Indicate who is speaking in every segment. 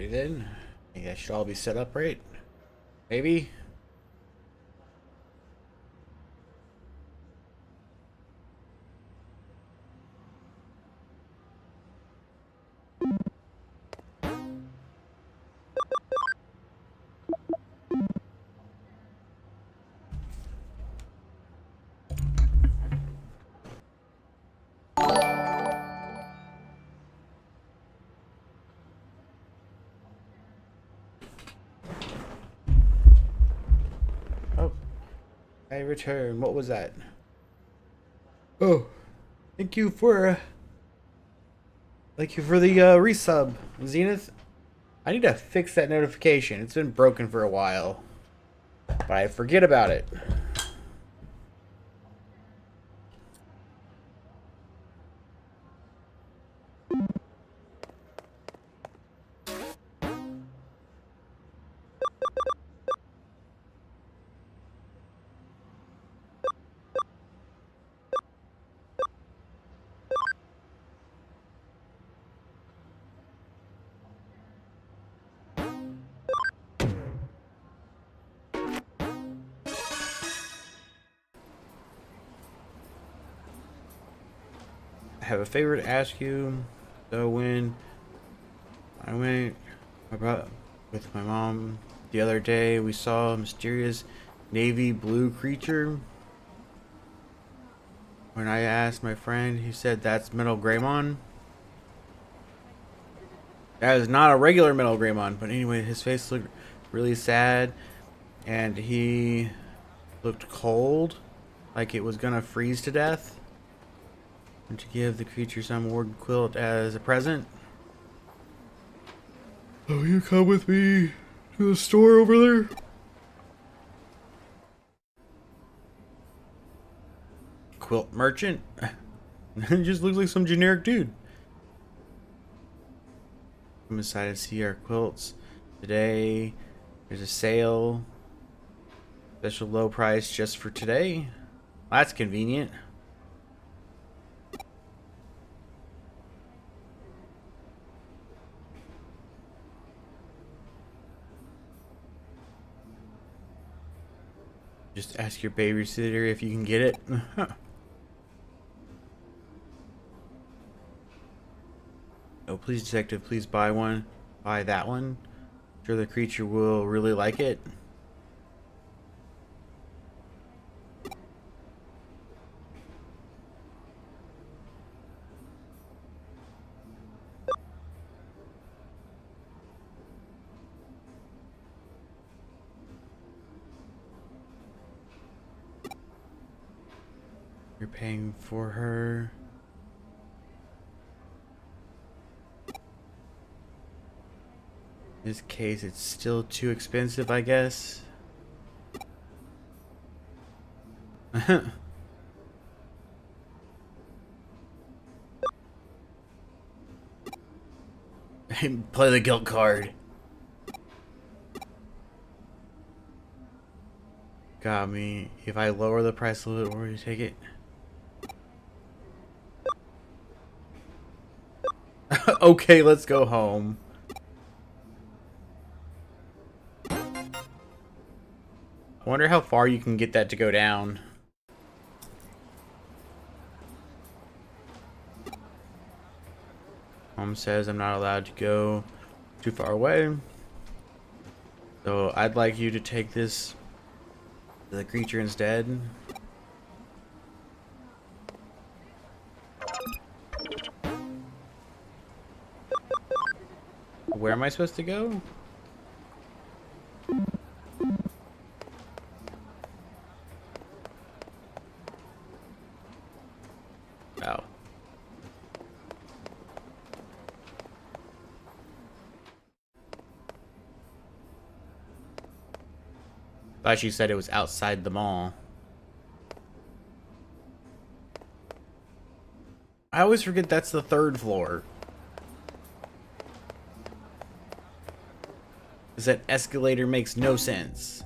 Speaker 1: Alrighty then. I think that should all be set up right. Maybe? Oh, I return. What was that? Oh, thank you for the resub, Zenith. I need to fix that notification. It's been broken for a while, but I forget about it. I have a favor to ask you. So when I went with my mom the other day, we saw a mysterious navy blue creature. When I asked my friend, he said that's Metal Greymon. That is not a regular Metal Greymon, but anyway, his face looked really sad, and he looked cold, like it was gonna freeze to death. And to give the creature some wooden quilt as a present. Oh, you come with me to the store over there? Quilt merchant? It just looks like some generic dude. I'm excited to see our quilts today. There's a sale. Special low price just for today. That's convenient. Just ask your babysitter if you can get it. Oh, please, detective, please buy one. Buy that one. I'm sure the creature will really like it. You're paying for her. In this case, it's still too expensive, I guess. Play the guilt card. Got me. If I lower the price a little bit, will you take it? Okay, let's go home. I wonder how far you can get that to go down. Mom says I'm not allowed to go too far away. So I'd like you to take this to the creature instead. Where am I supposed to go? Oh. Thought you said it was outside the mall. I always forget that's the third floor. Because that escalator makes no sense.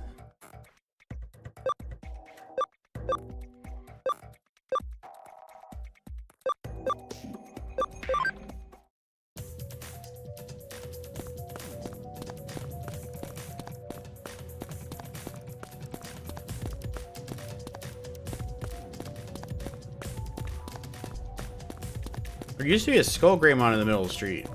Speaker 1: There used to be a Skull Greymon in the middle of the street.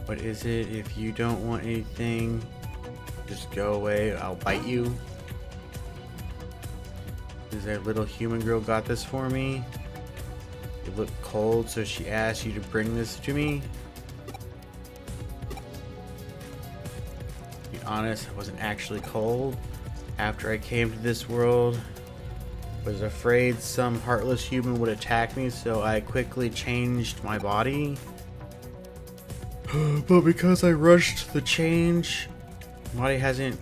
Speaker 1: What is it? If you don't want anything, just go away. I'll bite you. Is that little human girl got this for me? It looked cold, so she asked you to bring this to me. To be honest, I wasn't actually cold. After I came to this world, I was afraid some heartless human would attack me, so I quickly changed my body. But because I rushed the change, my body hasn't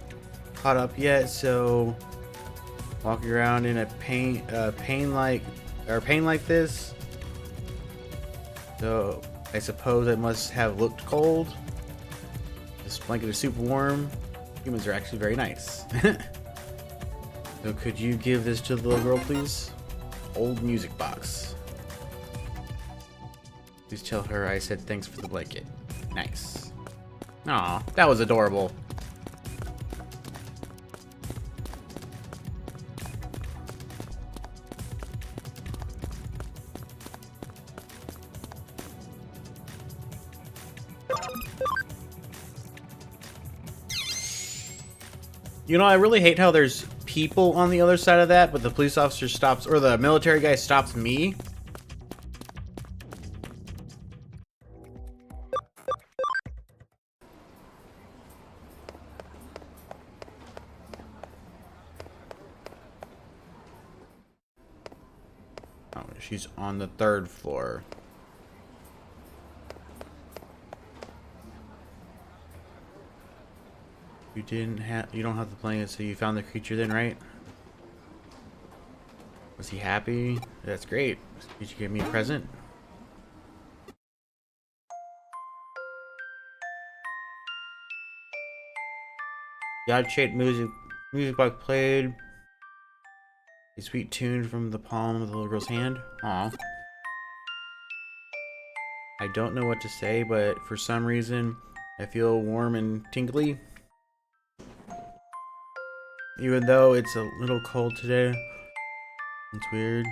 Speaker 1: caught up yet, so walking around in a pain like this. So I suppose it must have looked cold. This blanket is super warm. Humans are actually very nice. So could you give this to the little girl, please? Old music box. Please tell her I said thanks for the blanket. Nice. Aw, that was adorable. You know, I really hate how there's people on the other side of that, but the police officer stops, or the military guy stops me. Oh, she's on the 3rd floor. You don't have the blanket, so you found the creature then, right? Was he happy? That's great. Did you give me a present? God shaped music box played. A sweet tune from the palm of the little girl's hand. Aw. I don't know what to say, but for some reason, I feel warm and tingly. Even though it's a little cold today. It's weird.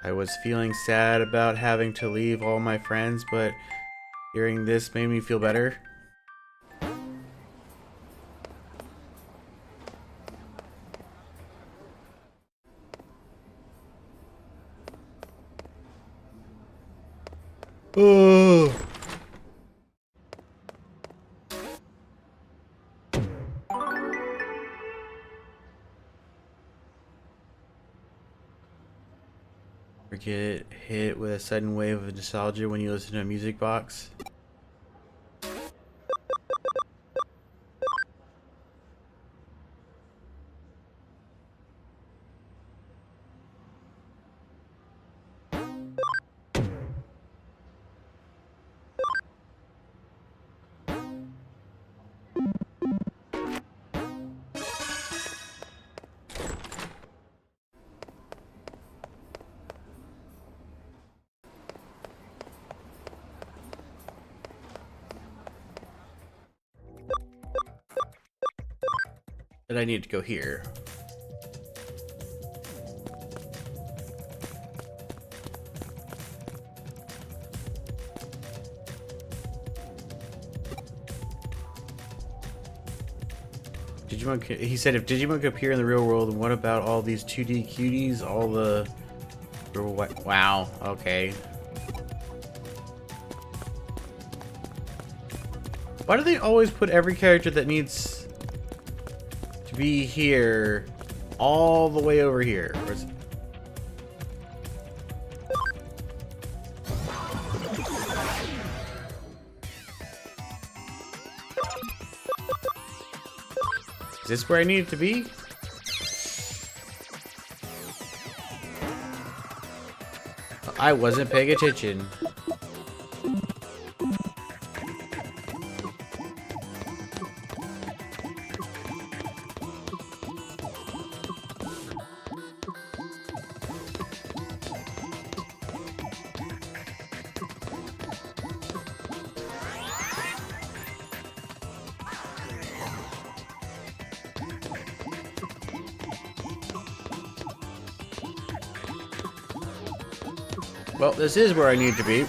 Speaker 1: I was feeling sad about having to leave all my friends, but hearing this made me feel better. Oh. Or get hit with a sudden wave of nostalgia when you listen to a music box. But I need to go here. Digimon, he said if Digimon could appear in the real world, what about all these 2D cuties? All the... Wow, okay. Why do they always put every character that needs to be here all the way over here? Or is this where I need it to be? I wasn't paying attention. Well, this is where I need to be. You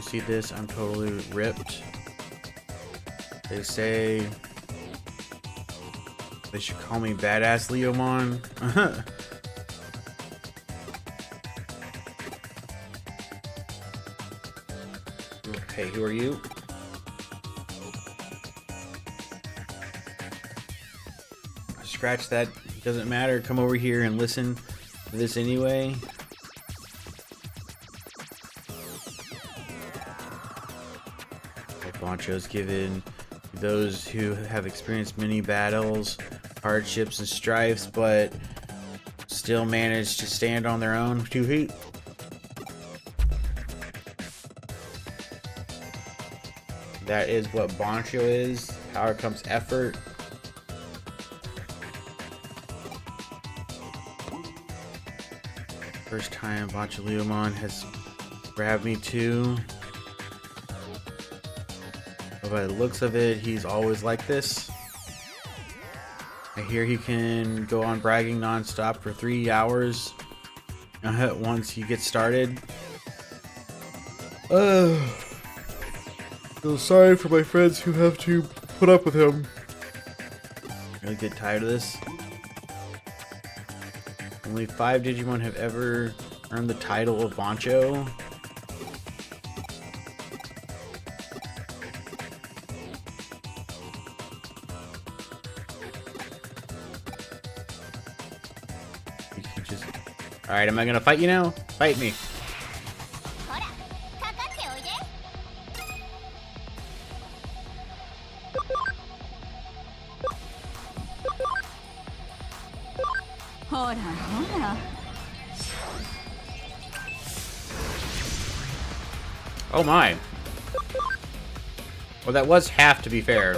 Speaker 1: see this? I'm totally ripped. They say they should call me Badass Leomon. Hey, who are you? Scratch that. Doesn't matter. Come over here and listen to this anyway. Boncho's given those who have experienced many battles, hardships, and strifes, but still manage to stand on their own 2 feet. That is what Boncho is. Power comes effort. First time Boncho Leomon has grabbed me too. By the looks of it, he's always like this. I hear he can go on bragging non-stop for 3 hours once he gets started. Feel sorry for my friends who have to put up with him. Really get tired of this. Only 5 Digimon have ever earned the title of Boncho. Alright, am I gonna fight you now? Fight me. Oh my. Well, that was half, to be fair.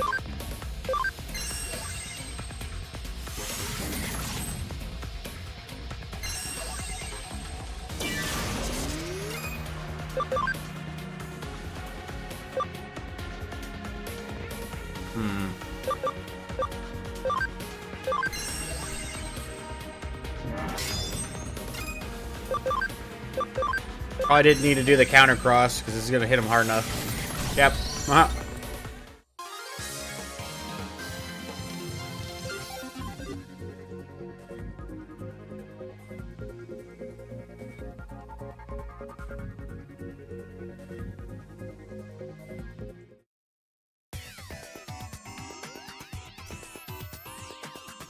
Speaker 1: I didn't need to do the counter cross because this is gonna hit him hard enough. Yep.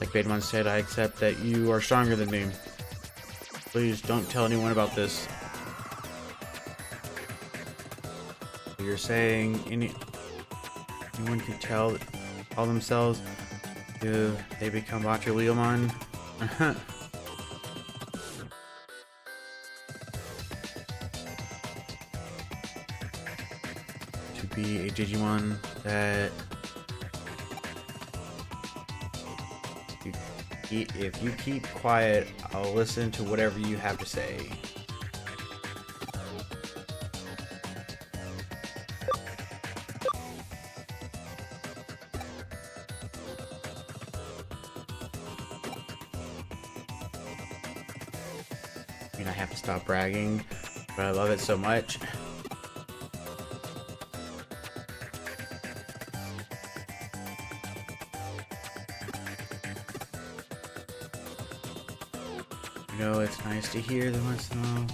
Speaker 1: Like Bademan said, I accept that you are stronger than me. Please don't tell anyone about this. You're saying anyone can tell themselves if they become Boncho Leomon? To be a Digimon that if you keep quiet, I'll listen to whatever you have to say. I mean, I have to stop bragging, but I love it so much. You know, it's nice to hear them once in a while.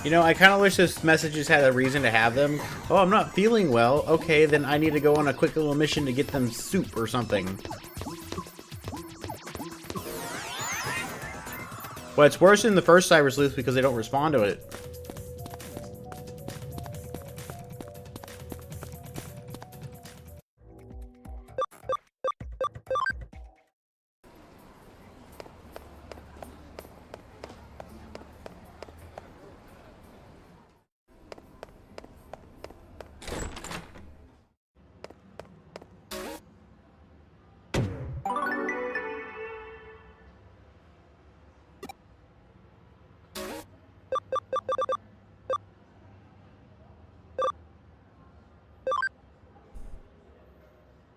Speaker 1: You know, I kind of wish this messages had a reason to have them. Oh, I'm not feeling well. Okay, then I need to go on a quick little mission to get them soup or something. Well, it's worse than the first Cyber Sleuth because they don't respond to it.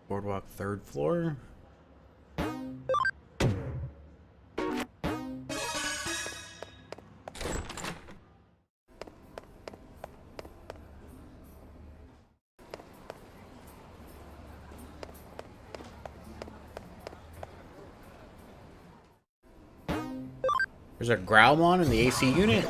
Speaker 1: Boardwalk 3rd floor. There's a Growlmon in the AC unit.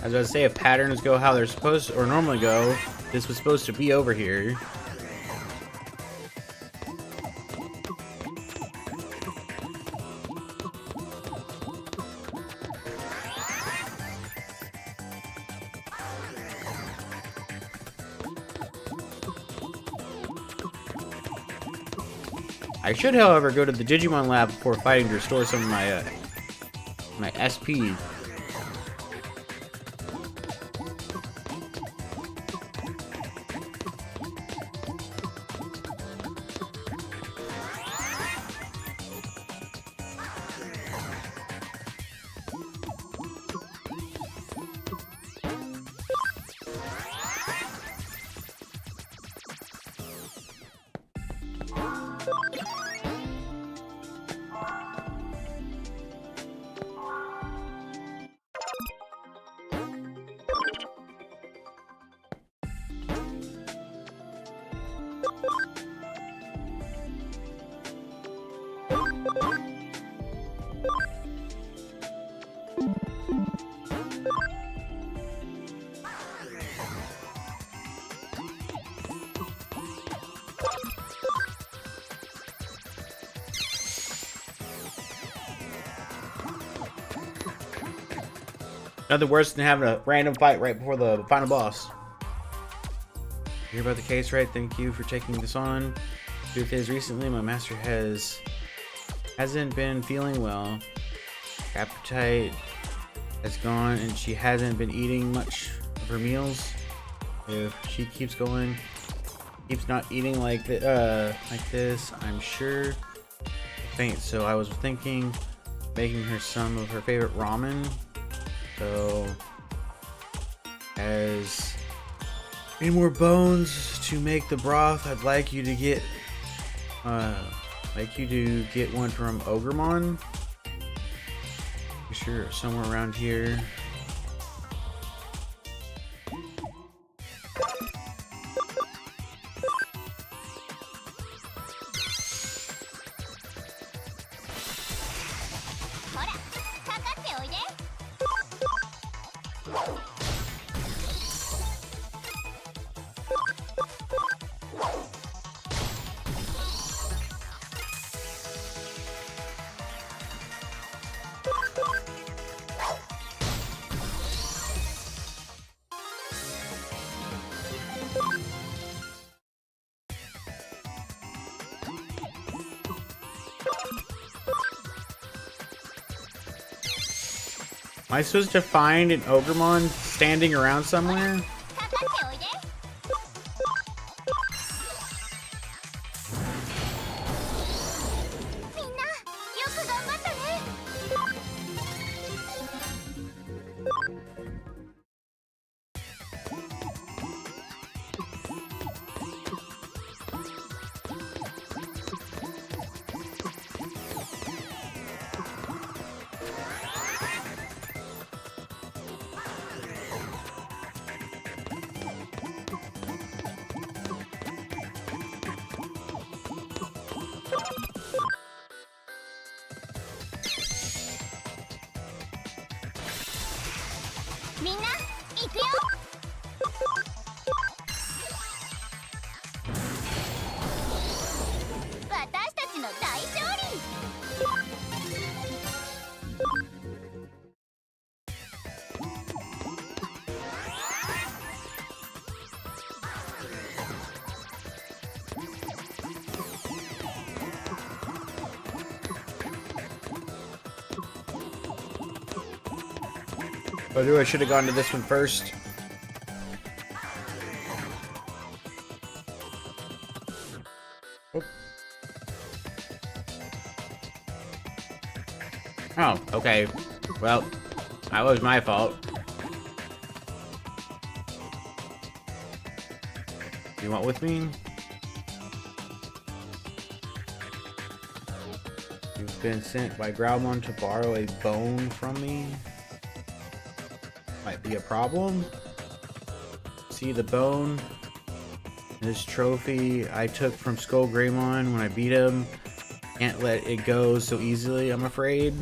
Speaker 1: As I was say, if patterns go how they're supposed to, or normally go, this was supposed to be over here. I should, however, go to the Digimon lab before fighting to restore some of my my SP. Nothing worse than having a random fight right before the final boss. Hear about the case, right? Thank you for taking this on. Truth is, recently my master hasn't been feeling well. Her appetite has gone, and she hasn't been eating much of her meals. If she keeps not eating like this, I'm sure she'll faint. So I was thinking, making her some of her favorite ramen. So, as any more bones to make the broth, I'd like you to get one from Ogremon. Sure, somewhere around here. Am I supposed to find an Ogremon standing around somewhere? I knew I should have gone to this one first. Oh, okay. Well, that was my fault. You want with me? You've been sent by Growlmon to borrow a bone from me. Might be a problem. See the bone? This trophy I took from Skull Greymon when I beat him. Can't let it go so easily, I'm afraid.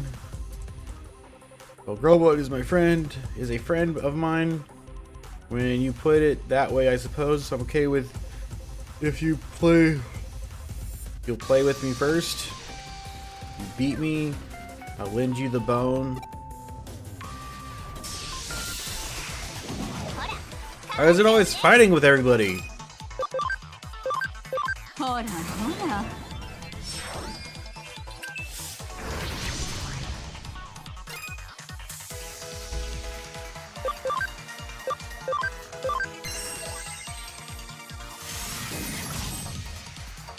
Speaker 1: Well, Growlmon is my friend, is a friend of mine. When you put it that way, I suppose I'm okay with if you'll play with me first. You beat me, I'll lend you the bone. Why is it always fighting with everybody?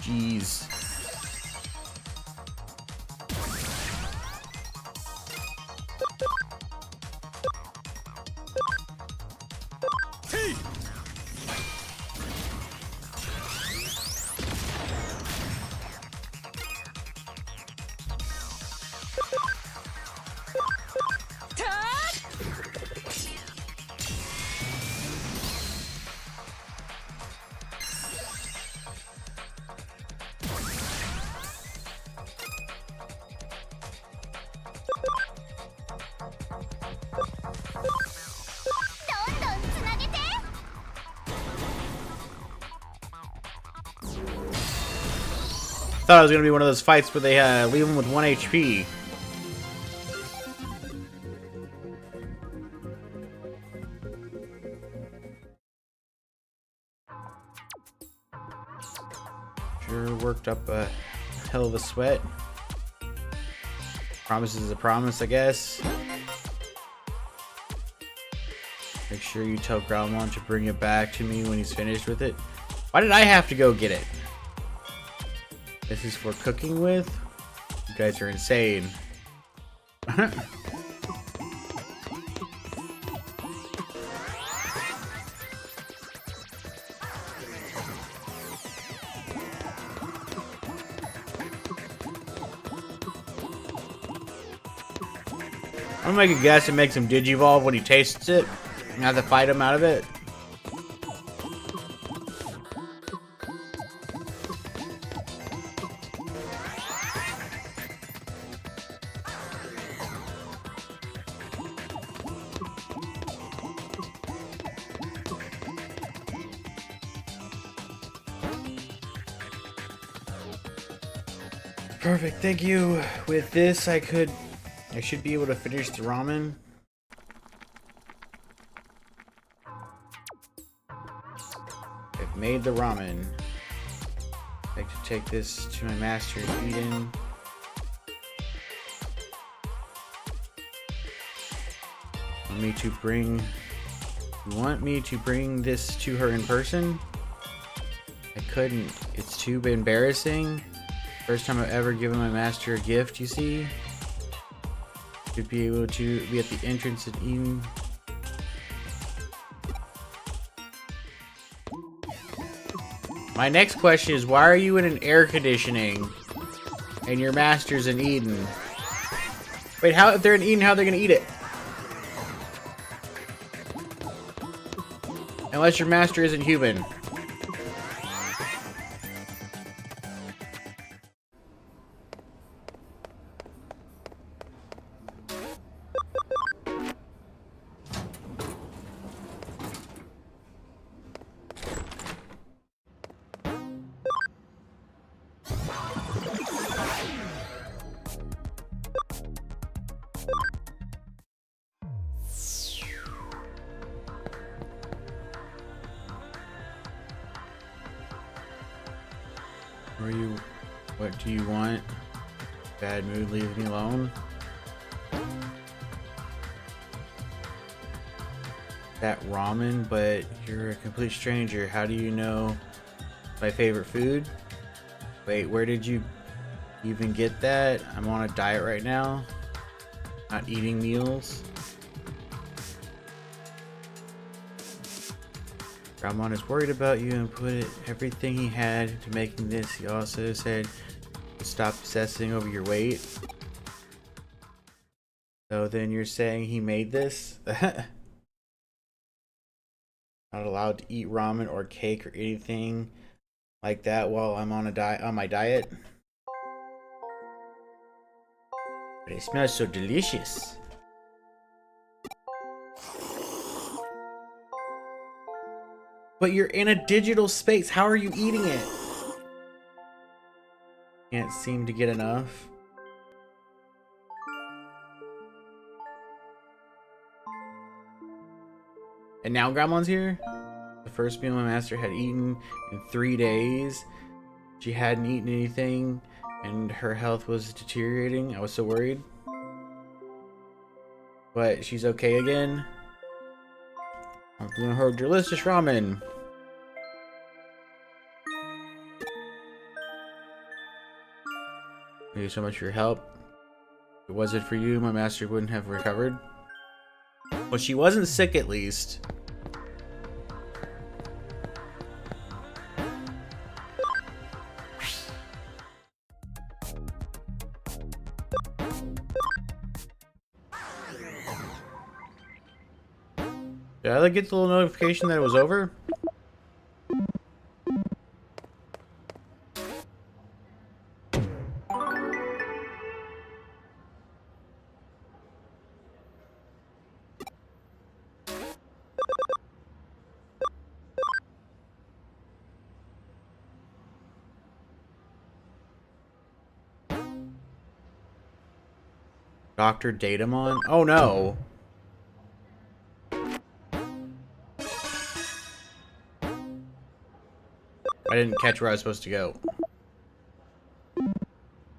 Speaker 1: Jeez. Thought it was gonna be one of those fights where they leave him with 1 HP. Sure worked up a hell of a sweat. Promise is a promise, I guess. Make sure you tell Growlmon to bring it back to me when he's finished with it. Why did I have to go get it? This is for cooking with? You guys are insane. I'm gonna make a guess and makes him Digivolve when he tastes it. And have to fight him out of it. Perfect, thank you. With this, I should be able to finish the ramen. I've made the ramen. I'd like to take this to my master in Eden. You want me to bring this to her in person? I couldn't. It's too embarrassing. First time I've ever given my master a gift, you see? To be able to be at the entrance and Eden. My next question is, why are you in an air conditioning and your master's in Eden? Wait, how if they're in Eden, how are they gonna eat it? Unless your master isn't human. What do you want? Bad mood, leave me alone. That ramen, but you're a complete stranger. How do you know my favorite food? Wait, where did you even get that? I'm on a diet right now. Not eating meals. Ramon is worried about you and put everything he had into making this. He also said stop obsessing over your weight. So then you're saying he made this? Not allowed to eat ramen or cake or anything like that while I'm on my diet. But it smells so delicious. But you're in a digital space. How are you eating it? Can't seem to get enough. And now Grandma's here? The first meal my master had eaten in 3 days. She hadn't eaten anything and her health was deteriorating. I was so worried. But she's okay again. I'm gonna her delicious ramen. Thank you so much for your help. If it wasn't for you, my master wouldn't have recovered. Well, she wasn't sick at least. Did I get the little notification that it was over? Dr. Datamon? Oh no. I didn't catch where I was supposed to go.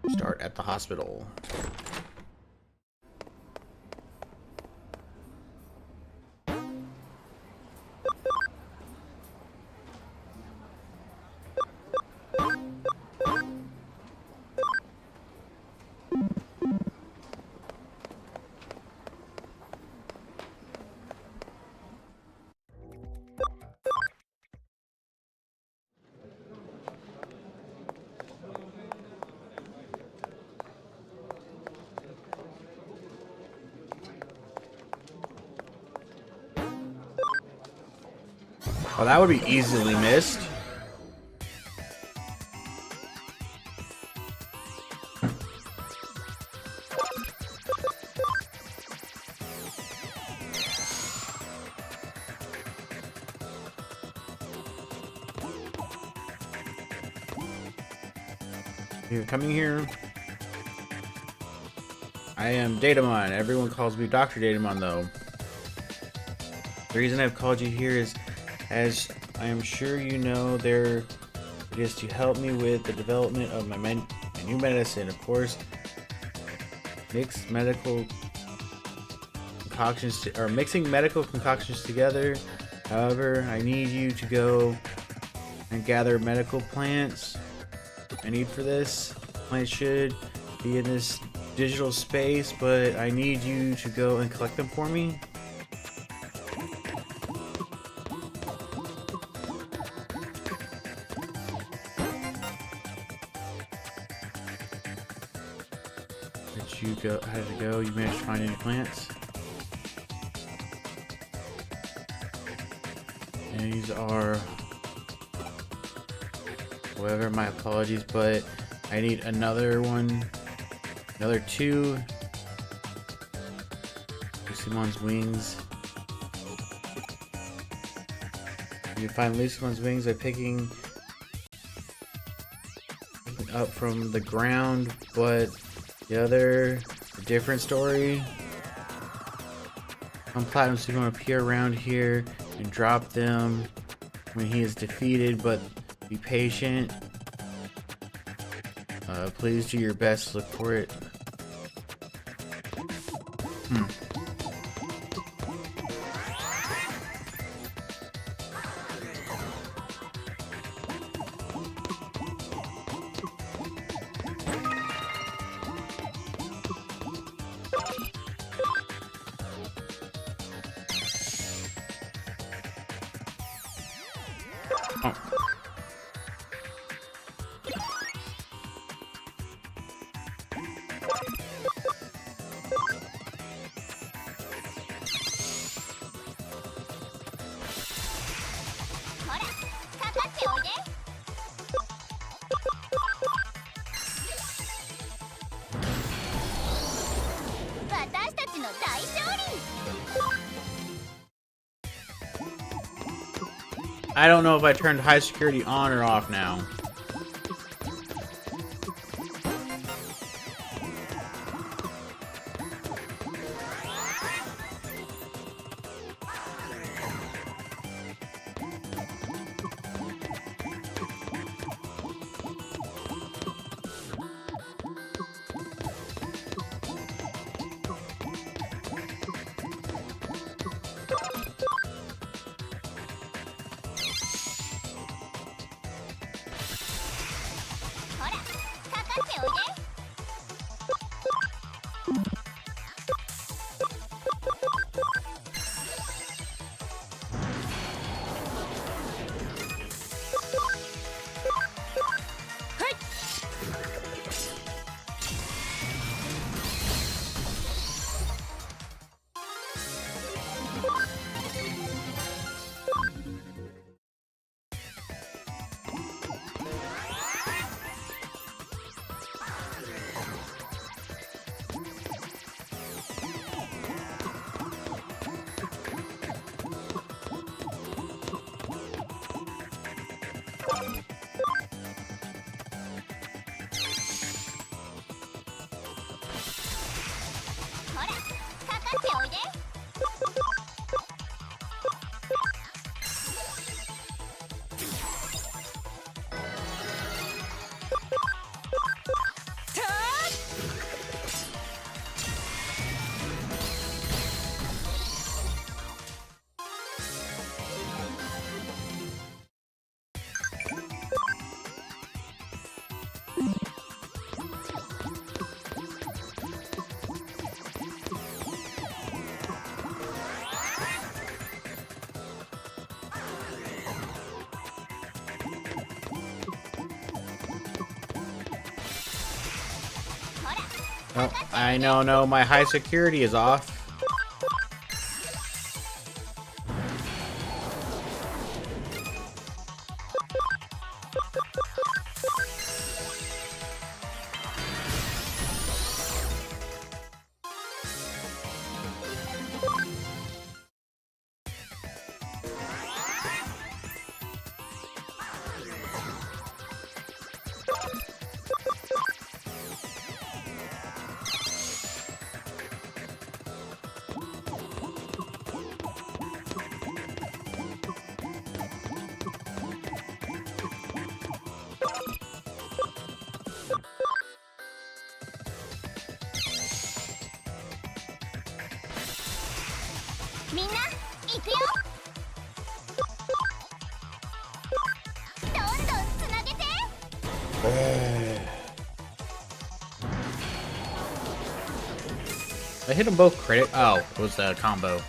Speaker 1: Start at the hospital. Oh, that would be easily missed. You're coming here. I am Datamon. Everyone calls me Dr. Datamon, though. The reason I've called you here is, as I am sure you know, it is to help me with the development of my new medicine. Of course, mixed medical concoctions or mixing medical concoctions together. However, I need you to go and gather medical plants. I need for this. Plants should be in this digital space, but I need you to go and collect them for me. How did it go? You managed to find any plants? And these are whatever, my apologies, but I need another one, another 2 Lucimon's wings. You can find Lucimon's wings by picking up from the ground, but the other, a different story. Some platinum Suicune will appear around here and drop them when he is defeated, but be patient. Please do your best to look for it. I don't know if I turned high security on or off now. Oh, I know, my high security is off. I hit them both crit. Oh, it was the combo.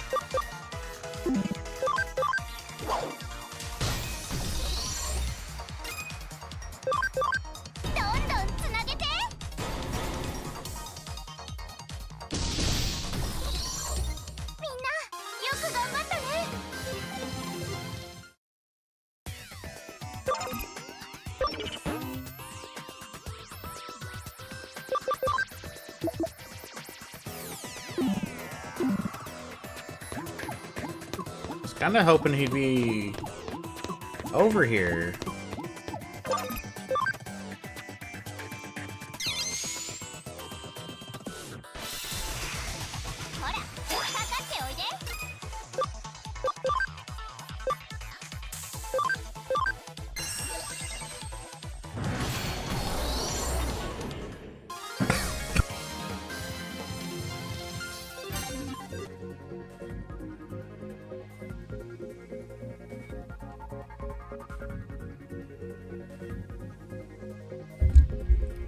Speaker 1: Kinda hoping he'd be over here.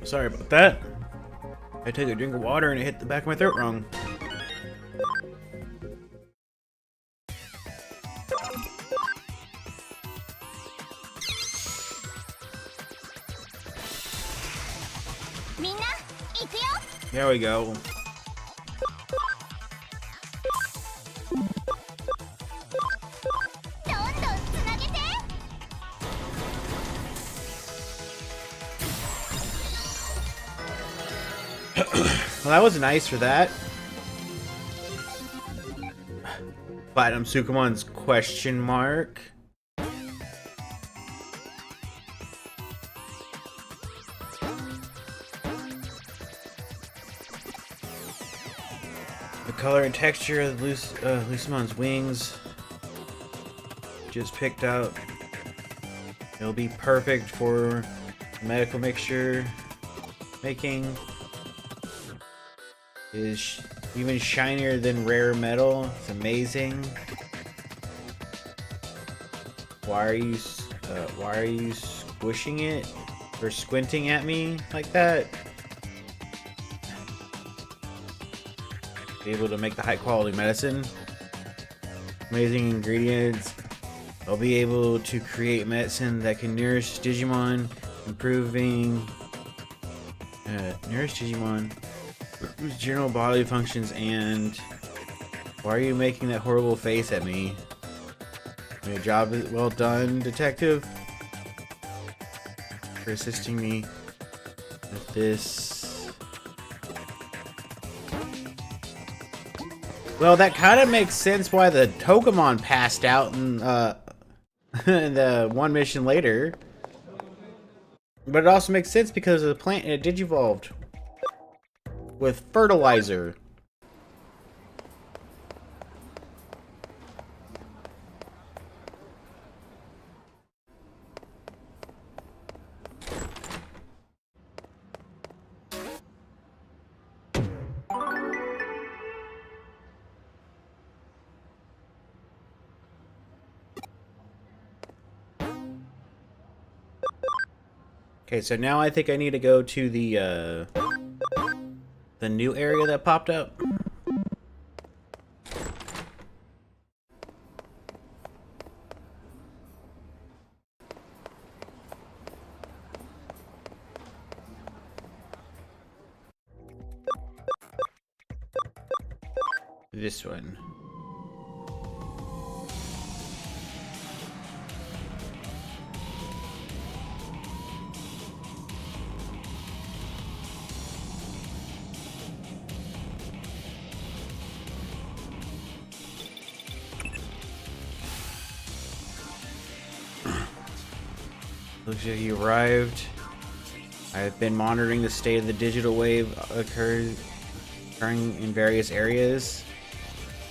Speaker 1: Sorry about that. I took a drink of water and it hit the back of my throat wrong. There we go. Well, that was nice for that. Platinum Sukumon's question mark. The color and texture of Lucimon's wings just picked out. It'll be perfect for medical mixture making. Is even shinier than rare metal. It's amazing. Why are you squishing it or squinting at me like that? Be able to make the high quality medicine. Amazing ingredients. I'll be able to create medicine that can nourish Digimon, improving nourish Digimon. General bodily functions. And why are you making that horrible face at me? Your job is well done, detective, for assisting me with this. Well, that kind of makes sense why the Togemon passed out in the one mission later. But it also makes sense because of the plant it digivolved with fertilizer. Okay, so now I think I need to go to the new area that popped up. This one. Looks like you arrived. I have been monitoring the state of the digital wave occurring in various areas.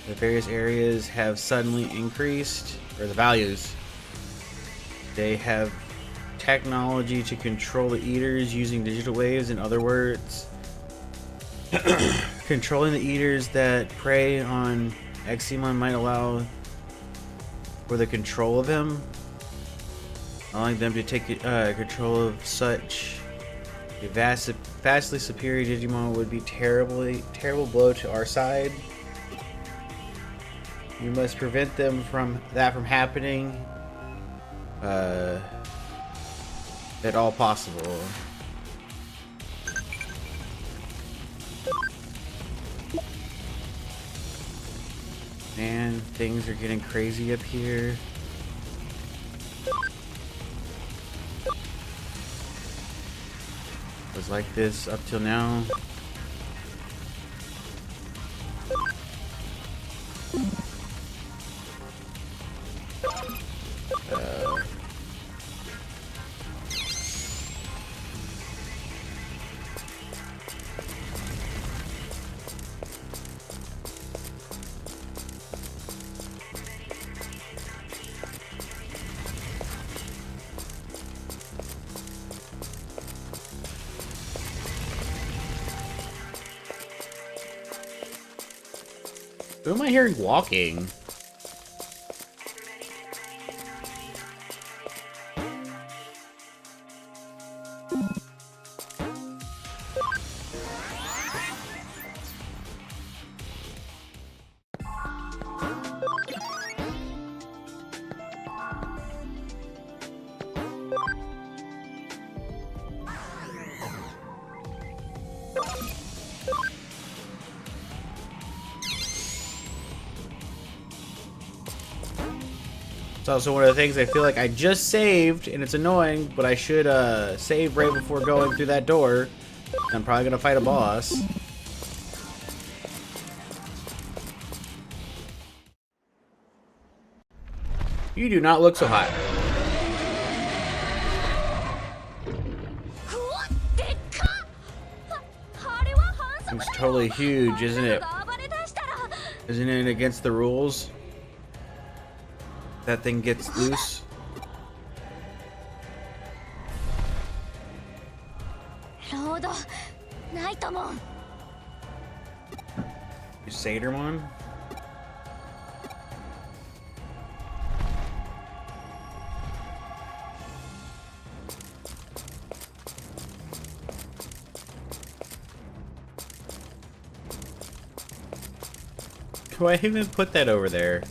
Speaker 1: The various areas have suddenly increased, or the values. They have technology to control the eaters using digital waves. In other words, controlling the eaters that prey on Eximon might allow for the control of him, allowing them to take control of such a vastly superior Digimon would be terrible blow to our side. You must prevent them from happening at all possible. Man, things are getting crazy up here. It was like this up till now. Who am I hearing walking? It's also one of the things I feel like I just saved, and it's annoying, but I should save right before going through that door. I'm probably gonna fight a boss. You do not look so hot. It's totally huge, isn't it? Isn't it against the rules? That thing gets loose. Crusadermon? Why even put that over there?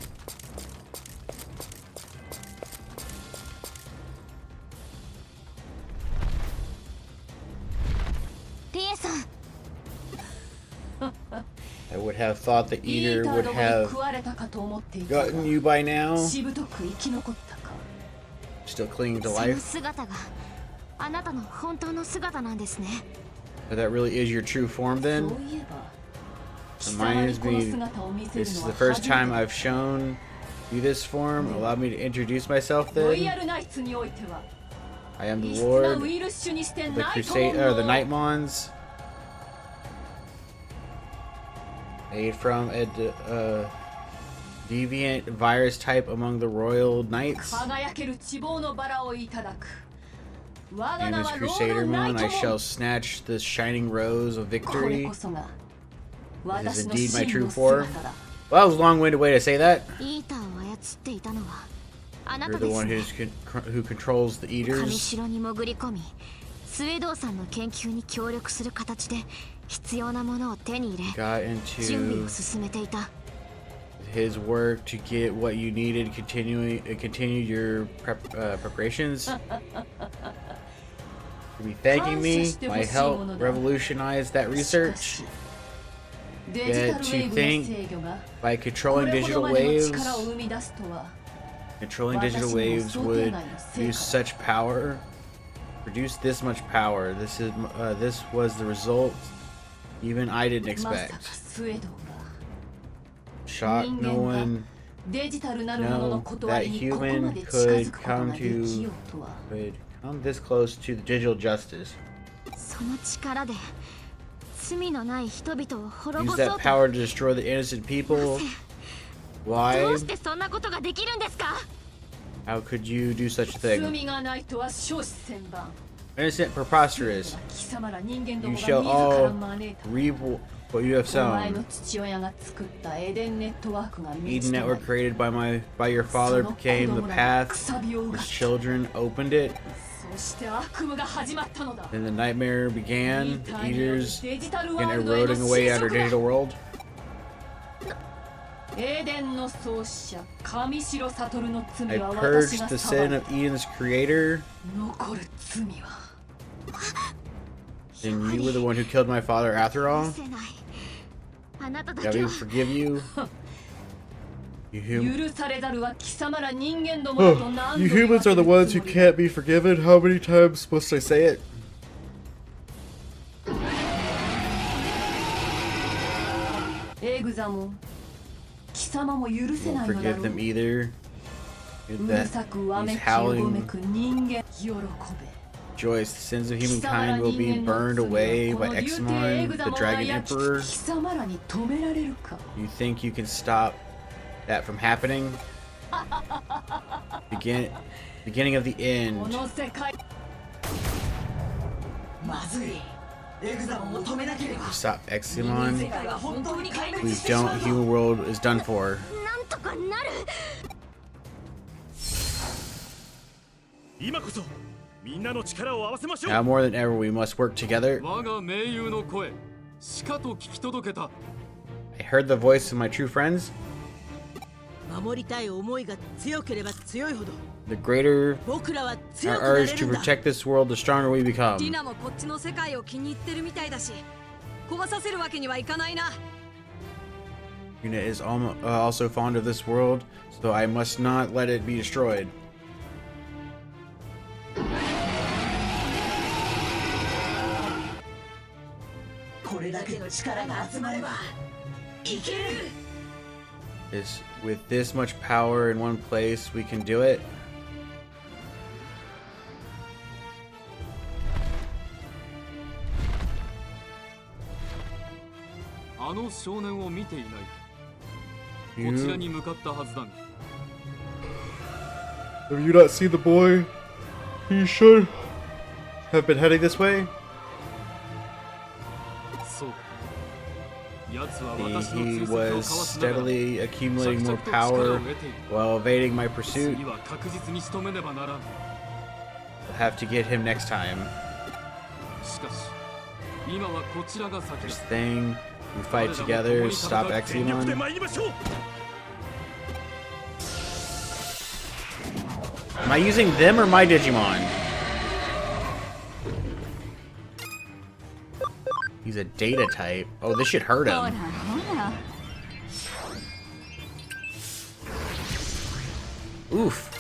Speaker 1: I would have thought the eater would have gotten you by now. Still clinging to life. But that really is your true form then? Reminds me, this is the first time I've shown you this form. Allow me to introduce myself then. I am the Lord of the the Nightmons. Made from a deviant virus type among the royal knights. Name is Crusadermon. I shall snatch the shining rose of victory. This is indeed my true form. Well, that was a long-winded way to say that. You're the one who controls the eaters. Got into his work to get what you needed. Continue your preparations. You'll be thanking me. My help revolutionized that research. Yet to think, by controlling digital waves would produce such power. Produce this much power. This was the result even I didn't expect. Shock no one know that human could come this close to the digital justice. Use that power to destroy the innocent people. Why? How could you do such a thing? Innocent, preposterous. You shall all reap what you have sown. Eden network created by your father became the path. His children opened it. Then the nightmare began. The Eaters began eroding away at our digital world. I purged the sin of Eden's creator. And you were the one who killed my father after all? God will forgive you? You humans are the ones who can't be forgiven. How many times must I say it? Won't forgive them either. He's howling. Joyce, the sins of humankind will be burned away by Examon, the Dragon Emperor. You think you can stop that from happening? Beginning of the end. Stop Examon. Please don't. Human world is done for. Now more than ever, we must work together. I heard the voice of my true friends. The greater our urge to protect this world, the stronger we become. Yuna is also fond of this world, so I must not let it be destroyed. With this much power in one place, we can do it. Have you not seen the boy? He should have been heading this way. He was steadily accumulating more power while evading my pursuit. We'll have to get him next time. This thing, we fight together, stop Examon. Am I using them or my Digimon? He's a data type. Oh, this should hurt him. Oof.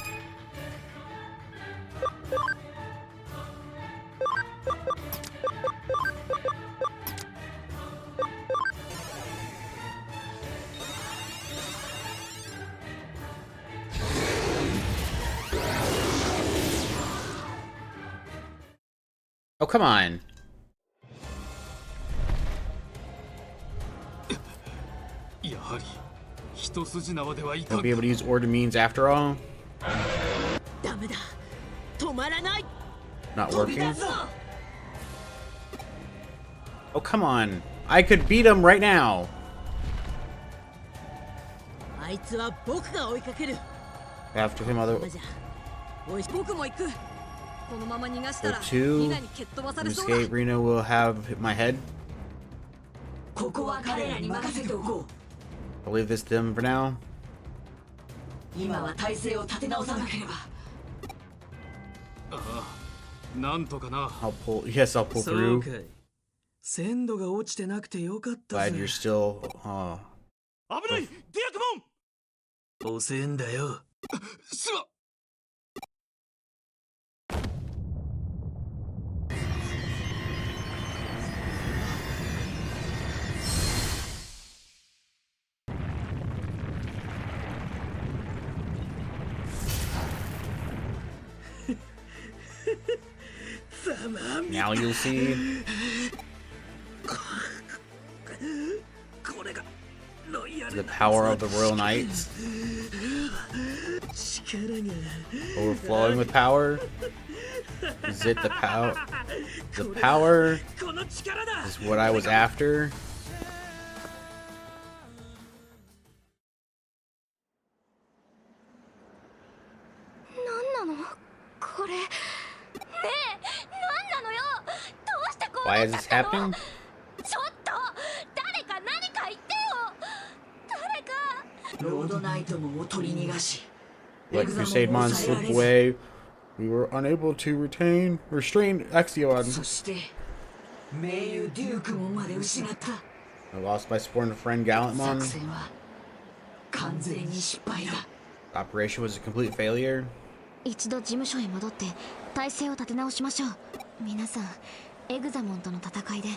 Speaker 1: Oh, come on. Won't be able to use Ordamines after all. Not working. Oh, come on. I could beat him right now. After him, other. For two, escape Reno will have my head. I'll leave this to them for now. I'll pull. Yes, I'll pull through. Glad you're still. Now you'll see. The power of the Royal Knights. Overflowing with power. Is it the power? The power is what I was after. Why is this happening?
Speaker 2: ちょっと誰か何か言ってよ誰かロードナイトもお取り逃がし
Speaker 1: Let Crusademon slip away. We were unable to restrain Axion.
Speaker 2: そして盟友デュークもまで失った
Speaker 1: I lost my sworn friend Gallantmon.
Speaker 2: 作戦は完全に失敗だ
Speaker 1: Operation was a complete failure.
Speaker 3: 一度事務所へ戻って体制を立て直しましょう。皆さん、エグザモンとの戦いで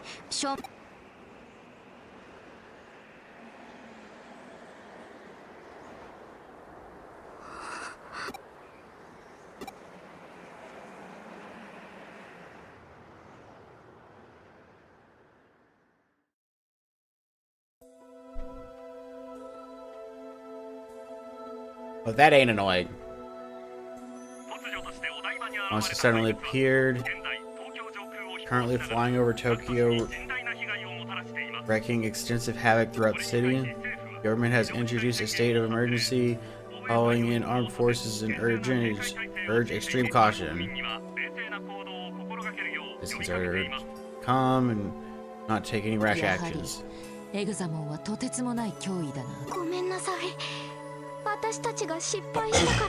Speaker 1: Oh, that ain't annoying. Monster suddenly appeared, currently flying over Tokyo, wreaking extensive havoc throughout the city. The government has introduced a state of emergency, calling in armed forces and urge extreme caution. Citizens are calm and not take any rash actions.
Speaker 4: エグザモンはとてつもない脅威だな。
Speaker 3: ごめんなさい。私たちが失敗したか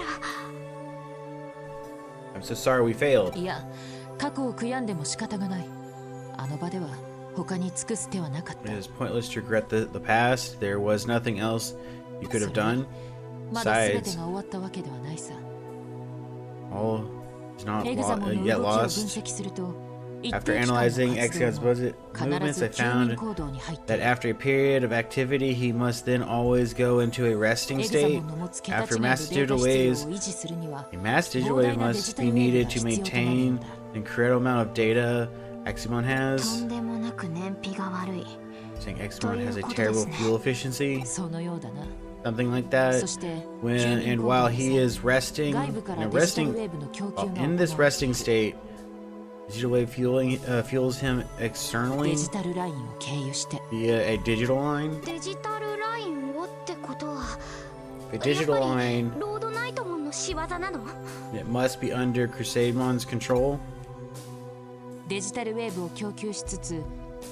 Speaker 3: ら。
Speaker 1: I'm so sorry we failed.
Speaker 4: いや、過去を悔やんでも仕方がない。あの場では他に尽くす手はなかった。
Speaker 1: It is pointless to regret the past. There was nothing else you could have done.
Speaker 4: まだ全てが終わったわけではないさ。
Speaker 1: All is not
Speaker 4: エグザモンの
Speaker 1: yet
Speaker 4: 動きを分
Speaker 1: lost.
Speaker 4: 析すると。
Speaker 1: After analyzing Exion's movements, I found that after a period of activity, he must then always go into a resting state. After mass digital waves, a mass digital wave must be needed to maintain the incredible amount of data Eximon has. Saying Eximon has a terrible fuel efficiency. Something like that. While he is resting, in this resting state, digital wave fuels him externally via a digital line. A digital line. It must be under Crusademon's control.
Speaker 4: デジタルウェーブを供給しつつ、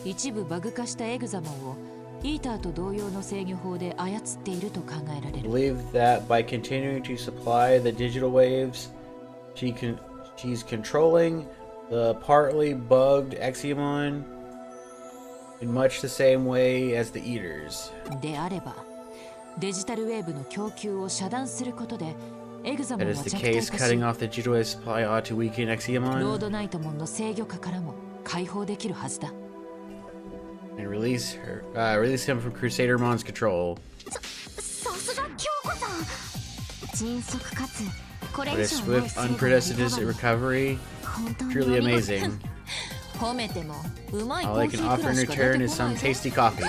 Speaker 4: 一部バグ化したエグザモンをイーターと同様の制御法で操っていると考えられる。
Speaker 1: I believe that by continuing to supply the digital waves, she's controlling the partly bugged Eximon in much the same way as the Eaters.
Speaker 4: であれば、デジタルウェーブの供給を遮断することで、エグザモン
Speaker 1: That
Speaker 4: は
Speaker 1: is the
Speaker 4: 弱体
Speaker 1: case.
Speaker 4: 化
Speaker 1: Cutting
Speaker 4: し、
Speaker 1: off the digital wave supply ought to weaken
Speaker 4: ロー
Speaker 1: Eximon
Speaker 4: ドナイトモンの制御下からも解放できるはずだ。
Speaker 1: and release him from Crusadermon's control.
Speaker 3: さすが京子さん。迅速かつこれ
Speaker 1: What
Speaker 3: 以
Speaker 1: a
Speaker 3: 上ない
Speaker 1: swift,
Speaker 3: 精度の
Speaker 1: unprecedented
Speaker 3: リカバリー。
Speaker 1: recovery.
Speaker 3: 本当に
Speaker 1: Truly
Speaker 3: お見事
Speaker 1: amazing.
Speaker 4: 褒めてもうまいコ
Speaker 1: All
Speaker 4: ー
Speaker 1: I
Speaker 4: ヒ
Speaker 1: can
Speaker 4: ーく
Speaker 1: offer
Speaker 4: ら
Speaker 1: in
Speaker 4: いしか出
Speaker 1: return
Speaker 4: て
Speaker 1: is
Speaker 4: こな
Speaker 1: some
Speaker 4: いぞ。
Speaker 1: tasty coffee.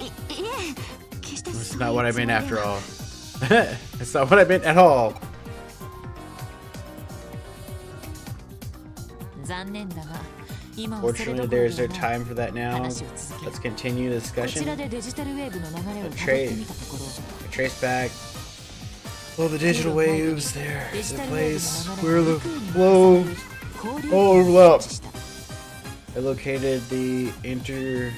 Speaker 3: いえ、決して
Speaker 1: That's
Speaker 3: そういう
Speaker 1: not what I
Speaker 3: つも
Speaker 1: meant
Speaker 3: りは
Speaker 1: after all. That's not what I meant at all.
Speaker 4: 残念だが、今はそれ
Speaker 1: Fortunately,
Speaker 4: どころ
Speaker 1: there's
Speaker 4: で
Speaker 1: no
Speaker 4: はない。
Speaker 1: time for that now.
Speaker 4: 話を続ける。
Speaker 1: Let's continue the
Speaker 4: こちら
Speaker 1: discussion.
Speaker 4: でデジタルウェーブの流れをたどってみたところ、
Speaker 1: I trace back. Oh, the digital waves there. It's a place where the flow
Speaker 4: 交流
Speaker 1: overlap.
Speaker 4: を設置した。
Speaker 1: I located the interchange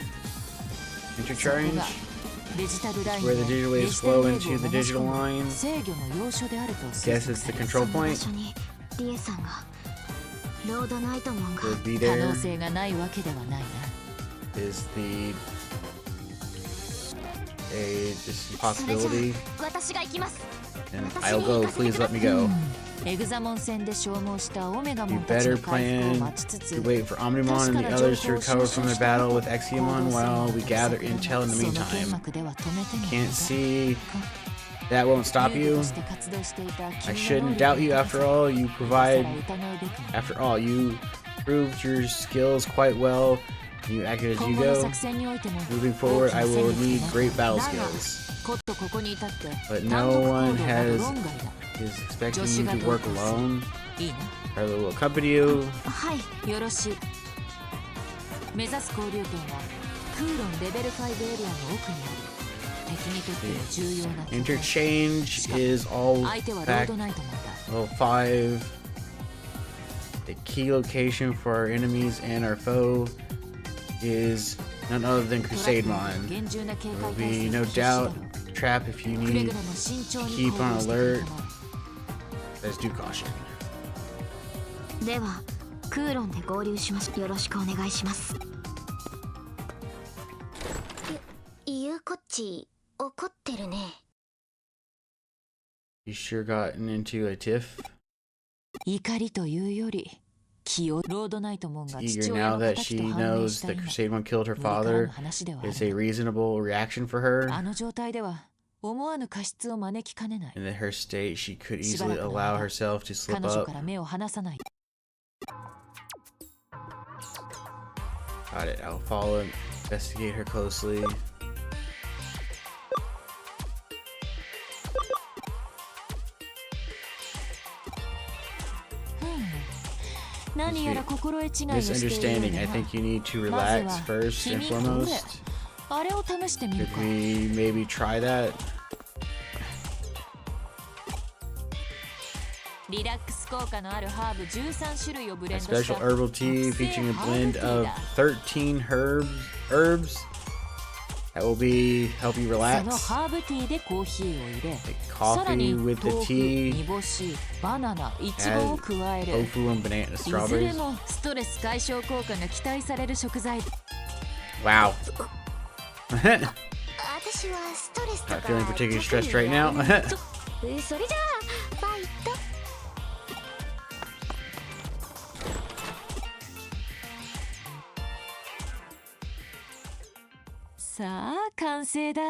Speaker 4: デジタルライン
Speaker 1: where the
Speaker 4: を
Speaker 1: digital
Speaker 4: デ
Speaker 1: waves
Speaker 4: ジタルウ
Speaker 1: flow
Speaker 4: ェー
Speaker 1: into
Speaker 4: ブ
Speaker 1: the
Speaker 4: を流し
Speaker 1: digital
Speaker 4: 込む
Speaker 1: line.
Speaker 4: 制御の要所であると
Speaker 1: Guess
Speaker 4: 推
Speaker 1: it's
Speaker 4: 測さ
Speaker 1: the
Speaker 4: れる。
Speaker 1: control
Speaker 3: その場
Speaker 1: point.
Speaker 3: 所にリエさんがロードナイトモンが
Speaker 1: Could be
Speaker 4: 可
Speaker 1: there.
Speaker 4: 能性がないわけではないな。
Speaker 1: Is the just a
Speaker 3: それじゃ
Speaker 1: possibility?
Speaker 3: あ私が行きます。
Speaker 1: And
Speaker 3: 私
Speaker 1: I'll
Speaker 3: に
Speaker 1: go.
Speaker 3: 行かせて
Speaker 1: Please
Speaker 3: くだ
Speaker 1: let
Speaker 3: さ
Speaker 1: me
Speaker 3: い。
Speaker 1: go.
Speaker 4: エグザモン戦で消耗したオメガモ
Speaker 1: You
Speaker 4: ンたち
Speaker 1: better
Speaker 4: の回復を
Speaker 1: plan
Speaker 4: 待ちつつ、
Speaker 1: to wait for Omnimon and the others to recover from their battle with Eximon while we gather intel in the
Speaker 4: その剣
Speaker 1: meantime.
Speaker 4: 幕では止めても
Speaker 1: Can't see that won't stop
Speaker 4: 遊
Speaker 1: you.
Speaker 4: 具として活動していた
Speaker 1: I
Speaker 4: 君
Speaker 1: shouldn't
Speaker 4: の
Speaker 1: doubt
Speaker 4: 能
Speaker 1: you
Speaker 4: 力
Speaker 1: after all. You
Speaker 4: 今更
Speaker 1: provide
Speaker 4: 疑うべきも
Speaker 1: after all, you proved your skills quite well. You acted as
Speaker 4: 今
Speaker 1: you
Speaker 4: 後の
Speaker 1: go.
Speaker 4: 作戦においても
Speaker 1: Moving forward, I will
Speaker 4: 大きな
Speaker 1: need
Speaker 4: 戦力
Speaker 1: great
Speaker 4: とな
Speaker 1: battle
Speaker 4: る。だが
Speaker 1: skills.
Speaker 4: ことここに至って
Speaker 1: But
Speaker 4: 単独
Speaker 1: no
Speaker 4: 行
Speaker 1: one
Speaker 4: 動など
Speaker 1: has
Speaker 4: 論外だ。
Speaker 1: is expecting
Speaker 4: 女子
Speaker 1: you
Speaker 4: が
Speaker 1: to
Speaker 4: 同
Speaker 1: work
Speaker 4: 行する。
Speaker 1: alone.
Speaker 4: いいな。
Speaker 1: Carla will accompany you.
Speaker 3: はい。
Speaker 4: よろしい。目指す交流点はクーロンレベル5エリアの奥にあり、敵にとっても重要な拠点。
Speaker 1: Interchange is all
Speaker 4: 相手はロー
Speaker 1: back
Speaker 4: ドナイトモンだ。
Speaker 1: level 5. The key location for our enemies and our foe is none other than Crusademon. There will be no doubt a trap if you need to keep on alert. Let's do caution.
Speaker 3: では空論で合流しましょう。よろしくお願いします。
Speaker 2: ゆうこっち怒ってるね。
Speaker 1: You sure gotten into a tiff?
Speaker 4: 怒りというより気をロードナイトモンが
Speaker 1: Eager
Speaker 4: 父親
Speaker 1: now
Speaker 4: の
Speaker 1: that
Speaker 4: 敵
Speaker 1: she
Speaker 4: と判明
Speaker 1: knows
Speaker 4: した
Speaker 1: that
Speaker 4: 今
Speaker 1: Crusademon killed her
Speaker 4: 無理からの
Speaker 1: father
Speaker 4: 話ではあ
Speaker 1: is a
Speaker 4: る
Speaker 1: reasonable reaction for her.
Speaker 4: あの状態では思わぬ過失を招きかねない
Speaker 1: In her state, she could
Speaker 4: しば
Speaker 1: easily
Speaker 4: らくの
Speaker 1: allow
Speaker 4: 間
Speaker 1: herself to slip
Speaker 4: 彼女
Speaker 1: up.
Speaker 4: から目を離さない
Speaker 1: Got it. I'll follow and investigate her closely.
Speaker 4: 何やら心得違いをしている
Speaker 1: Misunderstanding. I
Speaker 4: ようだ
Speaker 1: think you need to
Speaker 4: まず
Speaker 1: relax
Speaker 4: は
Speaker 1: first and
Speaker 4: 君どれ
Speaker 1: foremost.
Speaker 4: あれを試してみる
Speaker 1: Could
Speaker 4: か
Speaker 1: we maybe try that?
Speaker 4: リラックス効果のあるハーブ13種類をブレ
Speaker 1: A
Speaker 4: ンドした
Speaker 1: special herbal tea
Speaker 4: 特製
Speaker 1: featuring a
Speaker 4: ハーブ
Speaker 1: blend
Speaker 4: ティー
Speaker 1: of
Speaker 4: だ
Speaker 1: 13 herbs that will be help you
Speaker 4: その
Speaker 1: relax.
Speaker 4: ハーブティーでコーヒーを入れ
Speaker 1: Like
Speaker 4: さらに
Speaker 1: coffee with the
Speaker 4: 豆腐、
Speaker 1: tea,
Speaker 4: 煮干し、バナナ、イチゴを加える
Speaker 1: tofu and banana
Speaker 4: いずれ
Speaker 1: strawberries.
Speaker 4: もストレス解消効果が期待される食材
Speaker 1: Wow.
Speaker 2: 私はストレスと
Speaker 1: Not
Speaker 2: か
Speaker 1: feeling particularly stressed right
Speaker 2: 特には
Speaker 1: now.
Speaker 2: それじゃあファイト。
Speaker 4: さあ完成だ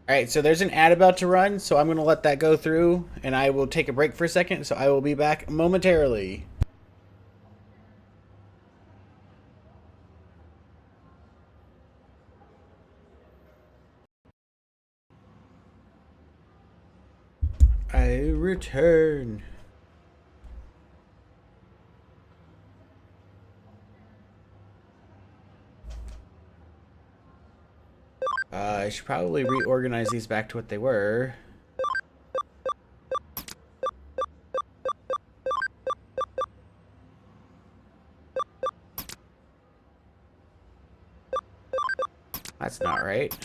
Speaker 1: Alright, so there's an ad about to run, so I'm going to let that go through, and I will take a break for a second, so I will be back momentarily. I return. I should probably reorganize these back to what they were. That's not right.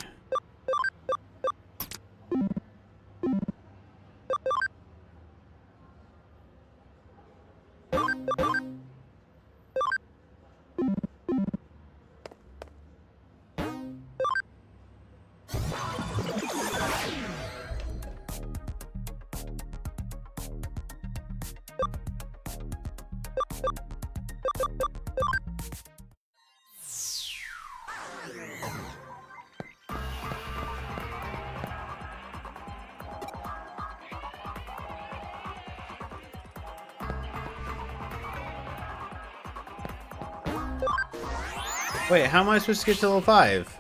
Speaker 1: Wait, how am I supposed to get to level 5?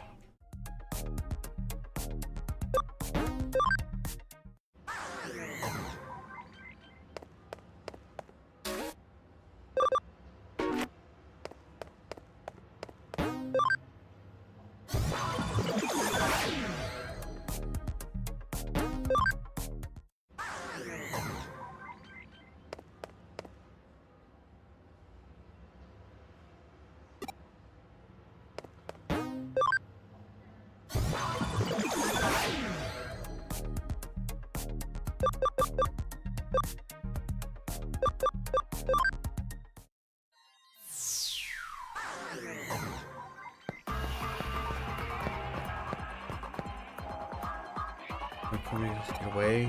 Speaker 1: Can we just get away?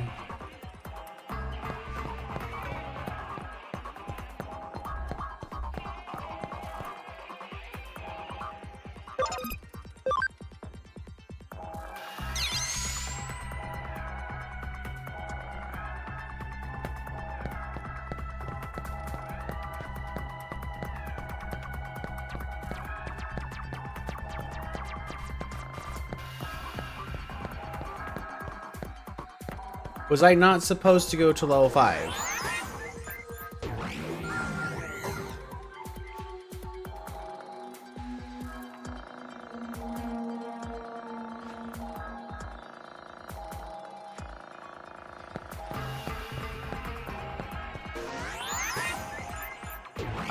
Speaker 1: Was I not supposed to go to level 5?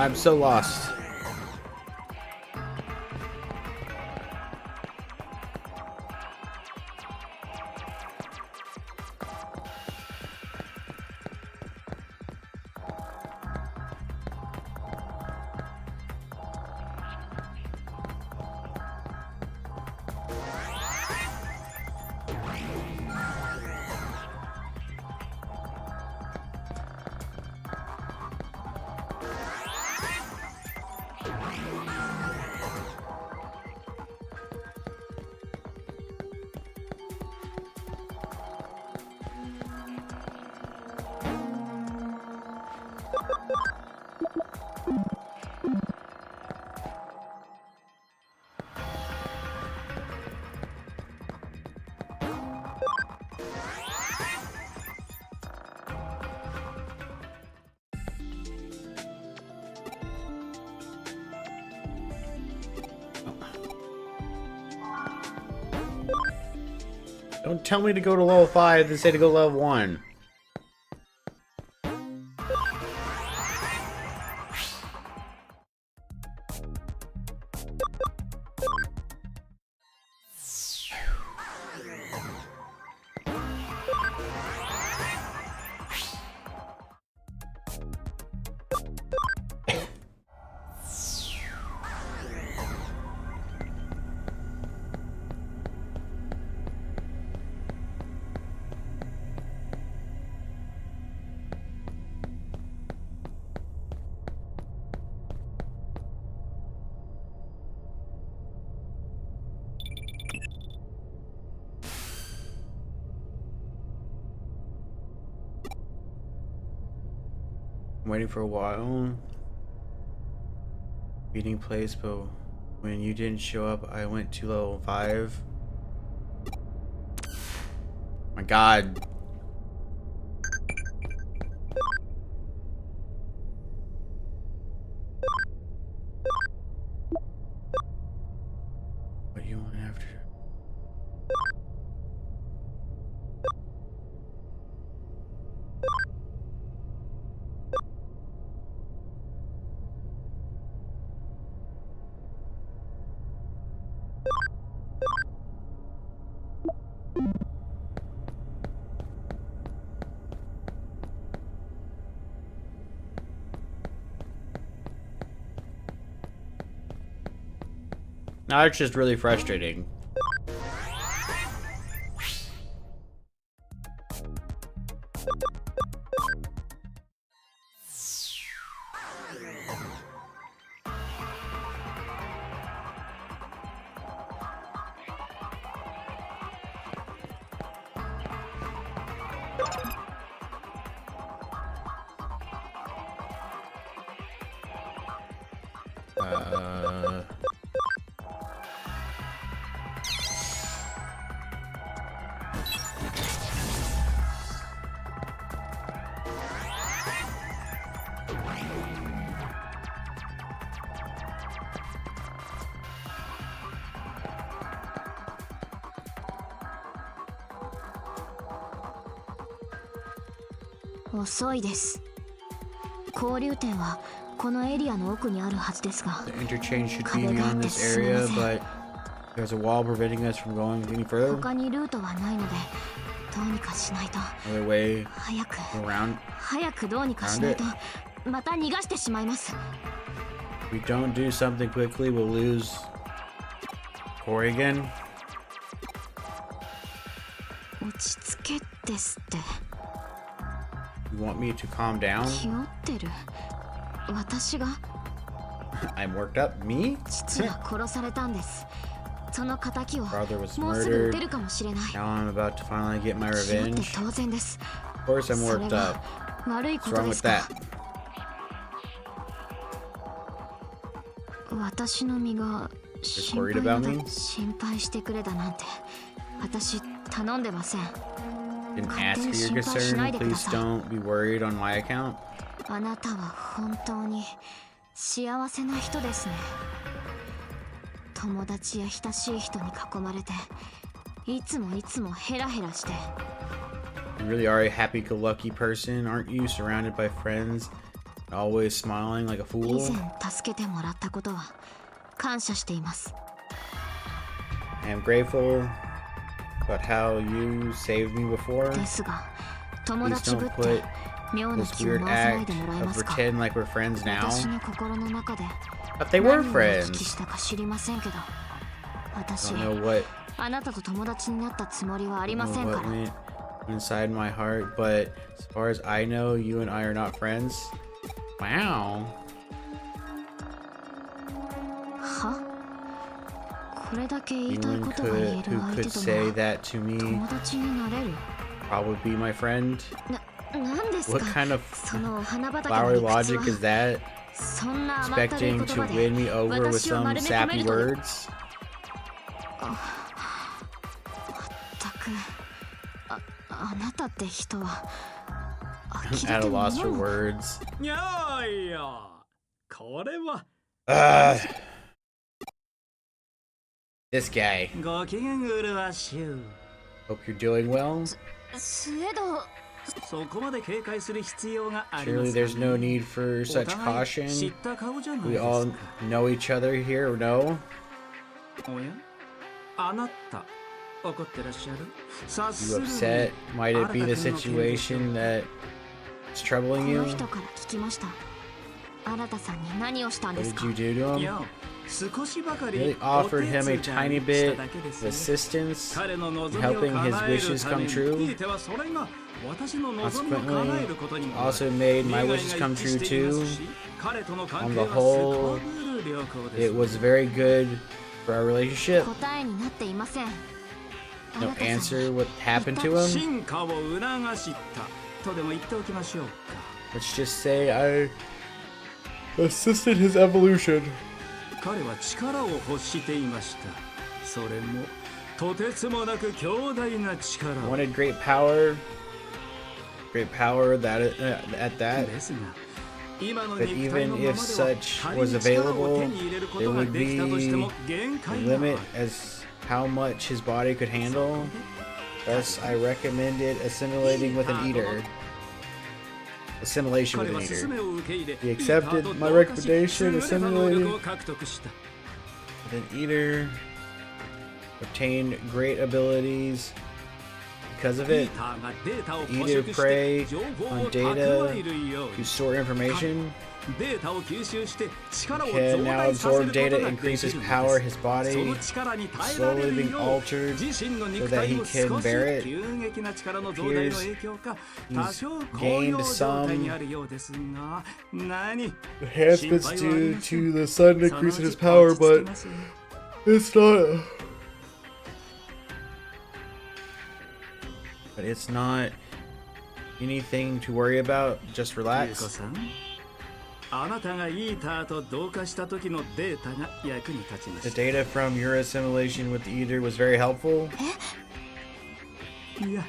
Speaker 1: I'm so lost. Don't tell me to go to level 5, they say to go level 1. I'm waiting for a while. Meeting place, but when you didn't show up, I went to level 5. My God. What do you want after? Now it's just really frustrating.
Speaker 3: 遅いです。交流点はこのエリアの奥にあるはずですが、
Speaker 1: The interchange should be beyond this area, but there's a wall preventing us from going any further.
Speaker 3: 他にルートはないので、どうにかしないと。
Speaker 1: Another way
Speaker 3: 早く
Speaker 1: around.
Speaker 3: 早くどうにかしないと、また逃がしてしまいます。
Speaker 1: If we don't do something quickly, we'll lose Corey again.
Speaker 3: 落ち着けですって。
Speaker 1: You want me to calm down?
Speaker 3: 気負ってる。私が
Speaker 1: I'm worked up. Me?
Speaker 3: 父は殺されたんです。その仇を
Speaker 1: Brother was
Speaker 3: もうすぐ撃
Speaker 1: murdered.
Speaker 3: てるかもしれない。
Speaker 1: Now I'm about to finally get my
Speaker 3: 気負って
Speaker 1: revenge.
Speaker 3: 当然です。
Speaker 1: Of course I'm
Speaker 3: それ
Speaker 1: worked up.
Speaker 3: は悪いこ
Speaker 1: What's
Speaker 3: と
Speaker 1: wrong
Speaker 3: で
Speaker 1: with
Speaker 3: すか。
Speaker 1: that?
Speaker 3: 私の身が 心
Speaker 1: worried
Speaker 3: 配
Speaker 1: about
Speaker 3: だ
Speaker 1: me?
Speaker 3: 心配してくれだなんて私頼んでません。
Speaker 1: Didn't ask for your concern. Please don't be worried on my account.
Speaker 3: あなたは本当に幸せな人ですね。友達や親しい人に囲まれていつもヘラヘラして。
Speaker 1: You really are a happy-go-lucky person, aren't you? Surrounded by friends always smiling like a
Speaker 3: 以
Speaker 1: fool.
Speaker 3: 前助けてもらったことは感謝しています。
Speaker 1: I am grateful about how you saved me before.
Speaker 3: ですが友
Speaker 1: Please
Speaker 3: 達ぶ
Speaker 1: don't
Speaker 3: って
Speaker 1: put
Speaker 3: 妙な
Speaker 1: this
Speaker 3: 気を
Speaker 1: weird
Speaker 3: 回さない
Speaker 1: act
Speaker 3: でもらえま
Speaker 1: of
Speaker 3: すか。
Speaker 1: pretend like we're friends now.
Speaker 3: 私の心の中で
Speaker 1: But they
Speaker 3: 何
Speaker 1: were
Speaker 3: をお聞き
Speaker 1: friends.
Speaker 3: したか知りませんけど、
Speaker 1: I
Speaker 3: 私
Speaker 1: don't know what,
Speaker 3: あなたと友達になったつもりはあり
Speaker 1: I
Speaker 3: ま
Speaker 1: don't
Speaker 3: せん
Speaker 1: know
Speaker 3: か
Speaker 1: what
Speaker 3: ら。
Speaker 1: went inside my heart, but as far as I know, you and I are not friends. Wow.
Speaker 3: は？これだけ言いたい
Speaker 1: Anyone
Speaker 3: ことが言え
Speaker 1: could
Speaker 3: る
Speaker 1: who
Speaker 3: 相
Speaker 1: could
Speaker 3: 手と
Speaker 1: say
Speaker 3: な
Speaker 1: that to me
Speaker 3: 友達になれる。
Speaker 1: probably be my friend.
Speaker 3: なんですか
Speaker 1: What kind of
Speaker 3: そのお花畑の
Speaker 1: flowery
Speaker 3: 理屈
Speaker 1: logic
Speaker 3: は。
Speaker 1: is that?
Speaker 3: そんな甘ったるい
Speaker 1: Expecting
Speaker 3: 言
Speaker 1: to
Speaker 3: 葉で
Speaker 1: win me over with
Speaker 3: 私を
Speaker 1: some
Speaker 3: 丸め込め
Speaker 1: sappy
Speaker 3: ると。
Speaker 1: words?
Speaker 3: たくあなたって人は
Speaker 1: At a loss for words.
Speaker 5: いやいや、これは
Speaker 1: This guy.
Speaker 5: ご機嫌うるわしゅう。
Speaker 1: Hope you're doing well.
Speaker 3: スウェード。
Speaker 5: そこまで警戒する必要がありま
Speaker 1: Surely
Speaker 5: すか
Speaker 1: there's no
Speaker 5: ね。
Speaker 1: need for
Speaker 5: お
Speaker 1: such
Speaker 5: 互い知っ
Speaker 1: caution.
Speaker 5: た顔じゃない
Speaker 1: We
Speaker 5: です
Speaker 1: all
Speaker 5: か。
Speaker 1: know each other here, no?
Speaker 5: おや、あなた怒ってらっしゃる？察す
Speaker 1: You
Speaker 5: るに
Speaker 1: upset? Might it be the
Speaker 5: 新た君の件でしょう
Speaker 1: situation that is troubling
Speaker 3: こ
Speaker 1: you?
Speaker 3: の人から聞きました。新田さんに何をしたんで
Speaker 1: What
Speaker 3: す
Speaker 1: did
Speaker 3: か。
Speaker 1: you do to
Speaker 5: い
Speaker 1: him?
Speaker 5: や、少しばかり
Speaker 1: Really
Speaker 5: お
Speaker 1: offered
Speaker 5: 手
Speaker 1: him
Speaker 5: 伝
Speaker 1: a
Speaker 5: い
Speaker 1: tiny
Speaker 5: し
Speaker 1: bit
Speaker 5: ただけです
Speaker 1: of
Speaker 5: よ。
Speaker 1: assistance,
Speaker 5: 彼の望みを
Speaker 1: helping his
Speaker 5: 叶える
Speaker 1: wishes
Speaker 5: ため
Speaker 1: come
Speaker 5: に、
Speaker 1: true.
Speaker 5: ひいてはそれが私の望みを叶えることにもなる。
Speaker 1: Also made my
Speaker 5: 利害
Speaker 1: wishes
Speaker 5: が
Speaker 1: come
Speaker 5: 一致
Speaker 1: true
Speaker 5: しています
Speaker 1: too.
Speaker 5: し、彼との関
Speaker 1: On
Speaker 5: 係
Speaker 1: the
Speaker 5: は
Speaker 1: whole,
Speaker 5: すこぶる良好です。
Speaker 1: it was very good for our relationship.
Speaker 3: 答えになっていません。
Speaker 1: No
Speaker 3: 新田さんに
Speaker 1: answer what happened to him.
Speaker 5: 進化を促したとでも言っておきましょうか。
Speaker 1: Let's just say I assisted his evolution.
Speaker 5: 彼は力を欲していました。それもとてつもなく強大な力を。
Speaker 1: Wanted great power that at that.
Speaker 5: ですが、今の
Speaker 1: But
Speaker 5: 肉体
Speaker 1: even
Speaker 5: のままでは
Speaker 1: if such
Speaker 5: 仮
Speaker 1: was
Speaker 5: に力を
Speaker 1: available,
Speaker 5: 手に入れるこ
Speaker 1: there
Speaker 5: とが
Speaker 1: would
Speaker 5: できたとしても
Speaker 1: be
Speaker 5: 限
Speaker 1: a
Speaker 5: 界がある。
Speaker 1: limit as how much his body could handle. Thus, I recommended assimilating with an eater. Assimilation
Speaker 5: 彼
Speaker 1: with
Speaker 5: は
Speaker 1: an
Speaker 5: 勧
Speaker 1: eater.
Speaker 5: めを受け入れ、
Speaker 1: He accepted
Speaker 5: ピーターと
Speaker 1: my
Speaker 5: 同化し
Speaker 1: recommendation,
Speaker 5: 優れた能力
Speaker 1: assimilating
Speaker 5: を獲得した。
Speaker 1: with an eater. Obtained great abilities because of
Speaker 5: ピー
Speaker 1: it.
Speaker 5: ターがデータを
Speaker 1: The
Speaker 5: 捕
Speaker 1: eater
Speaker 5: 食して
Speaker 1: prey
Speaker 5: 情報
Speaker 1: on
Speaker 5: を
Speaker 1: data
Speaker 5: 蓄えるよう
Speaker 1: to
Speaker 5: に。
Speaker 1: store information.
Speaker 5: データを吸収して力を増
Speaker 1: Can
Speaker 5: 大
Speaker 1: now
Speaker 5: させる
Speaker 1: absorb
Speaker 5: こと
Speaker 1: data,
Speaker 5: ができる
Speaker 1: increase his
Speaker 5: の
Speaker 1: power,
Speaker 5: です。
Speaker 1: his
Speaker 5: そ
Speaker 1: body,
Speaker 5: の力に耐えられ
Speaker 1: slowly
Speaker 5: る
Speaker 1: being
Speaker 5: よう
Speaker 1: altered
Speaker 5: 自身の
Speaker 1: so
Speaker 5: 肉
Speaker 1: that
Speaker 5: 体
Speaker 1: he
Speaker 5: を
Speaker 1: can
Speaker 5: 少し
Speaker 1: bear it.
Speaker 5: 急激な力の増大の影響か
Speaker 1: Here's
Speaker 5: 多少高
Speaker 1: gained
Speaker 5: 揚状態に
Speaker 1: some
Speaker 5: あるようですが、何
Speaker 1: enhancements
Speaker 5: 心配はあり
Speaker 1: due
Speaker 5: ません。
Speaker 1: to the sudden
Speaker 5: その
Speaker 1: increase
Speaker 5: う
Speaker 1: in
Speaker 5: ち
Speaker 1: his power,
Speaker 5: 落ち着き
Speaker 1: but
Speaker 5: ますよ。
Speaker 1: it's not. But it's not anything to worry about. Just
Speaker 5: ゆうこ
Speaker 1: relax.
Speaker 5: さん、あなたがイーターと同化した時のデータが役に立ちま
Speaker 1: The
Speaker 5: した。
Speaker 1: data from your assimilation with the eater was very helpful.
Speaker 5: いや、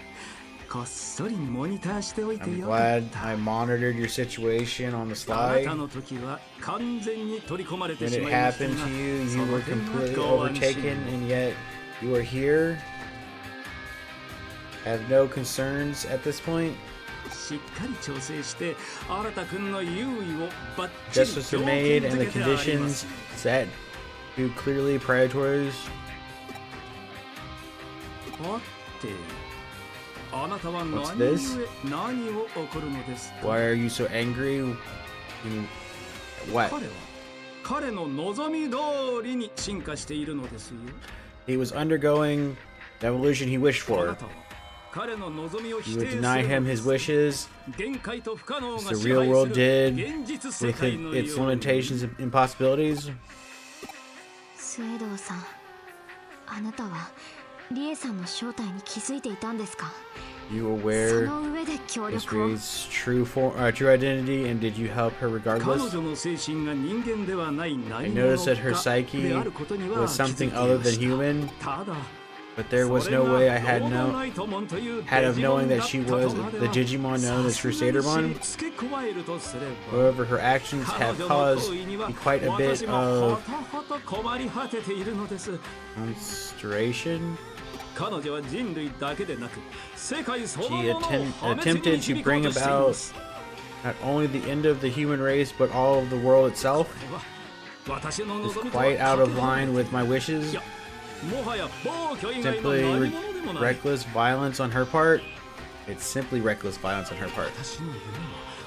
Speaker 5: こっそりモニターしておいて
Speaker 1: I'm
Speaker 5: よかっ
Speaker 1: glad
Speaker 5: た。
Speaker 1: I monitored your situation on the
Speaker 5: あな
Speaker 1: sly.
Speaker 5: たの時は完全に取り込まれて
Speaker 1: When
Speaker 5: し
Speaker 1: it
Speaker 5: まいました
Speaker 1: happened
Speaker 5: が、
Speaker 1: to you,
Speaker 5: そ
Speaker 1: you
Speaker 5: の
Speaker 1: were
Speaker 5: 点は
Speaker 1: completely
Speaker 5: ご安
Speaker 1: overtaken,
Speaker 5: 心。
Speaker 1: and yet you are here. Have no concerns at this point.
Speaker 5: しっかり調整して新田君の優位をバッチリ
Speaker 1: Justice
Speaker 5: 条
Speaker 1: are made
Speaker 5: 件
Speaker 1: and
Speaker 5: 付
Speaker 1: the
Speaker 5: けてありま
Speaker 1: conditions
Speaker 5: す。
Speaker 1: set to clearly priorities.
Speaker 5: はて、あなたは
Speaker 1: What's
Speaker 5: 何
Speaker 1: this?
Speaker 5: 故何を起こるのですか？
Speaker 1: Why are you so angry? What?
Speaker 5: 彼は彼の望み通りに進化しているのですよ。
Speaker 1: He was undergoing the evolution he wished
Speaker 5: あな
Speaker 1: for.
Speaker 5: たは彼の望みを
Speaker 1: You
Speaker 5: 否
Speaker 1: would
Speaker 5: 定する
Speaker 1: deny
Speaker 5: の
Speaker 1: him
Speaker 5: で
Speaker 1: his
Speaker 5: す。
Speaker 1: wishes
Speaker 5: 限界と不可能
Speaker 1: as
Speaker 5: が
Speaker 1: the
Speaker 5: 支
Speaker 1: real
Speaker 5: 配
Speaker 1: world
Speaker 5: する
Speaker 1: did
Speaker 5: 現実世
Speaker 1: with
Speaker 5: 界の
Speaker 1: its
Speaker 5: ように。
Speaker 1: limitations and impossibilities.
Speaker 3: スウェードさん、あなたはリエさんの正体に気づいていたんですか。
Speaker 1: You
Speaker 3: そ
Speaker 1: aware
Speaker 3: の上で協
Speaker 1: this
Speaker 3: 力を。
Speaker 1: Reed's true identity, and did you help her
Speaker 5: 彼
Speaker 1: regardless?
Speaker 5: 女の精神が人間ではない
Speaker 1: I
Speaker 5: 何者
Speaker 1: noticed that her
Speaker 5: か
Speaker 1: psyche
Speaker 5: であることには
Speaker 1: was
Speaker 5: 気づい
Speaker 1: something
Speaker 5: てい
Speaker 1: other
Speaker 5: ま
Speaker 1: than
Speaker 5: した。
Speaker 1: human,
Speaker 5: ただ
Speaker 1: but there was no way I had
Speaker 5: had
Speaker 1: of knowing that she was the Digimon known as Crusadermon. However, her actions have caused me quite a bit of consternation.
Speaker 5: 彼女は人類だけでなく世界その
Speaker 1: She
Speaker 5: ものを破滅に
Speaker 1: attempted to
Speaker 5: 導こう
Speaker 1: bring
Speaker 5: としてい
Speaker 1: about
Speaker 5: ます。
Speaker 1: not only the end of the human race, but all of the world itself, is quite out of line with my wishes. Simply reckless violence on her part. It's simply reckless violence on her part.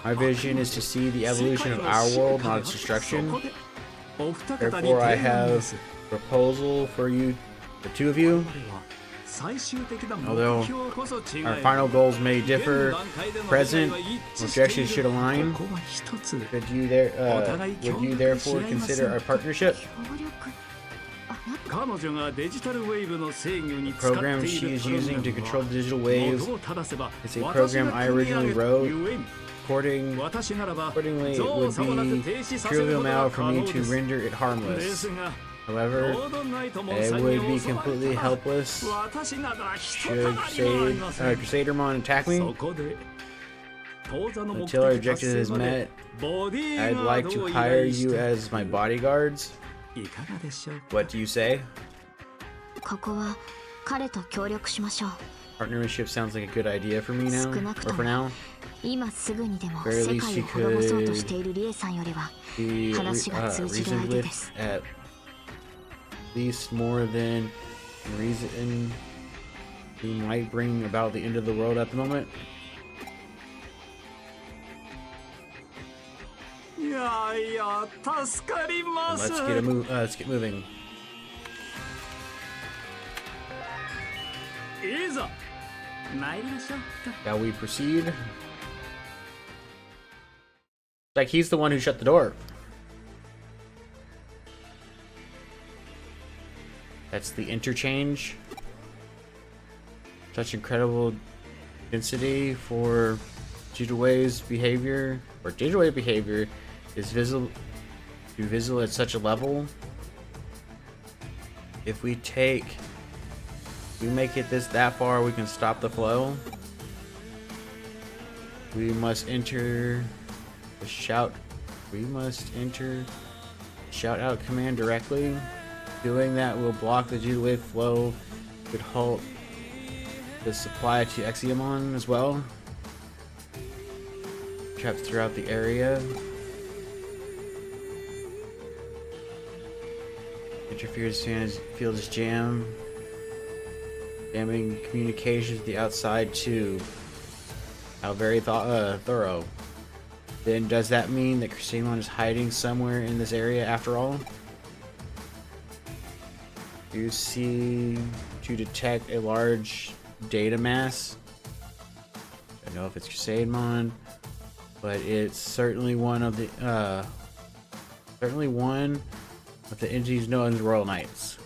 Speaker 1: My vision is to see the evolution of our world, not its destruction. Therefore, I have a proposal for you, the two of you. Although our final goals may differ, present objectives should align. Would you therefore consider our partnership? The program she is using to control the digital waves is a program I originally wrote. Accordingly, it would be trivial now for me to render it harmless. However, it would be completely helpless should Crusadermon attack me. Until our objective is met, I'd like to hire you as my bodyguards. What do you say? Partnership sounds like a good idea for me now, or for now. Very least she could be reasoned with at least more than reason he might bring about the end of the world at the moment. Let's get moving. Shall we proceed? Like he's the one who shut the door. That's the interchange. Such incredible density for Digitalwave's behavior, or Digitalwave behavior, is visible at such a level. If we make it that far, we can stop the flow. We must enter the shout out command directly. Doing that will block the Digitalwave flow, could halt the supply to Exiamon as well. Traps throughout the area. Interference field is jammed. Jamming communications with the outside too. How very thorough. Then does that mean that Crusadermon is hiding somewhere in this area after all? You see to detect a large data mass. I don't know if it's Crusadermon, but it's certainly one of the entities known as Royal Knights.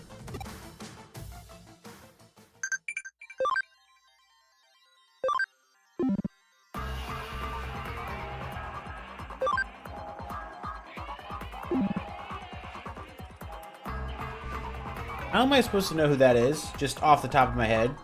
Speaker 1: How am I supposed to know who that is? Just off the top of my head.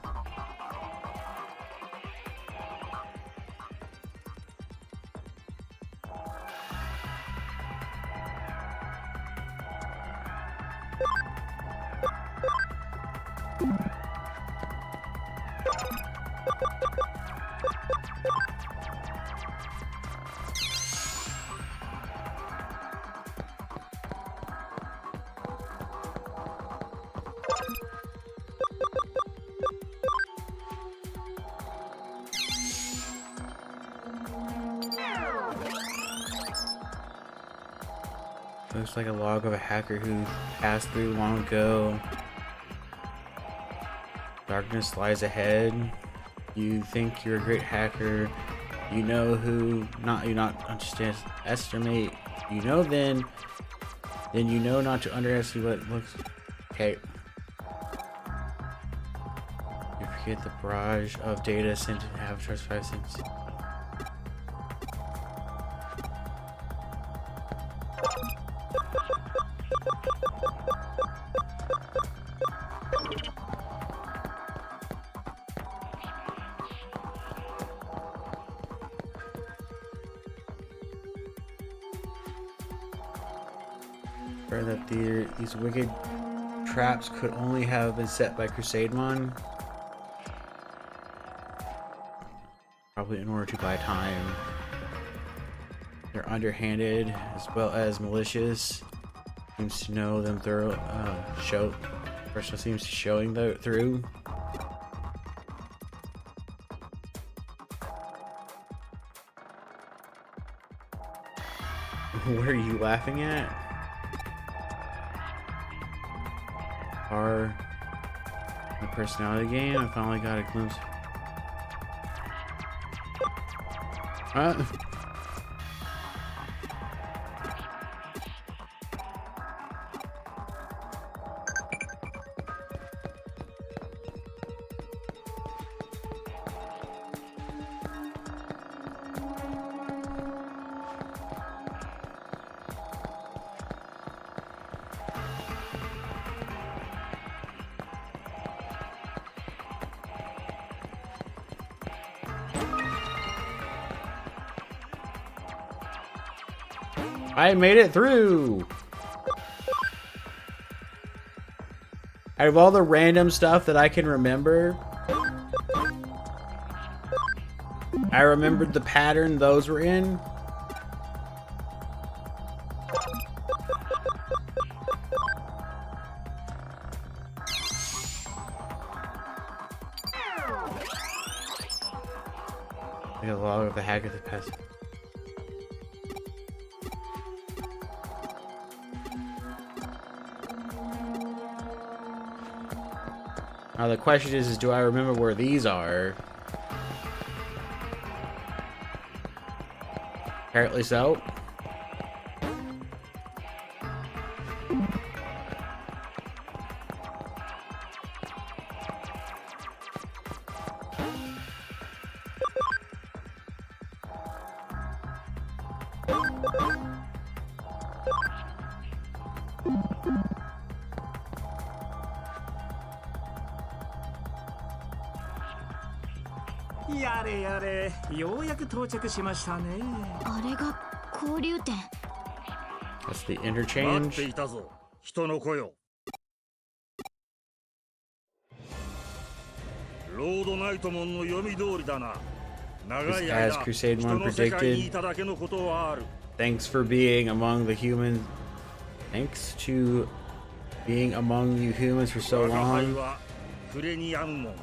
Speaker 1: Looks like a log of a hacker who passed through long ago. Darkness lies ahead. You think you're a great hacker. You know who not understand estimate. You know then you know not to underestimate what looks okay. You forget the barrage of data sent to Avatar's 5 cents. That these wicked traps could only have been set by Crusadermon, probably in order to buy time. They're underhanded as well as malicious. Seems to know them thorough. Person seems to showing through. What are you laughing at? Our personality game. I finally got a glimpse. Huh? I made it through! Out of all the random stuff that I can remember, I remembered the pattern those were in. I got a log of the hack of the past. Now the question is do I remember where these are? Apparently so.
Speaker 5: やれやれ、ようやく到着しましたね。
Speaker 3: あれが交流点。
Speaker 1: That's the
Speaker 6: 待って
Speaker 1: interchange.
Speaker 6: いたぞ、人の子よ。ロードナイトモンの読み通りだな。長い
Speaker 1: As
Speaker 6: 間、
Speaker 1: Crusade
Speaker 6: 人
Speaker 1: One
Speaker 6: の世界に
Speaker 1: predicted,
Speaker 6: いただけのことはある。
Speaker 1: thanks for being among the humans. Thanks to being among you humans for so
Speaker 6: 我が輩
Speaker 1: long.
Speaker 6: はクレニアムモン。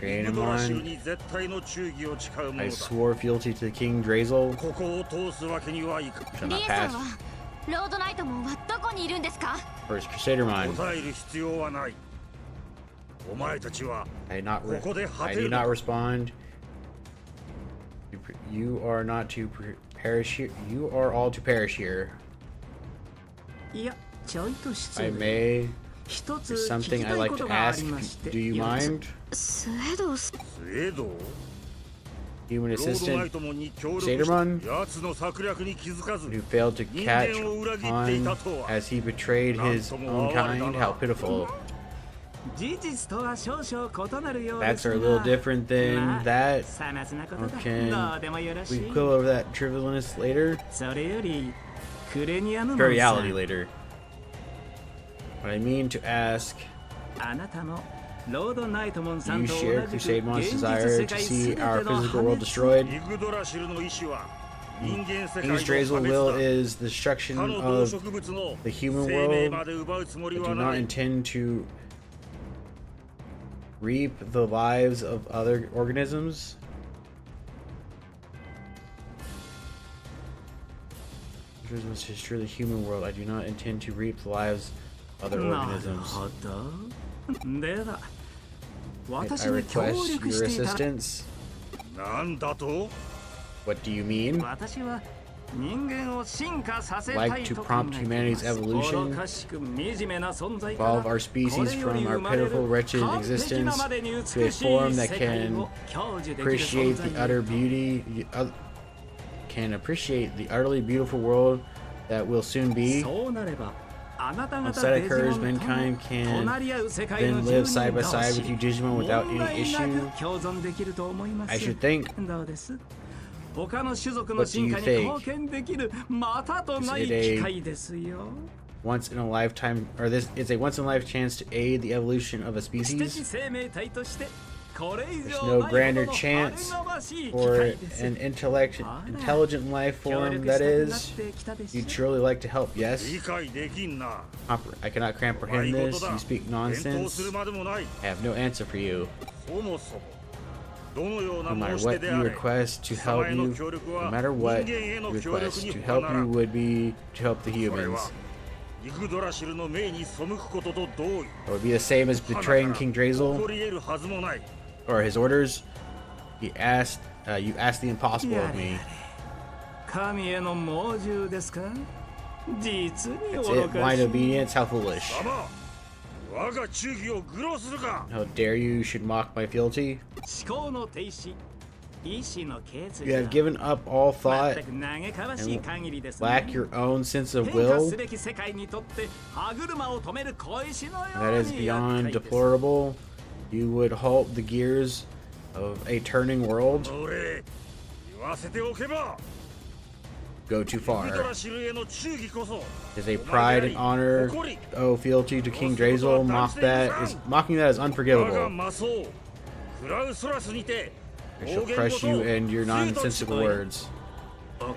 Speaker 1: Create
Speaker 6: イグドラ州
Speaker 1: one.
Speaker 6: に絶対の忠義を誓うも
Speaker 1: I
Speaker 6: のだ。
Speaker 1: swore fealty to King Drazel.
Speaker 6: ここを通すわけにはいか
Speaker 1: Shall
Speaker 3: リ
Speaker 1: not
Speaker 3: エさん
Speaker 1: pass.
Speaker 3: はロードナイトモンはどこにいるんですか？
Speaker 1: First Crusader mine.
Speaker 6: 答える必要はない。お前たちは
Speaker 1: I do not.
Speaker 6: ここで果
Speaker 1: I
Speaker 6: て
Speaker 1: do
Speaker 6: るの
Speaker 1: not
Speaker 6: か。
Speaker 1: respond. You are not to perish here. You are all to perish here.
Speaker 5: いや、ちょいと失
Speaker 1: I
Speaker 5: 礼。
Speaker 1: may.
Speaker 5: 一つ
Speaker 1: There's
Speaker 5: 聞き
Speaker 1: something
Speaker 5: た
Speaker 1: I
Speaker 5: い
Speaker 1: like
Speaker 5: こと
Speaker 1: to
Speaker 5: があ
Speaker 1: ask.
Speaker 5: りまして
Speaker 1: Do you
Speaker 5: よろし
Speaker 1: mind?
Speaker 3: スウェドス。
Speaker 6: スエド
Speaker 1: Human
Speaker 6: ロードナイ
Speaker 1: assistant
Speaker 6: トモンに協力
Speaker 1: Crusader
Speaker 6: し
Speaker 1: mon
Speaker 6: 奴の策略に気づかず
Speaker 1: who failed to
Speaker 6: 人
Speaker 1: catch
Speaker 6: 間を裏切っていた
Speaker 1: on
Speaker 6: とは
Speaker 1: as he betrayed his own kind. How pitiful.
Speaker 5: 事実とは少々異なるようで
Speaker 1: Facts
Speaker 5: す
Speaker 1: are a
Speaker 5: が
Speaker 1: little different than that.
Speaker 5: さまつなことだ。
Speaker 1: Okay.
Speaker 5: どうでもよろし
Speaker 1: We
Speaker 5: い。
Speaker 1: will go over that trivialness later.
Speaker 5: それよりクレニアムモンさ
Speaker 1: Reality
Speaker 5: ん、
Speaker 1: later. What I mean to ask,
Speaker 5: あなたもロードナイトモンさ
Speaker 1: do
Speaker 5: ん
Speaker 1: you
Speaker 5: と
Speaker 1: share
Speaker 5: 同じ
Speaker 1: Crusade
Speaker 5: く
Speaker 1: Mon's
Speaker 5: 現実
Speaker 1: desire
Speaker 5: 世
Speaker 1: to
Speaker 5: 界
Speaker 1: see
Speaker 5: 全て
Speaker 1: our
Speaker 5: の
Speaker 1: physical
Speaker 5: 破
Speaker 1: world
Speaker 5: 滅
Speaker 1: destroyed?
Speaker 6: イグドラシルの意志は人間世界
Speaker 1: King
Speaker 6: の
Speaker 1: Drazel
Speaker 6: 破滅
Speaker 1: will
Speaker 6: だ。
Speaker 1: is the destruction
Speaker 6: 他の動
Speaker 1: of
Speaker 6: 植物の
Speaker 1: the human
Speaker 6: 生命
Speaker 1: world.
Speaker 6: まで奪うつもり
Speaker 1: I
Speaker 6: は
Speaker 1: do
Speaker 6: な
Speaker 1: not
Speaker 6: い。
Speaker 1: intend to reap the lives of other organisms. This is true the human world. I do not intend to reap the lives of other
Speaker 5: なる
Speaker 1: organisms.
Speaker 5: ほど。では、
Speaker 1: I
Speaker 5: 私に協
Speaker 1: request
Speaker 5: 力
Speaker 1: your
Speaker 5: していただ
Speaker 1: assistance.
Speaker 6: なんだと
Speaker 1: What do you mean?
Speaker 5: 私は人間を進化させた
Speaker 1: Like
Speaker 5: い
Speaker 1: to
Speaker 5: と考
Speaker 1: prompt
Speaker 5: えています
Speaker 1: humanity's evolution,
Speaker 5: 愚かしく惨めな存在から
Speaker 1: evolve our species
Speaker 5: これより
Speaker 1: from our
Speaker 5: 生まれる
Speaker 1: pitiful, wretched
Speaker 5: 完璧
Speaker 1: existence
Speaker 5: なまでに
Speaker 1: to a
Speaker 5: 美しい
Speaker 1: form that
Speaker 5: 世界
Speaker 1: can
Speaker 5: を享受できる
Speaker 1: appreciate
Speaker 5: 存在
Speaker 1: the utter beauty, can appreciate the utterly beautiful world that will soon be.
Speaker 5: そうなればあなた方
Speaker 1: Once that
Speaker 5: デジ
Speaker 1: occurs,
Speaker 5: モンとも
Speaker 1: mankind can
Speaker 5: 隣り合う世界の
Speaker 1: then
Speaker 5: 住
Speaker 1: live
Speaker 5: 人
Speaker 1: side by
Speaker 5: 同
Speaker 1: side
Speaker 5: 士
Speaker 1: with you Digimon without
Speaker 5: 問
Speaker 1: any
Speaker 5: 題な
Speaker 1: issue.
Speaker 5: く共存できると思います
Speaker 1: I should think.
Speaker 5: どうです他の種族の
Speaker 1: What do
Speaker 5: 進
Speaker 1: you
Speaker 5: 化に
Speaker 1: think?
Speaker 5: 貢献できるまたとない
Speaker 1: Is it a-
Speaker 5: 機会ですよ
Speaker 1: Once in a lifetime, or this it's a once in a life chance to aid the evolution of a
Speaker 5: 知的
Speaker 1: species.
Speaker 5: 生命体として
Speaker 1: There's no grander chance for an intelligent life form that is. You truly like to help, yes? I cannot comprehend this. You speak nonsense. I have no answer for you. No matter what you request to help you, no matter what you request to help you would be to help the humans. It would be the same as betraying King Drazel or his orders. You asked the impossible of me. That's it, blind obedience, how foolish. How dare you should mock my fealty? You have given up all thought and lack your own sense of will. That is beyond deplorable. You would halt the gears of a turning world. Go too far. Is a pride and honor, oh fealty to King Drazel. Mocking that is unforgivable. I shall crush you and your nonsensical words. I'll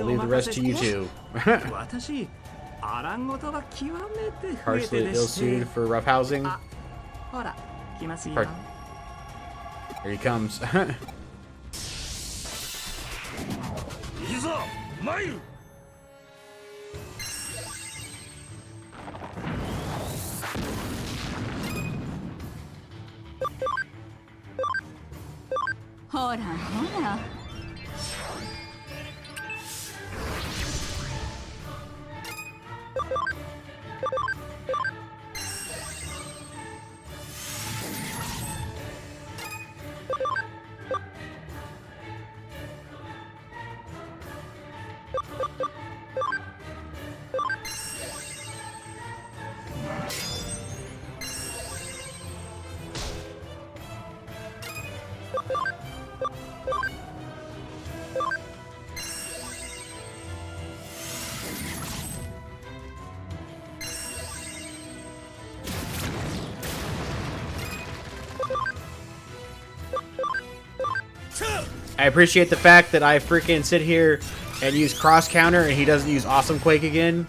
Speaker 1: leave the rest to you two. Partially ill-suited for roughhousing. Here he comes. I appreciate the fact that I freaking sit here and use cross counter and he doesn't use awesome quake again.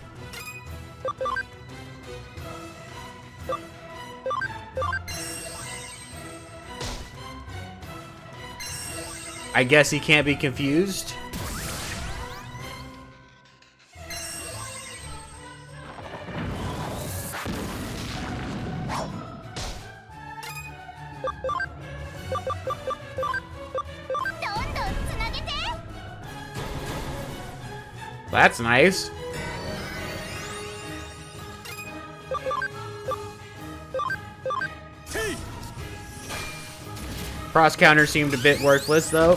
Speaker 1: I guess he can't be confused. That's nice. Cross counter seemed a bit worthless though.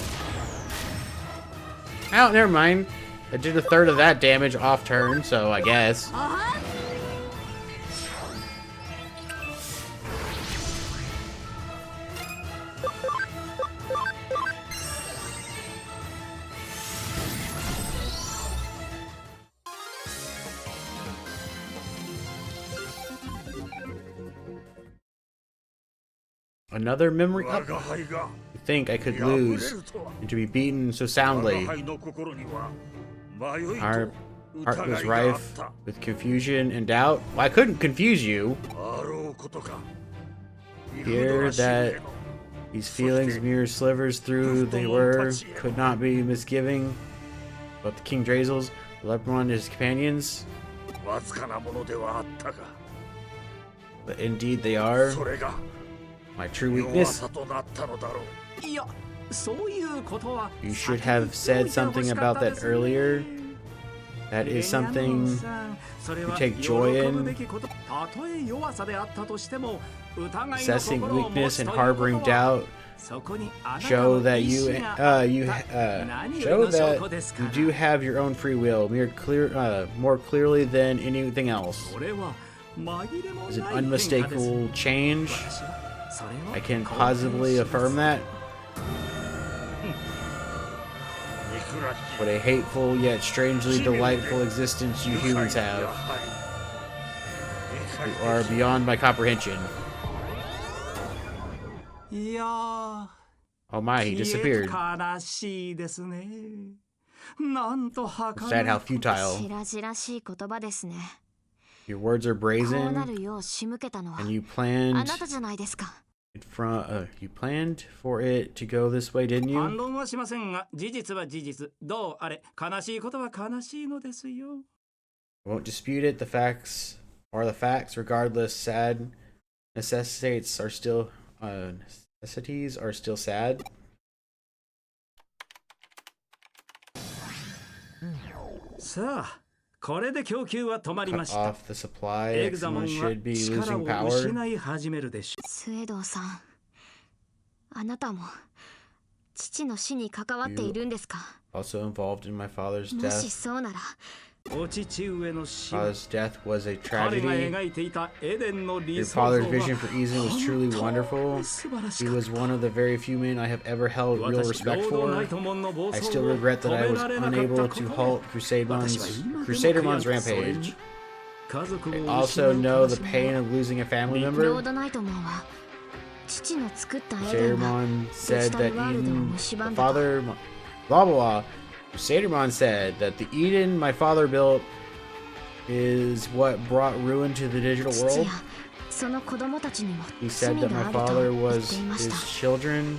Speaker 1: Oh, never mind. I did a third of that damage off turn, so I guess. Another memory up. You think I could lose and to be beaten so soundly. Our heart was rife with confusion and doubt. Well, I couldn't confuse you. Fear that these feelings mere slivers through they were could not be misgiving. But the King Drazel's, the Leprechaun and his companions. But indeed they are. My true weakness? You should have said something about that earlier. That is something you take joy in. Assessing weakness and harboring doubt. Show that you do have your own free will, more clearly than anything else. Is an unmistakable change. I can positively affirm that. What a hateful yet strangely delightful existence you humans have. are beyond my comprehension.
Speaker 5: いやー
Speaker 1: Oh my, he disappeared.
Speaker 5: 悲しいですね。なんと
Speaker 1: Sad
Speaker 5: 儚
Speaker 1: how
Speaker 5: いこと。
Speaker 1: futile.
Speaker 3: 白々しい言葉ですね。
Speaker 1: Your words are
Speaker 3: こうな
Speaker 1: brazen,
Speaker 3: るよう仕向けたのは
Speaker 1: and you
Speaker 3: あ
Speaker 1: planned
Speaker 3: なたじゃないですか。
Speaker 1: you planned for it to go this way, didn't
Speaker 5: 反
Speaker 1: you?
Speaker 5: 論はしませんが、事実は事実。どうあれ、悲しいことは悲しいのですよ。
Speaker 1: I won't dispute it. The facts are the facts. Regardless, sad necessities are still sad.
Speaker 5: さあ、これで供給は止まり
Speaker 1: Cut
Speaker 5: ました。
Speaker 1: off the supply.
Speaker 5: エグザモン
Speaker 1: Examon
Speaker 5: は
Speaker 1: should be
Speaker 5: 力
Speaker 1: losing
Speaker 5: を
Speaker 1: power.
Speaker 5: 失い始めるでしょ
Speaker 3: スエドウさん、あなたも父の死に関わっているんですか。
Speaker 1: Also involved in my father's
Speaker 3: もし
Speaker 1: death.
Speaker 3: そうなら
Speaker 5: う。お父上の死は
Speaker 1: Father's death was a
Speaker 5: 彼が
Speaker 1: tragedy.
Speaker 5: 描いていたエデンの理
Speaker 1: Your
Speaker 5: 想像は
Speaker 1: father's vision for Eden was truly
Speaker 5: 本当
Speaker 1: wonderful.
Speaker 5: に素晴らし
Speaker 1: He
Speaker 5: かっ
Speaker 1: was one of the very few men I have ever held
Speaker 5: た。
Speaker 1: real
Speaker 5: 私、
Speaker 1: respect
Speaker 5: ロードナ
Speaker 1: for.
Speaker 5: イトモンの暴
Speaker 1: I
Speaker 5: 走
Speaker 1: still
Speaker 5: を
Speaker 1: regret that I
Speaker 5: 止め
Speaker 1: was
Speaker 5: られなかった
Speaker 1: unable
Speaker 5: こ
Speaker 1: to
Speaker 5: と
Speaker 1: halt
Speaker 5: を私は
Speaker 1: Crusadermon's
Speaker 5: 今でも
Speaker 1: Crusadermon's
Speaker 5: 悔やんでそれ
Speaker 1: rampage.
Speaker 5: に家族を
Speaker 1: I
Speaker 5: 失
Speaker 1: also
Speaker 5: う
Speaker 1: know
Speaker 5: 悲
Speaker 1: the
Speaker 5: しみ
Speaker 1: pain
Speaker 5: は
Speaker 1: of losing a family
Speaker 3: ロー
Speaker 1: member.
Speaker 3: ドナイトモンは父の作ったエデンが
Speaker 1: Crusadermon
Speaker 3: デジ
Speaker 1: said
Speaker 3: タ
Speaker 1: that
Speaker 3: ルワールドを
Speaker 1: Eden,
Speaker 3: 蝕
Speaker 1: the
Speaker 3: んだと。
Speaker 1: father, blah blah blah. Crusadermon said that the Eden my father built is what brought ruin to the digital
Speaker 3: 父
Speaker 1: world.
Speaker 3: やその子供たちにも
Speaker 1: He
Speaker 3: 罪
Speaker 1: said that
Speaker 3: が
Speaker 1: my
Speaker 3: あると
Speaker 1: father
Speaker 3: 言っ
Speaker 1: was
Speaker 3: ていまし
Speaker 1: his
Speaker 3: た。
Speaker 1: children.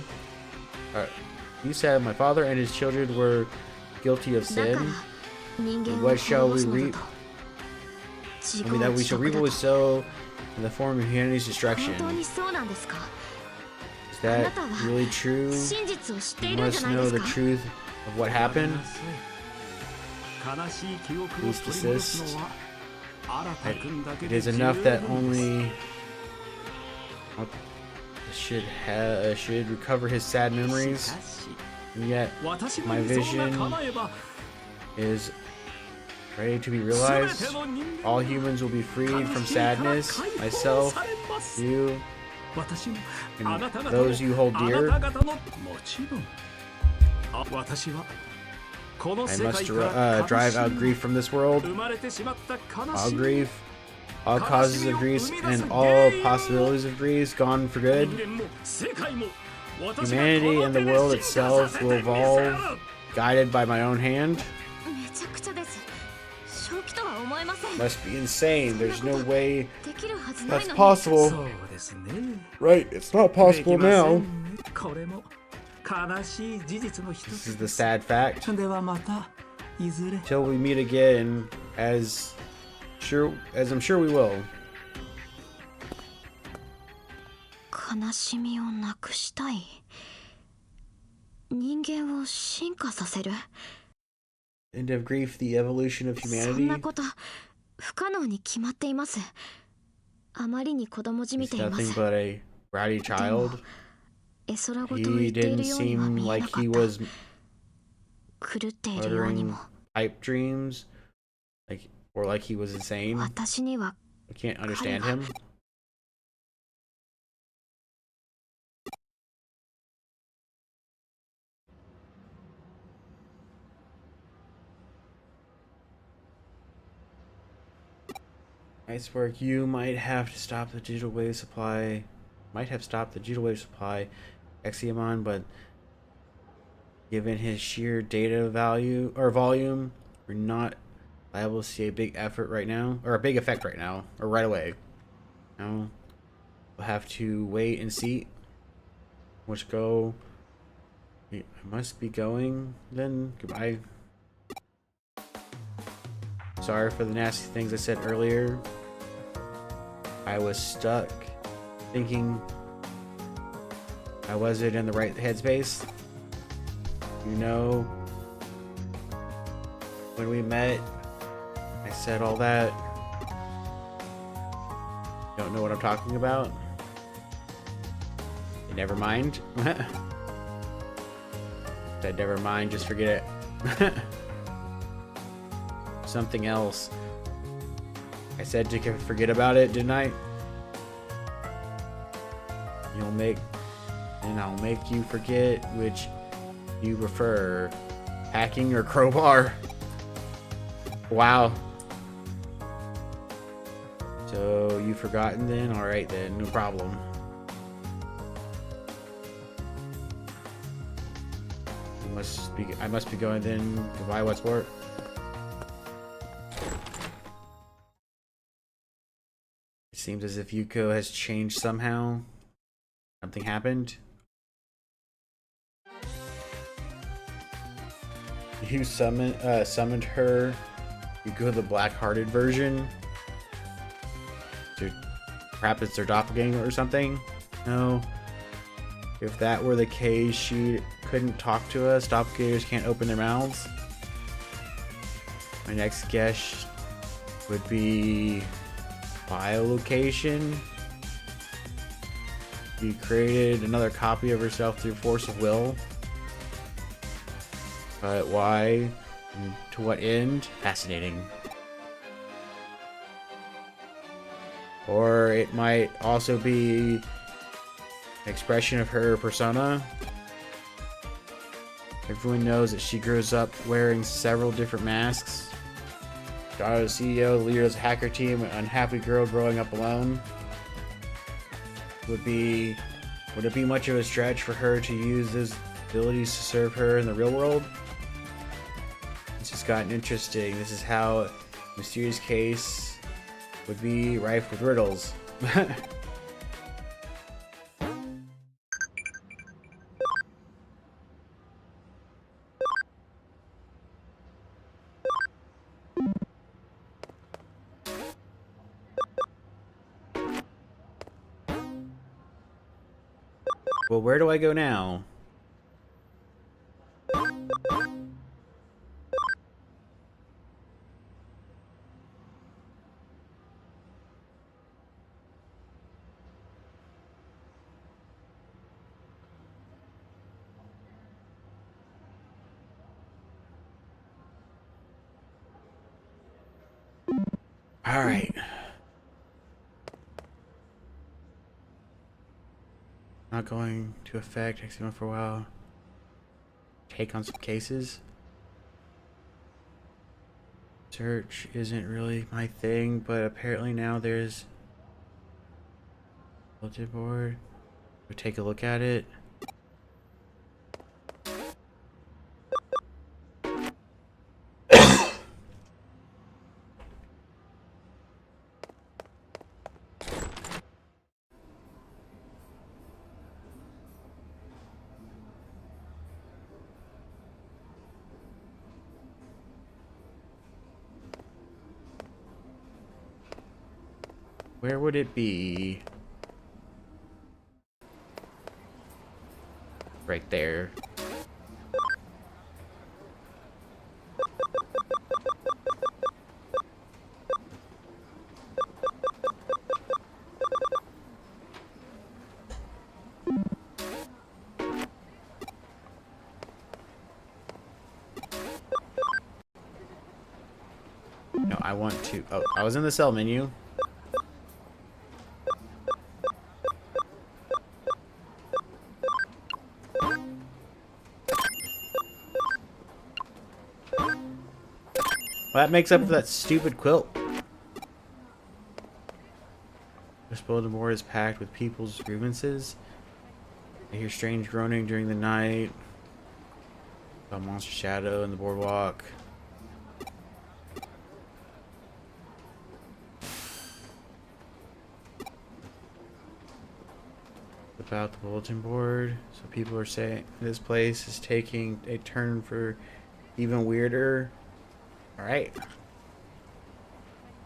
Speaker 1: You said my father and his children were guilty of
Speaker 3: だから
Speaker 1: sin.
Speaker 3: 人間を
Speaker 1: What shall
Speaker 3: 滅ぼ
Speaker 1: we
Speaker 3: すのだ
Speaker 1: reap?
Speaker 3: と。自
Speaker 1: I
Speaker 3: 業
Speaker 1: mean, that we
Speaker 3: 自
Speaker 1: shall
Speaker 3: 得
Speaker 1: reap
Speaker 3: だ
Speaker 1: what we
Speaker 3: と。
Speaker 1: sow in the form of humanity's
Speaker 3: 本当
Speaker 1: destruction.
Speaker 3: にそうなんですか。
Speaker 1: Is that really true?
Speaker 3: 真実を知ってい
Speaker 1: You
Speaker 3: るんじゃ
Speaker 1: must
Speaker 3: ないで
Speaker 1: know
Speaker 3: す
Speaker 1: the
Speaker 3: か。
Speaker 1: truth of what
Speaker 5: やめ
Speaker 1: happened.
Speaker 5: なさい。悲しい記憶を
Speaker 1: Please
Speaker 5: 取り戻すのは新
Speaker 1: It
Speaker 5: くんだけ
Speaker 1: it
Speaker 5: で
Speaker 1: is
Speaker 5: 十
Speaker 1: enough
Speaker 5: 分
Speaker 1: that
Speaker 5: です。
Speaker 1: only should recover his sad
Speaker 5: し
Speaker 1: memories,
Speaker 5: かし
Speaker 1: and yet
Speaker 5: 私の
Speaker 1: my
Speaker 5: 理想が
Speaker 1: vision
Speaker 5: 叶えば
Speaker 1: is ready to be
Speaker 5: 全
Speaker 1: realized.
Speaker 5: ての人間
Speaker 1: All
Speaker 5: は
Speaker 1: humans will be freed
Speaker 5: 悲
Speaker 1: from
Speaker 5: しみから
Speaker 1: sadness.
Speaker 5: 解放
Speaker 1: Myself,
Speaker 5: されます。
Speaker 1: you,
Speaker 5: 私も
Speaker 1: and
Speaker 5: あなた方の
Speaker 1: those you hold
Speaker 5: あ
Speaker 1: dear.
Speaker 5: なた方のもちろん私はこの
Speaker 1: I
Speaker 5: 世
Speaker 1: must
Speaker 5: 界から
Speaker 1: drive
Speaker 5: 悲
Speaker 1: out
Speaker 5: しみ
Speaker 1: grief from this world.
Speaker 5: 生まれてしまった悲
Speaker 1: All
Speaker 5: しみ
Speaker 1: grief, all causes of grief, and all possibilities of grief gone for good.
Speaker 5: 人間も世界も私が
Speaker 1: Humanity
Speaker 5: この
Speaker 1: and
Speaker 5: 手
Speaker 1: the
Speaker 5: で
Speaker 1: world
Speaker 5: 進化さ
Speaker 1: itself
Speaker 5: せて
Speaker 1: will
Speaker 5: みせ
Speaker 1: evolve,
Speaker 5: る。
Speaker 1: guided by my own hand.
Speaker 3: めちゃくちゃです。正気とは思えません。
Speaker 1: Must be insane. There's no way
Speaker 3: できるはずない
Speaker 1: that's
Speaker 3: のに。
Speaker 1: possible.
Speaker 5: そうですね。
Speaker 1: Right, it's not
Speaker 5: で
Speaker 1: possible
Speaker 5: きませ
Speaker 1: now.
Speaker 5: んね。これも悲しい事実の一
Speaker 1: This
Speaker 5: つ
Speaker 1: is
Speaker 5: で
Speaker 1: the
Speaker 5: す。
Speaker 1: sad fact.
Speaker 5: ではまたいずれ。
Speaker 1: Till we meet again, as I'm sure we will.
Speaker 3: 悲しみをなくしたい。人間を進化させる。
Speaker 1: End of grief, the evolution of
Speaker 3: そん
Speaker 1: humanity.
Speaker 3: なこと不可能に決まっています。あまりに子供じみ
Speaker 1: He's
Speaker 3: ていま
Speaker 1: nothing
Speaker 3: す。
Speaker 1: but a rowdy
Speaker 3: でも
Speaker 1: child.
Speaker 3: 絵空事を
Speaker 1: He
Speaker 3: 言ってい
Speaker 1: didn't
Speaker 3: るようには
Speaker 1: seem
Speaker 3: 見え
Speaker 1: like
Speaker 3: なか
Speaker 1: he
Speaker 3: った。
Speaker 1: was
Speaker 3: 狂っているように
Speaker 1: uttering
Speaker 3: も。
Speaker 1: pipe dreams, or like he was insane.
Speaker 3: 私には
Speaker 1: I can't understand him. Nice work. You might have to stop the digital wave supply. Might have stopped the digital wave supply, Exiamon, but given his sheer data value or volume, we're not liable to see a big effort right now, or a big effect right now, or right away. No, we'll have to wait and see. Which go. I must be going then. Goodbye. Sorry for the nasty things I said earlier. I was stuck thinking I wasn't in the right headspace. You know, when we met, I said all that. Don't know what I'm talking about? Never mind. Said never mind, just forget it. Something else. I said to forget about it, didn't I? I'll make you forget which you prefer, hacking or crowbar. Wow. So you've forgotten then? Alright then, no problem. I must be going then. Goodbye, Westport. It seems as if Yuko has changed somehow. Something happened. You summoned her. Yuko, the black-hearted version. Perhaps it's their doppelganger or something? No. If that were the case, she couldn't talk to us. Doppelgangers can't open their mouths. My next guess would be biolocation. She created another copy of herself through force of will. But why? And to what end? Fascinating. Or it might also be an expression of her persona. Everyone knows that she grows up wearing several different masks. Daughter of the CEO, the leader of the hacker team, an unhappy girl growing up alone. Would it be much of a stretch for her to use those abilities to serve her in the real world? It's just gotten interesting. This is how a mysterious case would be rife with riddles. Well, where do I go now? All right. Not going to affect eczema for a while. Take on some cases. Search isn't really my thing, but apparently now there's a bulletin board. We'll take a look at it. Where would it be? Right there. No, I want to. Oh, I was in the cell menu. Well, that makes up for that stupid quilt. This bulletin board is packed with people's grievances. I hear strange groaning during the night. A monster shadow in the boardwalk. About the bulletin board. So people are saying this place is taking a turn for even weirder. Alright.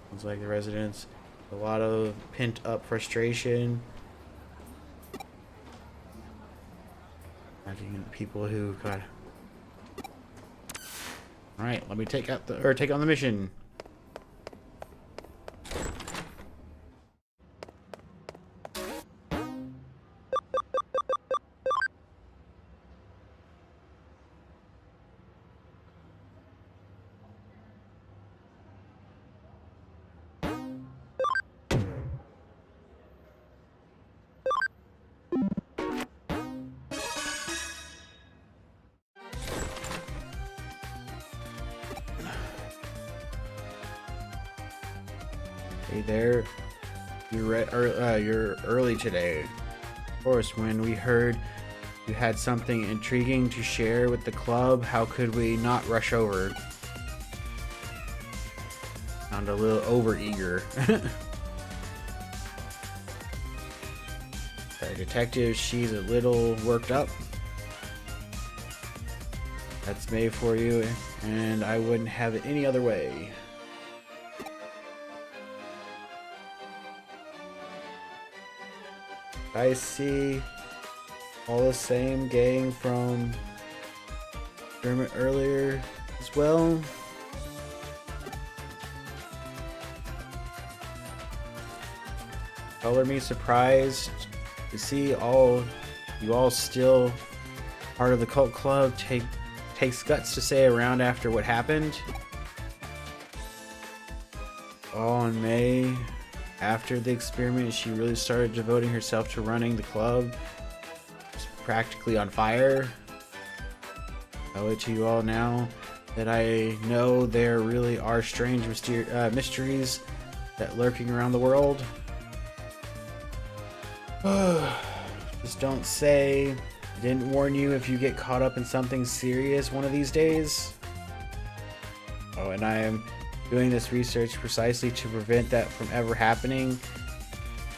Speaker 1: Sounds like the residents. A lot of pent up frustration. Imagine people who got. Alright, let me take on the mission. Hey there. you're early today. Of course, when we heard you had something intriguing to share with the club, how could we not rush over? Sound a little overeager. Sorry, detective, she's a little worked up. That's made for you, and I wouldn't have it any other way. I see all the same gang from German earlier as well. Color me surprised to see you all still part of the cult club. Takes guts to stay around after what happened. All in May, after the experiment, she really started devoting herself to running the club. It's practically on fire. I owe it to you all now that I know there really are strange mysteries that lurking around the world. Just don't say I didn't warn you if you get caught up in something serious one of these days. Oh, and I am doing this research precisely to prevent that from ever happening.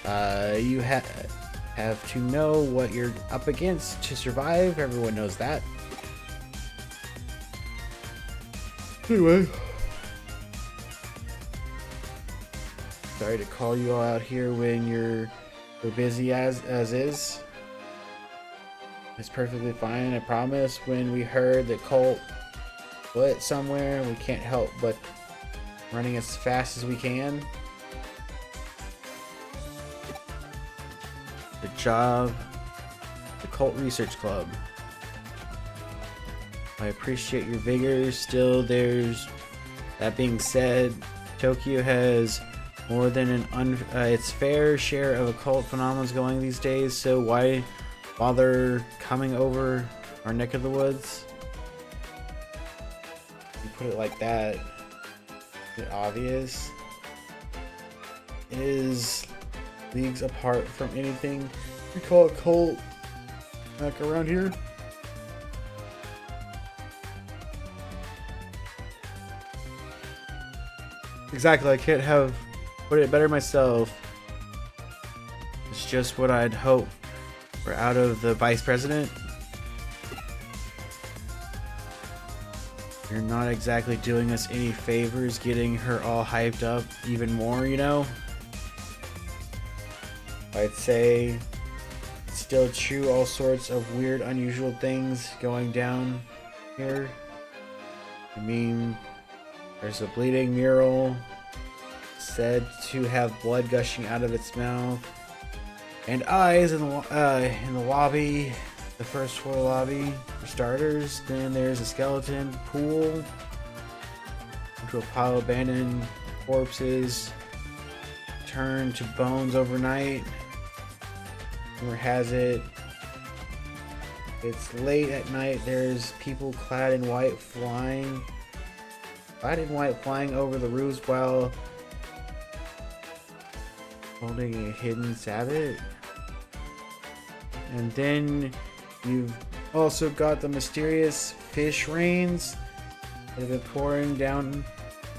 Speaker 1: You have to know what you're up against to survive. Everyone knows that. Anyway. Sorry to call you all out here when you're so busy as is. It's perfectly fine, I promise. When we heard the cult split somewhere, we can't help but running as fast as we can. Good job, the Cult Research Club. I appreciate your vigor. Still, that being said, Tokyo has more than its fair share of occult phenomena going these days, so why bother coming over our neck of the woods? You put it like that, it's obvious. It is leagues apart from anything we call a cult back around here. Exactly, I can't have put it better myself. It's just what I'd hope for out of the vice president. You're not exactly doing us any favors getting her all hyped up even more, you know? I'd say it's still true, all sorts of weird, unusual things going down here. I mean, there's a bleeding mural said to have blood gushing out of its mouth and eyes in the lobby, the first floor lobby for starters. Then there's a skeleton pool into a pile of abandoned corpses turned to bones overnight. Rumor has it it's late at night. There's people clad in white flying over the roofs while holding a hidden sabbat. And then you've also got the mysterious fish rains that have been pouring down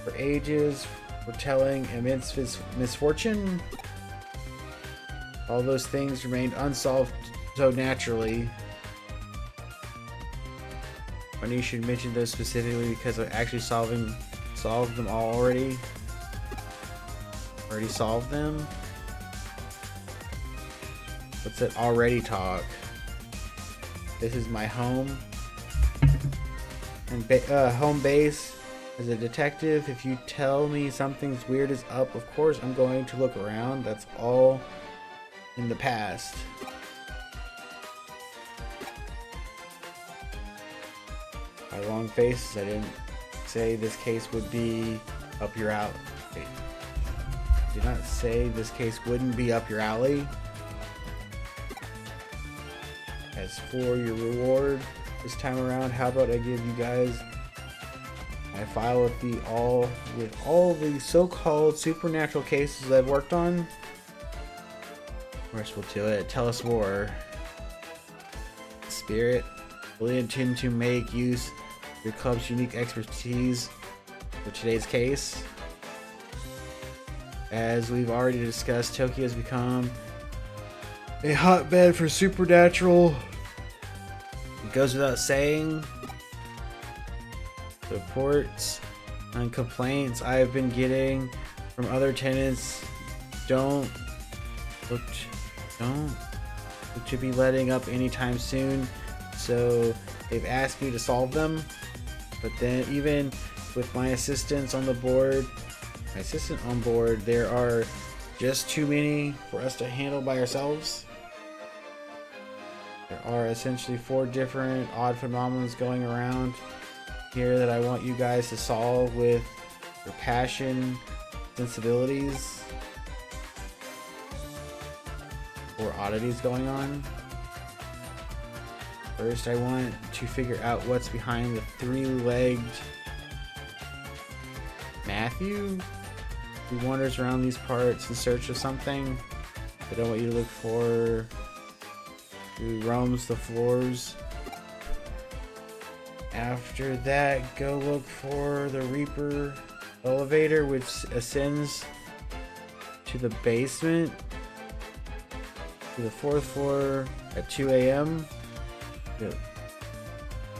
Speaker 1: for ages, foretelling immense misfortune. All those things remained unsolved so naturally. Funny you should mention those specifically because I actually solved them all already. Already solved them. What's that already talk? This is my home and home base as a detective. If you tell me something's weird is up, of course I'm going to look around. That's all in the past. My long face, I didn't say this case would be up your alley. Did not say this case wouldn't be up your alley. As for your reward this time around, how about I give you guys my file with all the so-called supernatural cases I've worked on. Of course, we'll do it. Tell us more. Spirit, really intend to make use of your club's unique expertise for today's case. As we've already discussed, Tokyo has become a hotbed for supernatural. It goes without saying. The reports and complaints I have been getting from other tenants don't look to be letting up anytime soon, so they've asked me to solve them. But then, even with my assistant on board, there are just too many for us to handle by ourselves. There are essentially 4 different odd phenomena going around here that I want you guys to solve with your passion, sensibilities, or oddities going on. First, I want to figure out what's behind the 3-legged Matthew, who wanders around these parts in search of something. I don't want you to look for who roams the floors. After that, go look for the Reaper elevator, which ascends to the basement, to the 4th floor at 2 a.m.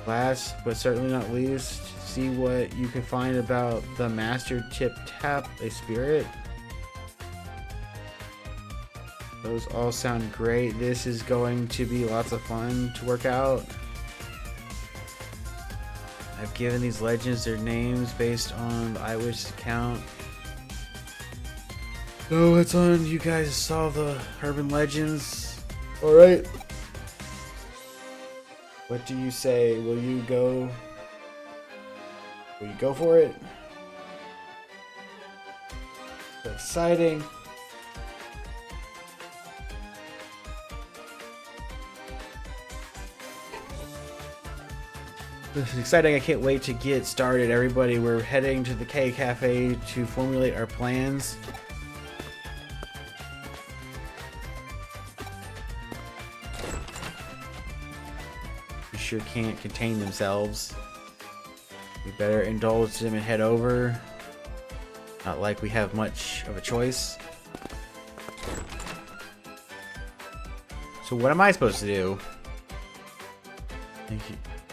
Speaker 1: Last but certainly not least, see what you can find about the Master Tip Tap, a spirit. Those all sound great. This is going to be lots of fun to work out. I've given these legends their names based on the eyewitness account. So it's on you guys to solve the urban legends. Alright. What do you say? Will you go for it? So exciting. This is exciting. I can't wait to get started, everybody. We're heading to the K Cafe to formulate our plans. You sure can't contain themselves. We better indulge them and head over. Not like we have much of a choice. So what am I supposed to do?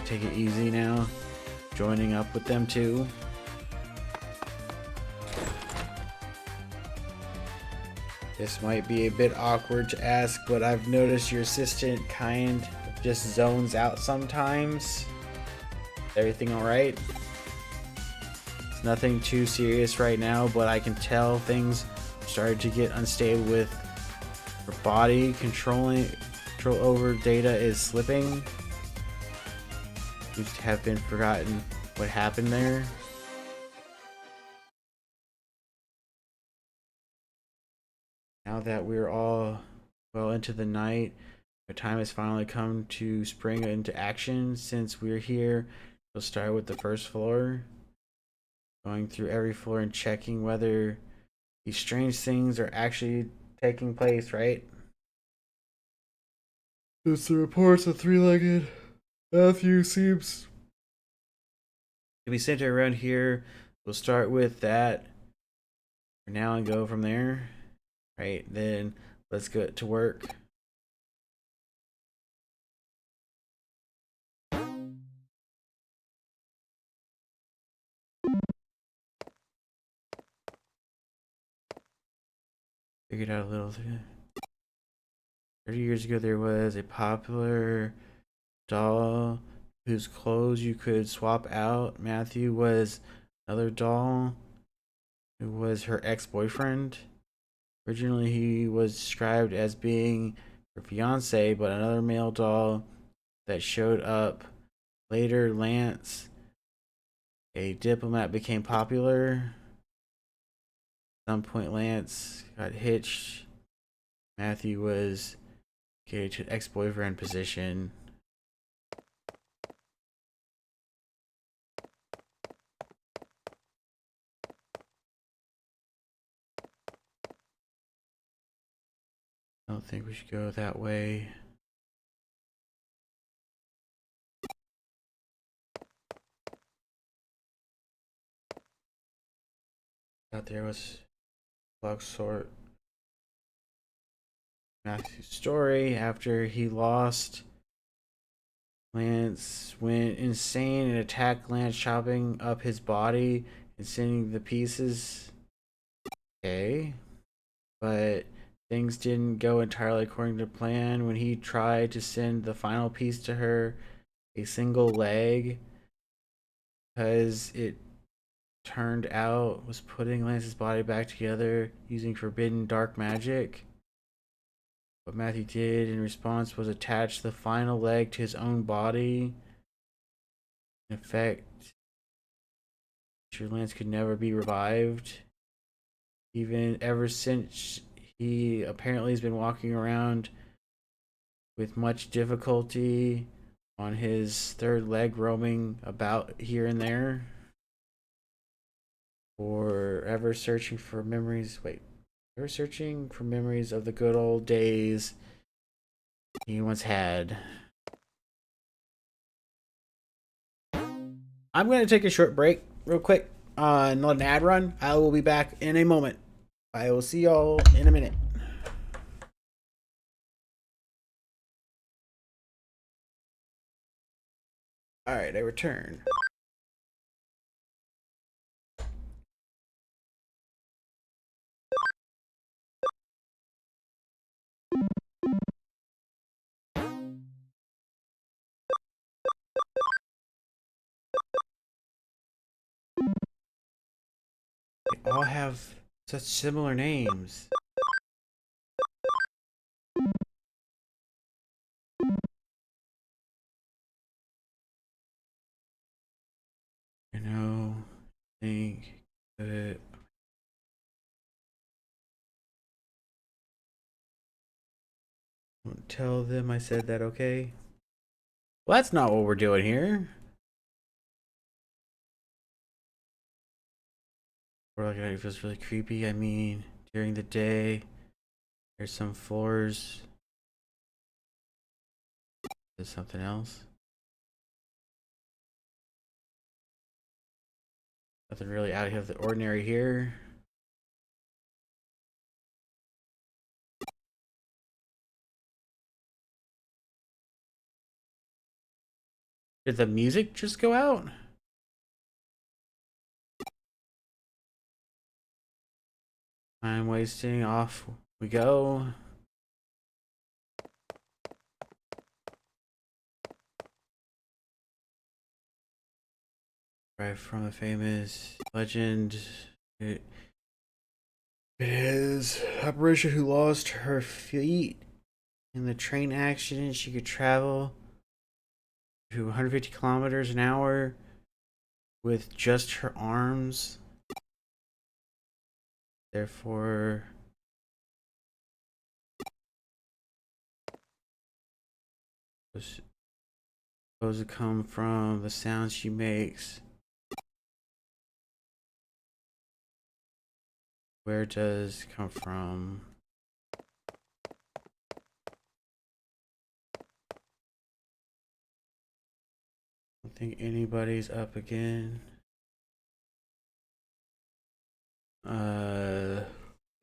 Speaker 1: Take it easy now. Joining up with them too. This might be a bit awkward to ask, but I've noticed your assistant kind of just zones out sometimes. Everything alright? It's nothing too serious right now, but I can tell things started to get unstable with her body. Control over data is slipping. Seems to have been forgotten what happened there. Now that we're all well into the night, the time has finally come to spring into action. Since we're here, we'll start with the 1st floor. Going through every floor and checking whether these strange things are actually taking place, right? It's the reports of 3-legged Matthew seems to be centered around here. We'll start with that for now and go from there. Right, then let's get to work. Figured out a little thing. 30 years ago, there was a popular doll whose clothes you could swap out. Matthew was another doll who was her ex-boyfriend. Originally, he was described as being her fiance, but another male doll that showed up later, Lance, a diplomat, became popular. At some point, Lance got hitched. Matthew was carried to ex-boyfriend position. I don't think we should go that way. Out there was Log Sort Matthew's story. After he lost, Lance went insane and attacked Lance, chopping up his body and sending the pieces. Okay. But things didn't go entirely according to plan when he tried to send the final piece to her, a single leg, because it turned out was putting Lance's body back together using forbidden dark magic. What Matthew did in response was attach the final leg to his own body. In effect, Lance could never be revived. Even ever since, he apparently has been walking around with much difficulty on his third leg, roaming about here and there. Or ever searching for memories. Wait, ever searching for memories of the good old days he once had. I'm going to take a short break real quick and let an ad run. I will be back in a moment. I will see y'all in a minute. Alright, I return. They all have such similar names. You know, think that don't tell them I said that, okay? Well, that's not what we're doing here. We're looking at it, feels really creepy. I mean, during the day, there's some floors. There's something else. Nothing really out of the ordinary here. Did the music just go out? Time wasting, off we go. Right from the famous legend. It is apparition who lost her feet in the train accident. She could travel to 150 kilometers an hour with just her arms. Therefore, was supposed to come from the sounds she makes. Where does it come from? I don't think anybody's up again.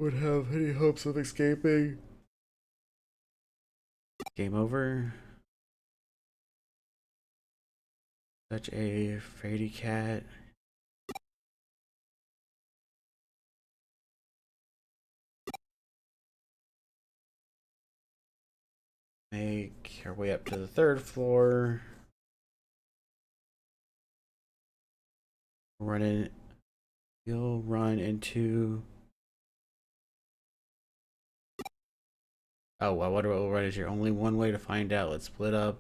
Speaker 1: Would have any hopes of escaping. Game over. Such a fraidy cat. Make our way up to the third floor. You'll run into. Oh, I wonder what we'll run into here. Only one way to find out. Let's split up.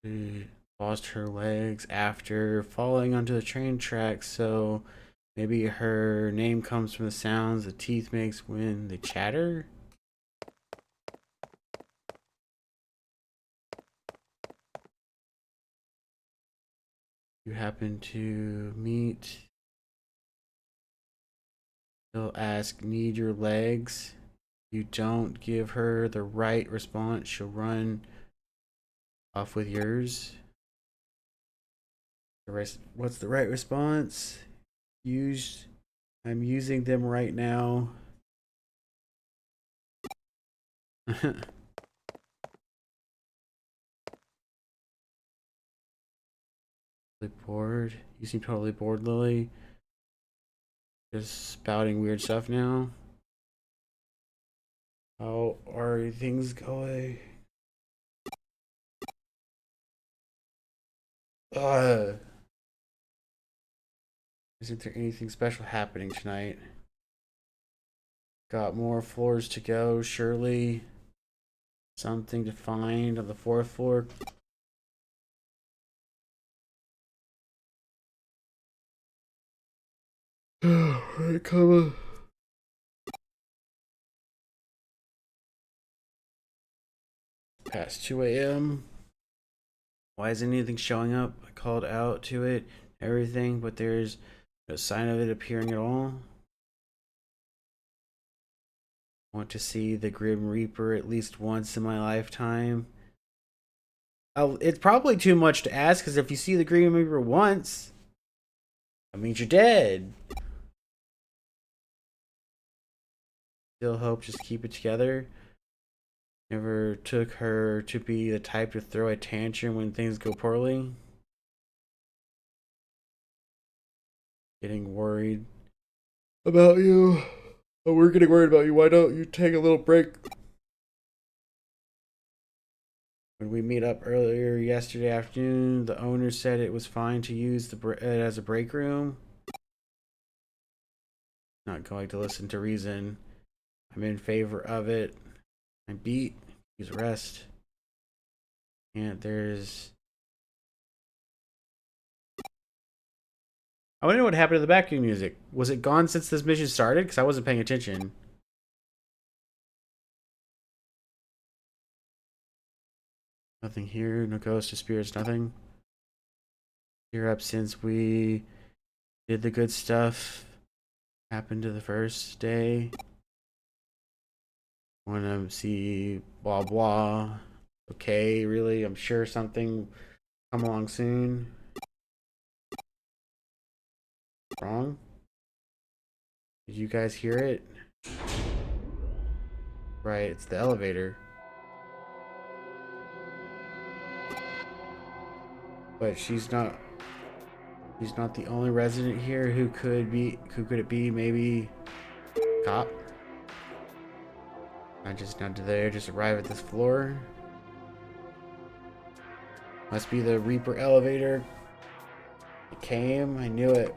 Speaker 1: She lost her legs after falling onto the train tracks, so maybe her name comes from the sounds the teeth makes when they chatter. You happen to meet. She'll ask, need your legs? You don't give her the right response, she'll run off with yours. What's the right response? I'm using them right now. Bored? You seem totally bored, Lily. Just spouting weird stuff now. How are things going? Isn't there anything special happening tonight? Got more floors to go, surely. Something to find on the 4th floor. Alright, come on. Past 2 a.m. Why isn't anything showing up? I called out to it, everything, but there's no sign of it appearing at all. Want to see the Grim Reaper at least once in my lifetime. It's probably too much to ask, because if you see the Grim Reaper once, that means you're dead. Still hope, just keep it together. Never took her to be the type to throw a tantrum when things go poorly. Getting worried about you. Oh, we're getting worried about you. Why don't you take a little break? When we meet up earlier yesterday afternoon, the owner said it was fine to use it as a break room. Not going to listen to reason. I'm in favor of it. I beat. Use rest. And there's. I want to know what happened to the background music. Was it gone since this mission started? Because I wasn't paying attention. Nothing here. No ghosts or spirits. Nothing. You're up since we did the good stuff. Happened to the first day. Want to see blah blah. Okay, really? I'm sure something come along soon. Wrong? Did you guys hear it? Right, it's the elevator. But she's not the only resident here. Who could it be? Maybe cop? I just not there, just arrive at this floor. Must be the Reaper elevator. It came, I knew it.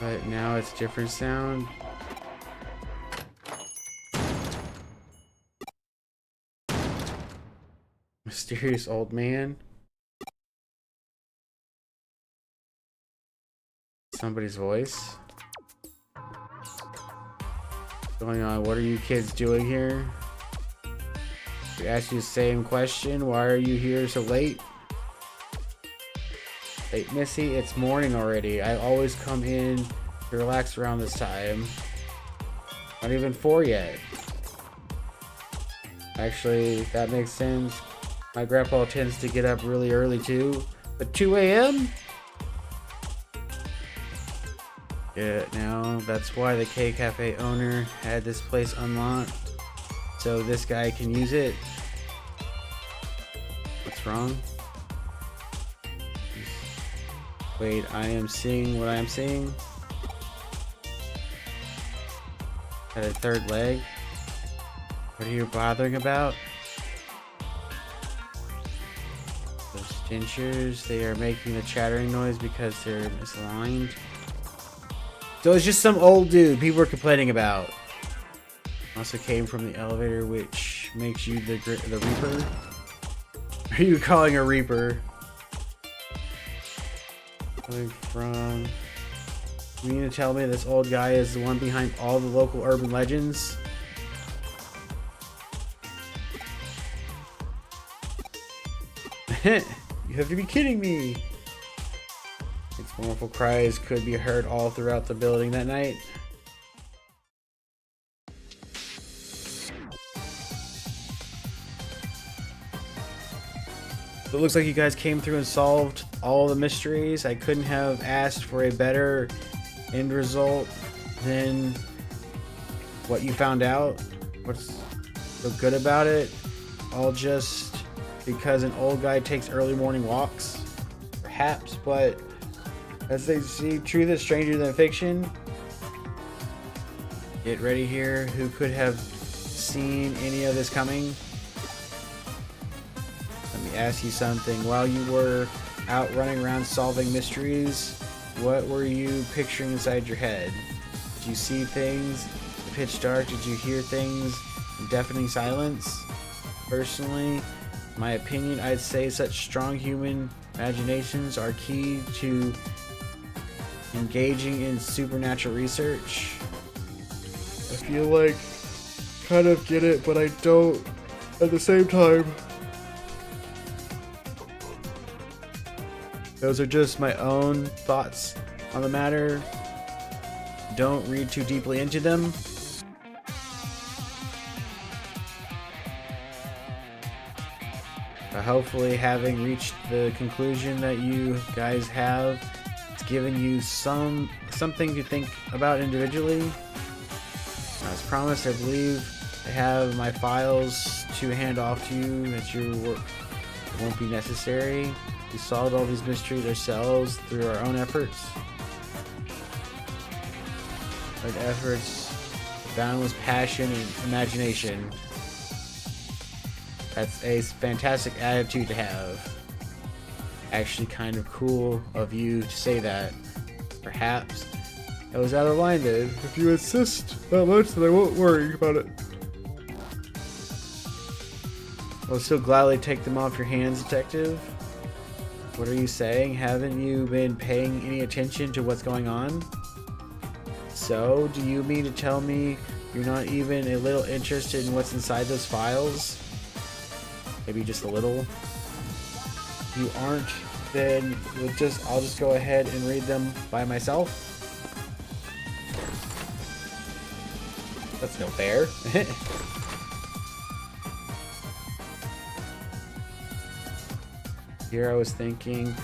Speaker 1: But now it's different sound. Mysterious old man. Somebody's voice. What's going on? What are you kids doing here? We asked you the same question. Why are you here so late? Late, Missy? It's morning already. I always come in to relax around this time. Not even 4 yet. Actually, that makes sense. My grandpa tends to get up really early too. But 2 a.m.? Yeah, now that's why the K Cafe owner had this place unlocked. So this guy can use it. What's wrong? Wait, I am seeing what I am seeing. Had a third leg. What are you bothering about? Those stenchers, they are making a chattering noise because they're misaligned. So it's just some old dude people were complaining about. Also came from the elevator, which makes you the Reaper. Are you calling a Reaper? Coming from. You mean to tell me this old guy is the one behind all the local urban legends? You have to be kidding me. Its mournful cries could be heard all throughout the building that night. So it looks like you guys came through and solved all the mysteries. I couldn't have asked for a better end result than what you found out. What's so good about it? All just because an old guy takes early morning walks? Perhaps, but as they see, truth is stranger than fiction. Get ready here. Who could have seen any of this coming? Let me ask you something. While you were out running around solving mysteries, what were you picturing inside your head? Did you see things in the pitch dark? Did you hear things in deafening silence? Personally, in my opinion, I'd say such strong human imaginations are key to engaging in supernatural research. I feel like kind of get it, but I don't at the same time. Those are just my own thoughts on the matter. Don't read too deeply into them. But hopefully, having reached the conclusion that you guys have, it's given you something to think about individually. As promised, I believe I have my files to hand off to you at your work. It won't be necessary. We solved all these mysteries ourselves through our own efforts. Boundless passion and imagination. That's a fantastic attitude to have. Actually kind of cool of you to say that. Perhaps I was out of line then. If you insist that much, then I won't worry about it. I'll still gladly take them off your hands, Detective. What are you saying? Haven't you been paying any attention to what's going on? So, do you mean to tell me you're not even a little interested in what's inside those files? Maybe just a little? If you aren't, then I'll just go ahead and read them by myself. That's no fair. Here I was thinking,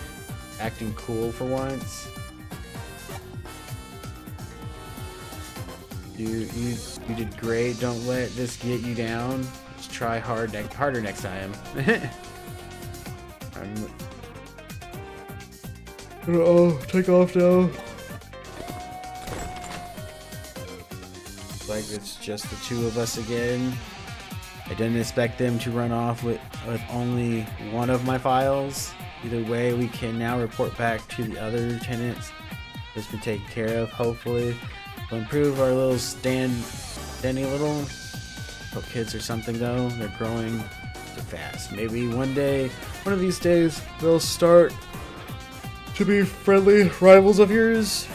Speaker 1: acting cool for once. You did great. Don't let this get you down. Just try harder next time. Oh, take off now. Like it's just the two of us again. I didn't expect them to run off with only one of my files. Either way, we can now report back to the other lieutenants. It's been taken care of. Hopefully, we'll improve our little standing a little. Oh, kids or something though. They're growing too fast. Maybe one of these days, they'll start to be friendly rivals of yours.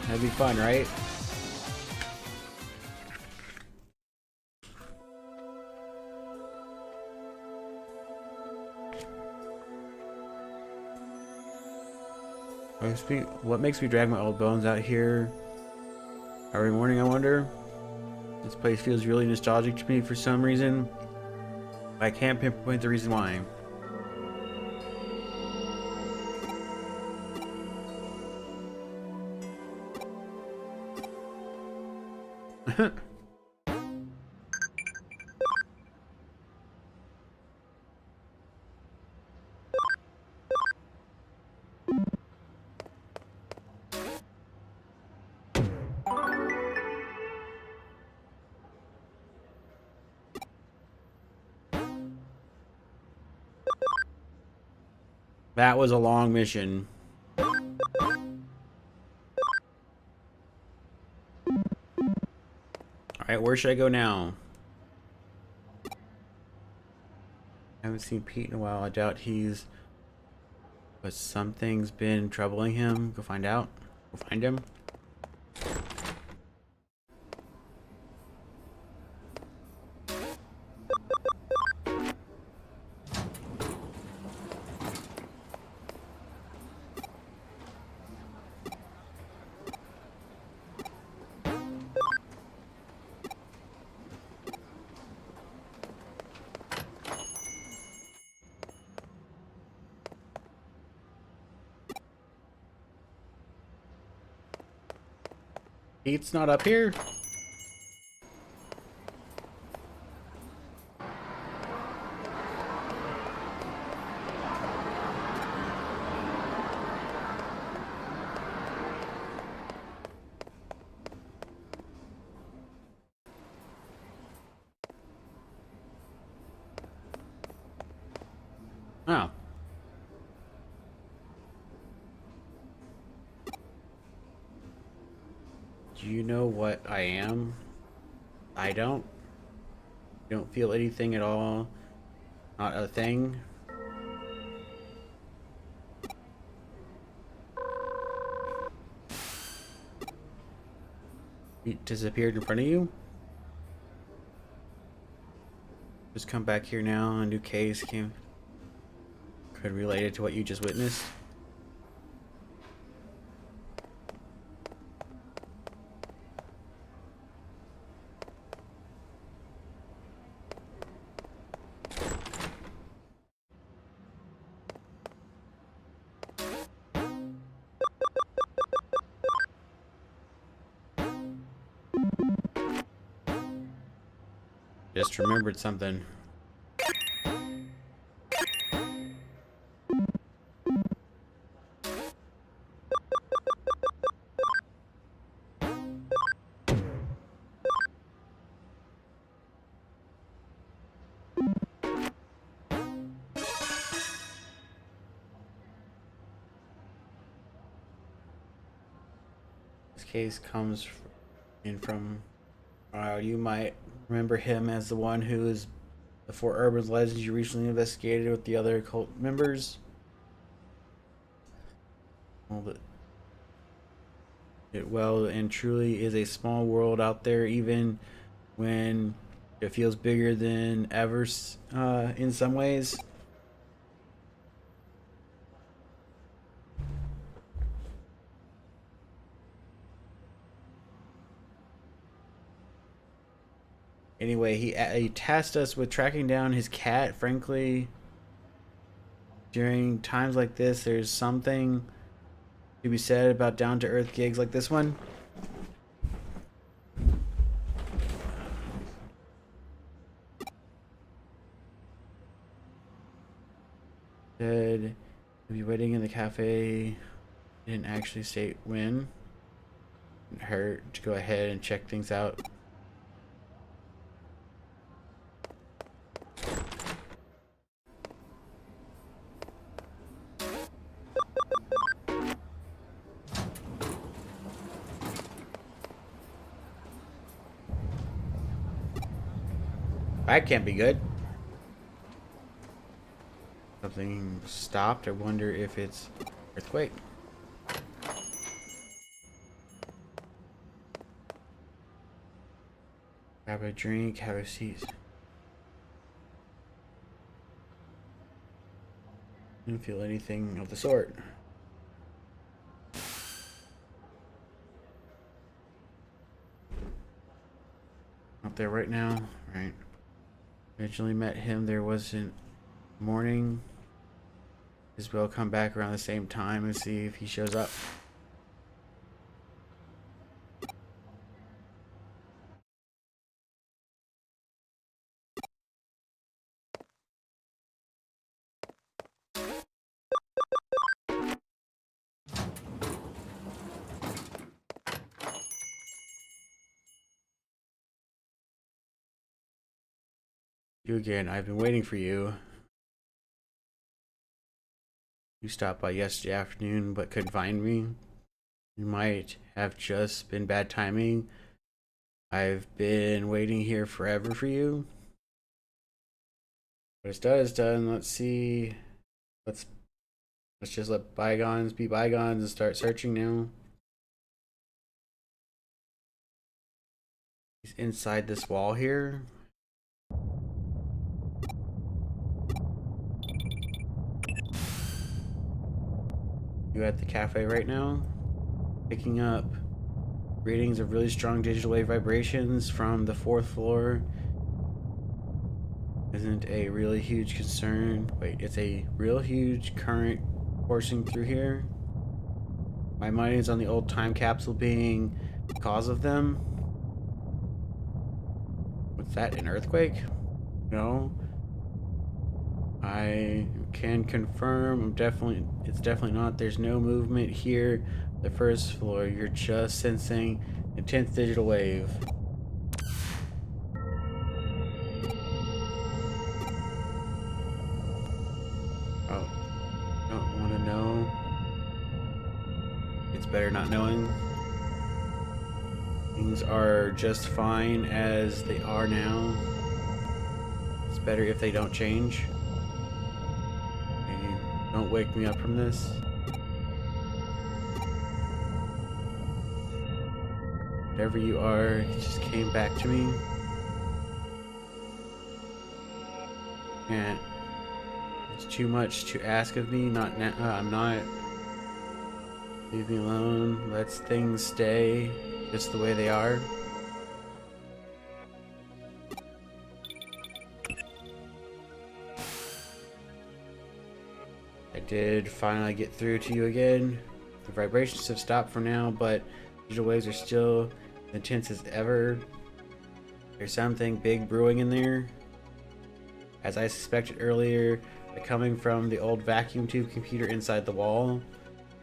Speaker 1: That'd be fun, right? What makes me drag my old bones out here every morning, I wonder? This place feels really nostalgic to me for some reason. I can't pinpoint the reason why. That was a long mission. Alright, where should I go now? I haven't seen Pete in a while. I doubt but something's been troubling him. Go find out. Go find him. Pete's not up here? Oh. Do you know what I am? I don't. Don't feel anything at all. Not a thing. It disappeared in front of you? Just come back here now. A new case came. Could relate it to what you just witnessed. Just remembered something. This case comes in from. You might remember him as the one who is the four urban legends you recently investigated with the other cult members. Well, it well and truly is a small world out there, even when it feels bigger than ever in some ways. Anyway, he tasked us with tracking down his cat. Frankly, during times like this, there's something to be said about down-to-earth gigs like this one. Said he'll be waiting in the cafe. Didn't actually state when. Didn't hurt to go ahead and check things out. That can't be good. Something stopped. I wonder if it's earthquake. Grab a drink, have a seat. Didn't feel anything of the sort. Up there right now, right? Originally met him. There wasn't morning. As well come back around the same time and see if he shows up. You again. I've been waiting for you. You stopped by yesterday afternoon but couldn't find me. You might have just been bad timing. I've been waiting here forever for you. But it's done, it's done. Let's see. Let's just let bygones be bygones and start searching now. He's inside this wall here. You at the cafe right now? Picking up readings of really strong digital wave vibrations from the 4th floor. Isn't a really huge concern. Wait, it's a real huge current coursing through here. My mind is on the old time capsule being the cause of them. What's that, an earthquake? No. I can confirm it's definitely not. There's no movement here. The first floor, you're just sensing intense digital wave. Oh, don't want to know. It's better not knowing. Things are just fine as they are now. It's better if they don't change. Hey, don't wake me up from this. Whatever you are, it just came back to me. And it's too much to ask of me. Not now. I'm not. Leave me alone. Let things stay just the way they are. I did finally get through to you again. The vibrations have stopped for now, but digital waves are still intense as ever. There's something big brewing in there. As I suspected earlier, they're coming from the old vacuum tube computer inside the wall.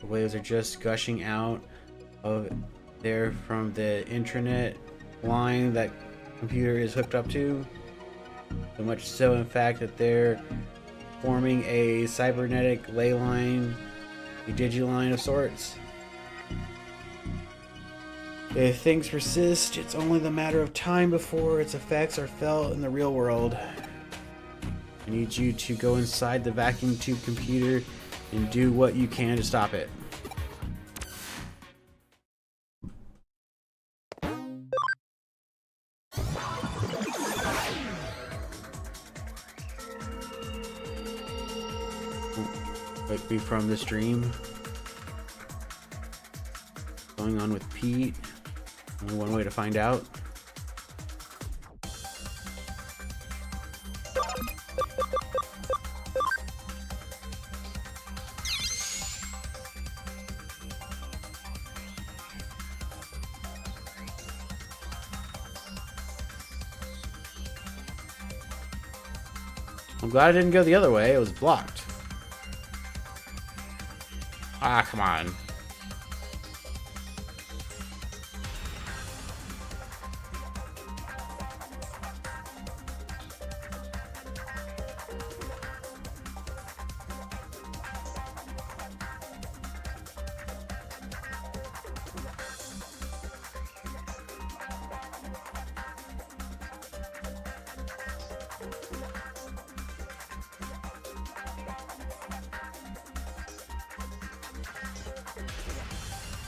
Speaker 1: The waves are just gushing out of there from the intranet line that computer is hooked up to. So much so, in fact, that they're forming a cybernetic ley line, a digiline of sorts. If things persist, it's only the matter of time before its effects are felt in the real world. I need you to go inside the vacuum tube computer and do what you can to stop it. Wake me from this dream. What's going on with Pete? Only one way to find out. I'm glad I didn't go the other way. It was blocked. Ah, come on.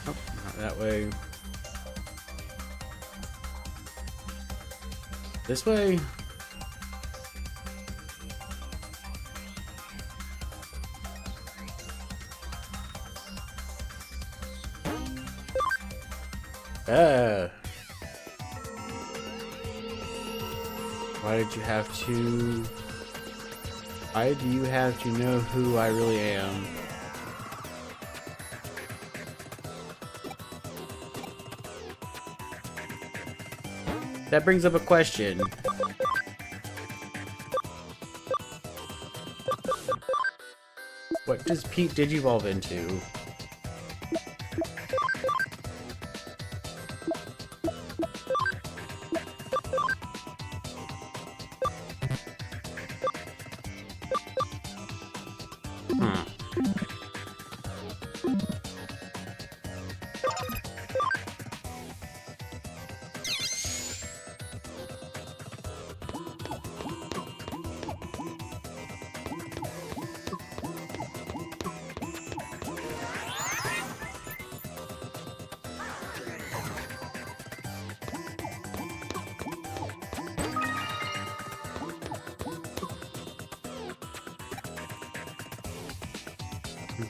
Speaker 1: Oh, not that way. This way? Why did you have to... Why do you have to know who I really am? That brings up a question. What does Pete digivolve into?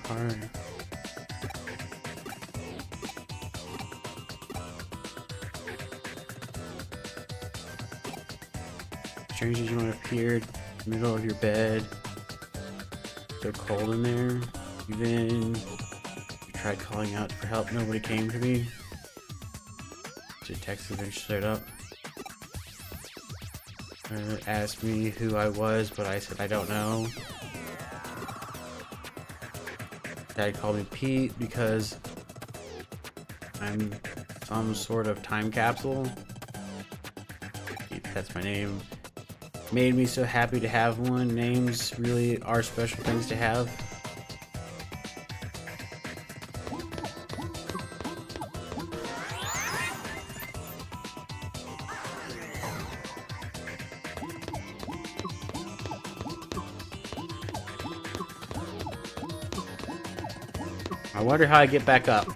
Speaker 1: Hard. Strange as you want to appeared in the middle of your bed. So cold in there. Even you tried calling out for help. Nobody came to me. Detective been straight up. Asked me who I was, but I said I don't know. Dad called me Pete because I'm some sort of time capsule. Pete, that's my name. Made me so happy to have one. Names really are special things to have. I wonder how I get back up.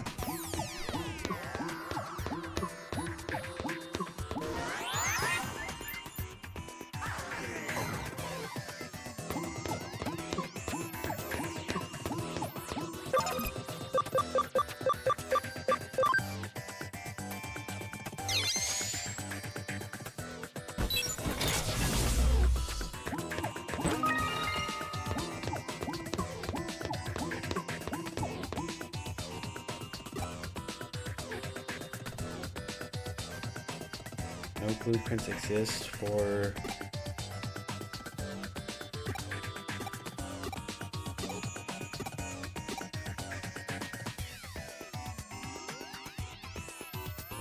Speaker 1: No blueprints exist for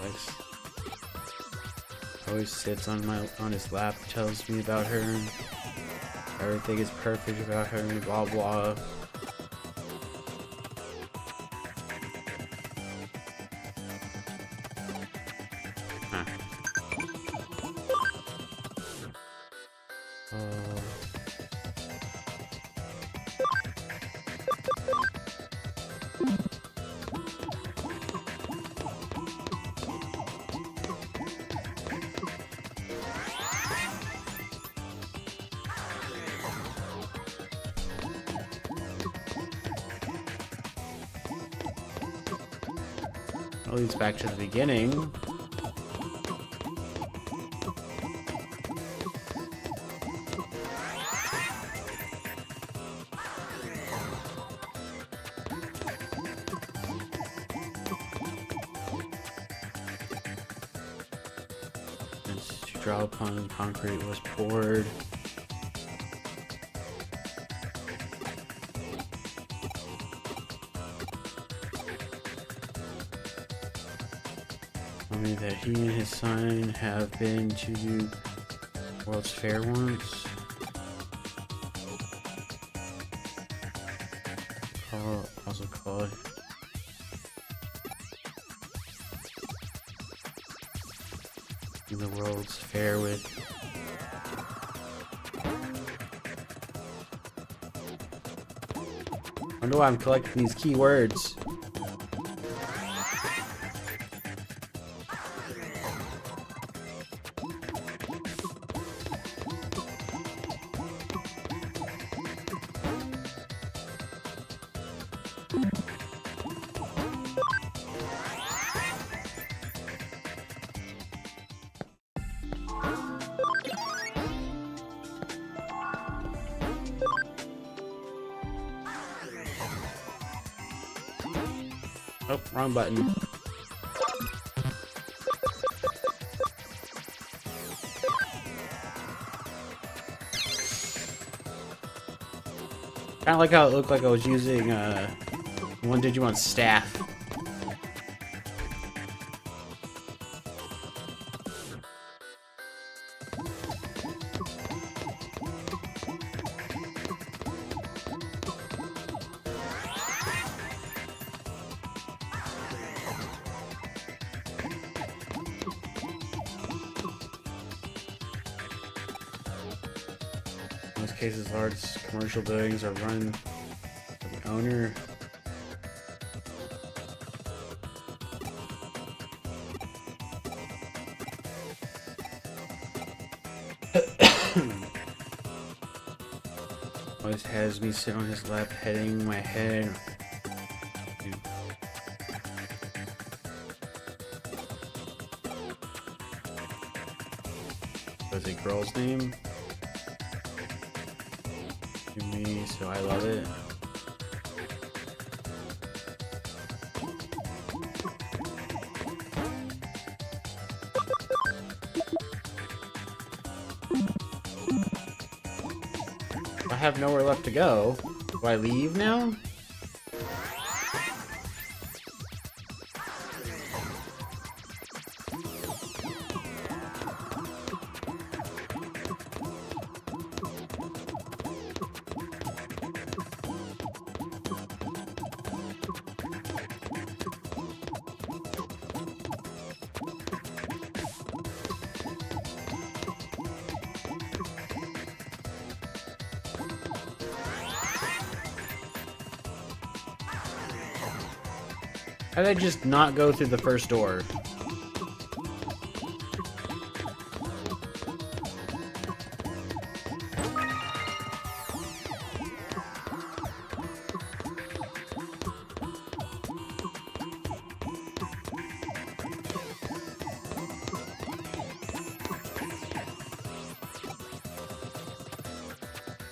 Speaker 1: Lex always sits on his lap, tells me about her. Everything is perfect about her, blah blah. That leads back to the beginning. To draw upon concrete was poured. Told me that he and his son have been to the World's Fair once. Also called the World's Fair with I wonder why I'm collecting these keywords. Oh, wrong button. Kinda like how it looked like I was using one Digimon staff. In most cases, large commercial buildings are run by the owner. Always has me sit on his lap, petting my head. Was a girl's name to me, so I love it. have nowhere left to go. Do I leave now? How did I just not go through the first door?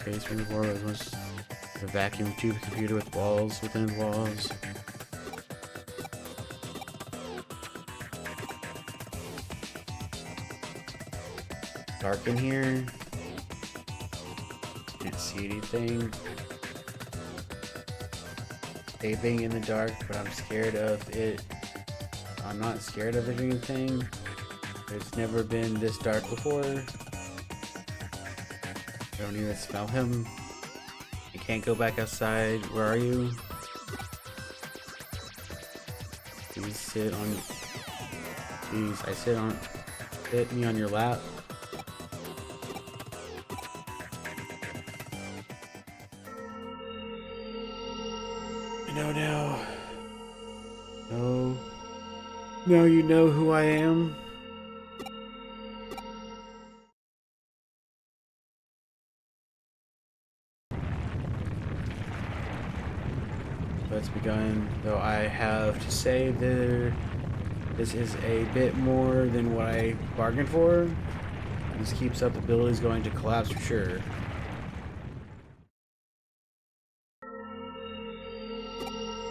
Speaker 1: Basement floor was a vacuum tube computer with walls within walls. Dark in here. Can't see anything. Being in the dark, but I'm scared of it. I'm not scared of anything. It's never been this dark before. I don't even smell him. I can't go back outside. Where are you? Please sit on. Please, I sit on. Sit me on your lap. No, no. No. Now you know who I am. Let's begin. Though I have to say this is a bit more than what I bargained for. This keeps up, the building is going to collapse for sure.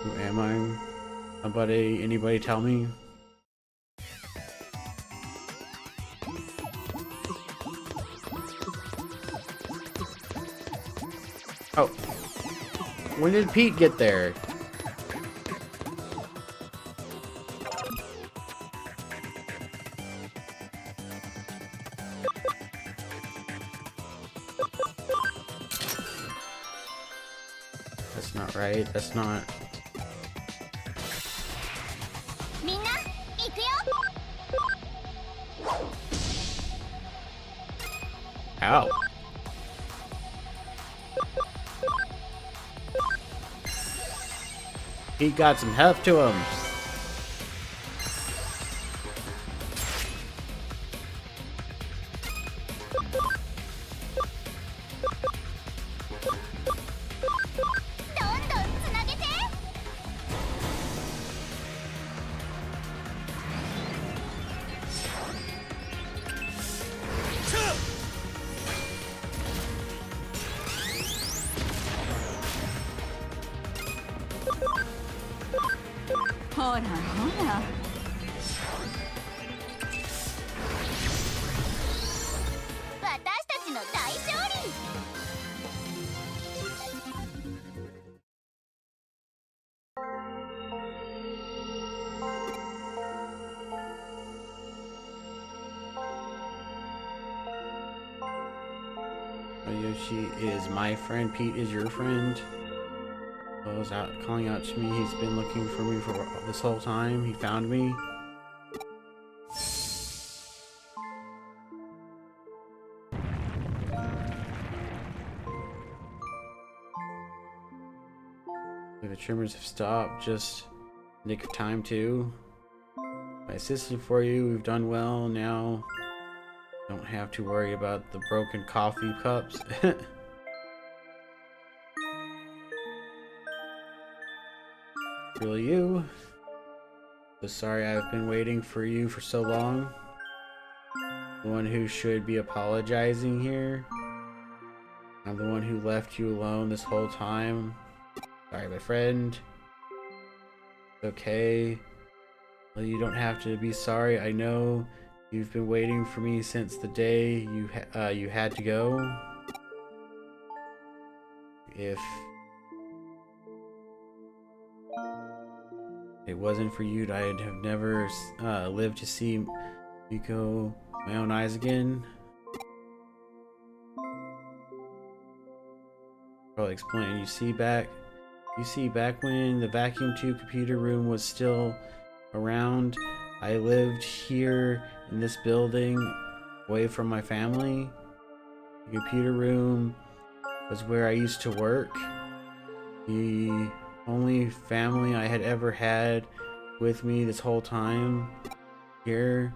Speaker 1: Who am I? Anybody tell me? Oh. When did Pete get there? That's not right. That's not... Ow. He got some heft to him. Yoshi is my friend, Pete is your friend. Well, was out calling out to me. He's been looking for me for this whole time. He found me. The trimmers have stopped, just nick of time too. I assisted for you, we've done well now. Don't have to worry about the broken coffee cups. Really you? So sorry I've been waiting for you for so long. The one who should be apologizing here. I'm the one who left you alone this whole time. Sorry, my friend. Okay. Well, you don't have to be sorry. I know you've been waiting for me since the day you had to go. if it wasn't for you, I'd have never lived to see Miko with my own eyes again. I'll explain. You see back when the vacuum tube computer room was still around, I lived here in this building away from my family. The computer room was where I used to work. The only family I had ever had with me this whole time here.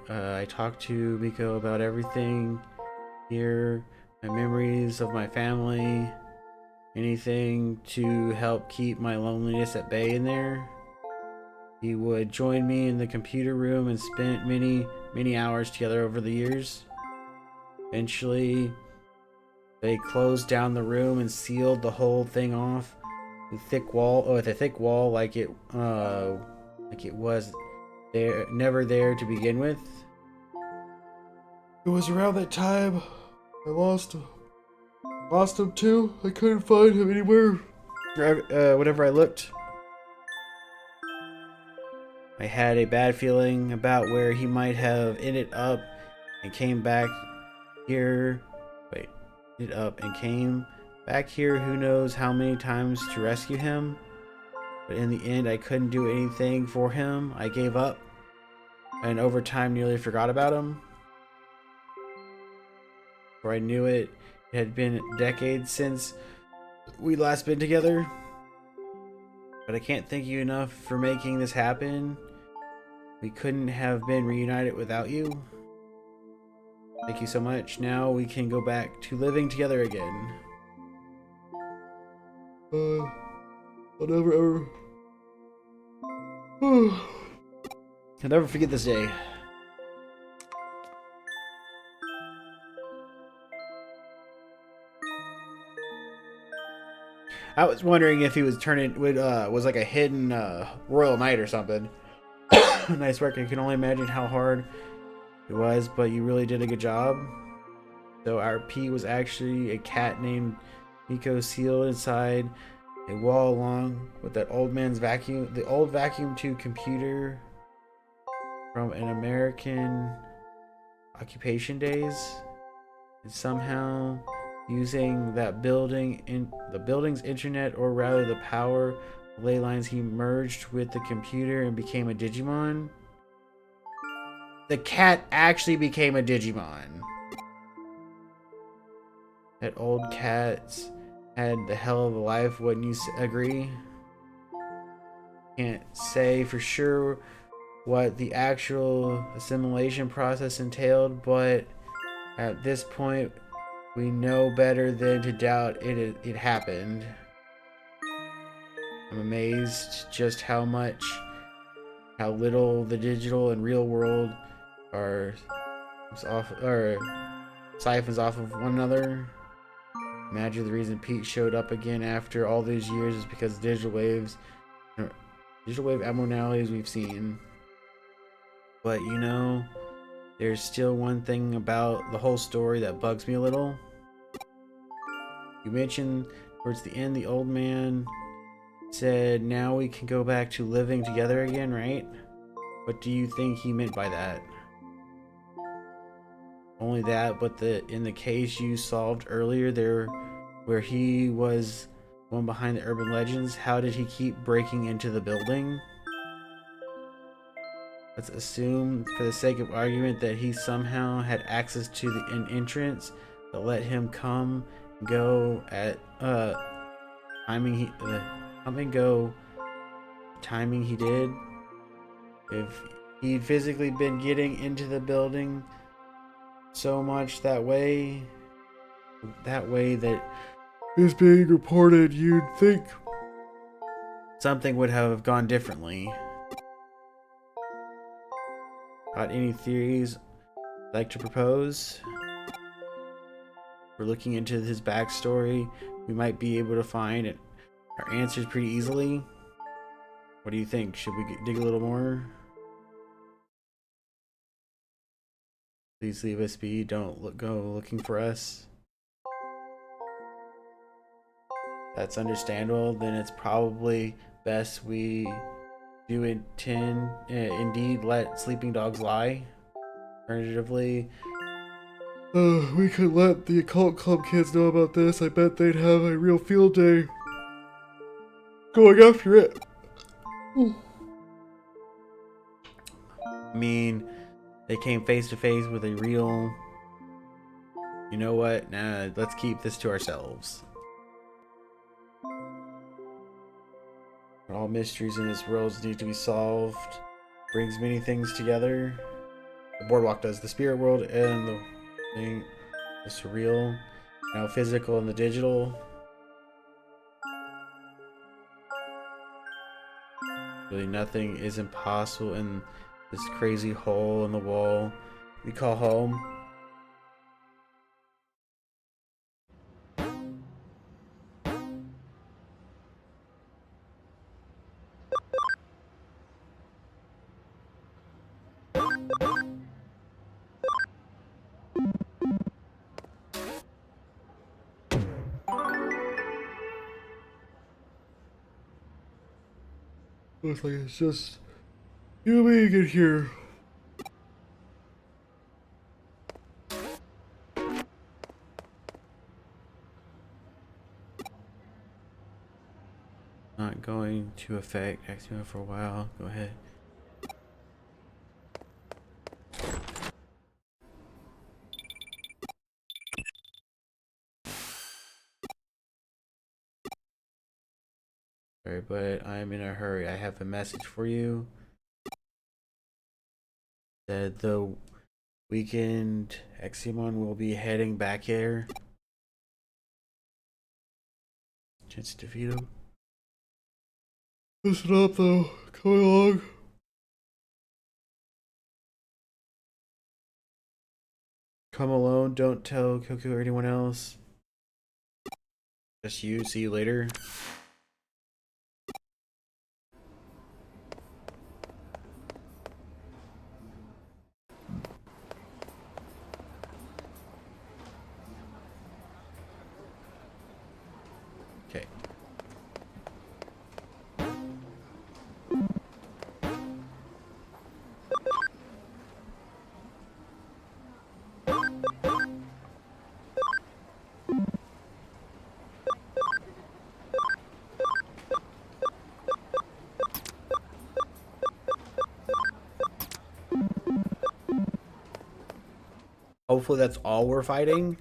Speaker 1: I talked to Miko about everything here, my memories of my family, anything to help keep my loneliness at bay in there. He would join me in the computer room and spent many hours together over the years. Eventually, they closed down the room and sealed the whole thing off with a thick wall like it was there, never there to begin with. It was around that time I lost him too. I couldn't find him anywhere. Whenever I looked, I had a bad feeling about where he might have ended up and came back here. Came back here who knows how many times to rescue him. But in the end, I couldn't do anything for him. I gave up, and over time nearly forgot about him. Before I knew it, it had been decades since we last been together. But I can't thank you enough for making this happen. We couldn't have been reunited without you. Thank you so much. Now we can go back to living together again. I'll never ever... I'll never forget this day. I was wondering if he was was like a hidden royal knight or something. Nice work. I can only imagine how hard it was, but you really did a good job. So our P was actually a cat named Miko, sealed inside a wall along with that old man's the old vacuum tube computer from an American occupation days, and somehow using that the building's internet, or rather the power ley lines, he merged with the computer and became a Digimon. The cat actually became a Digimon. That old cat's had the hell of a life, wouldn't you agree? Can't say for sure what the actual assimilation process entailed, but at this point, we know better than to doubt it happened. I'm amazed just how little the digital and real world are siphons off of one another. Imagine the reason Pete showed up again after all these years is because digital wave abnormalities we've seen. But you know, there's still one thing about the whole story that bugs me a little. You mentioned towards the end the old man said now we can go back to living together again, right? What do you think he meant by that? Only that, but in the case you solved earlier there, where he was one behind the urban legends, how did he keep breaking into the building? Let's assume, for the sake of argument, that he somehow had access to an entrance that let him come and go at timing he did. If he'd physically been getting into the building so much that way that is being reported, you'd think something would have gone differently. Got any theories I'd like to propose? We're looking into his backstory. We might be able to find our answers pretty easily. What do you think? Should we dig a little more? Please leave us be. Don't go looking for us. that's understandable. Then it's probably best we do indeed let sleeping dogs lie. Alternatively, we could let the occult club kids know about this. I bet they'd have a real field day going after it. I mean, they came face to face with a real... You know what? Nah, let's keep this to ourselves. All mysteries in this world need to be solved. Brings many things together. The boardwalk does. The spirit world and the thing, the surreal, now physical and the digital. Really nothing is impossible in this crazy hole in the wall we call home. Looks like it's just you and me get here. Not going to affect Xmo for a while. Go ahead. Sorry, but I'm in a hurry. I have a message for you. That the weekend Eximon will be heading back here. Chance to defeat him. Listen up though. Coming along. Come alone. Don't tell Koku or anyone else. Just you. See you later. Okay. Hopefully that's all we're fighting.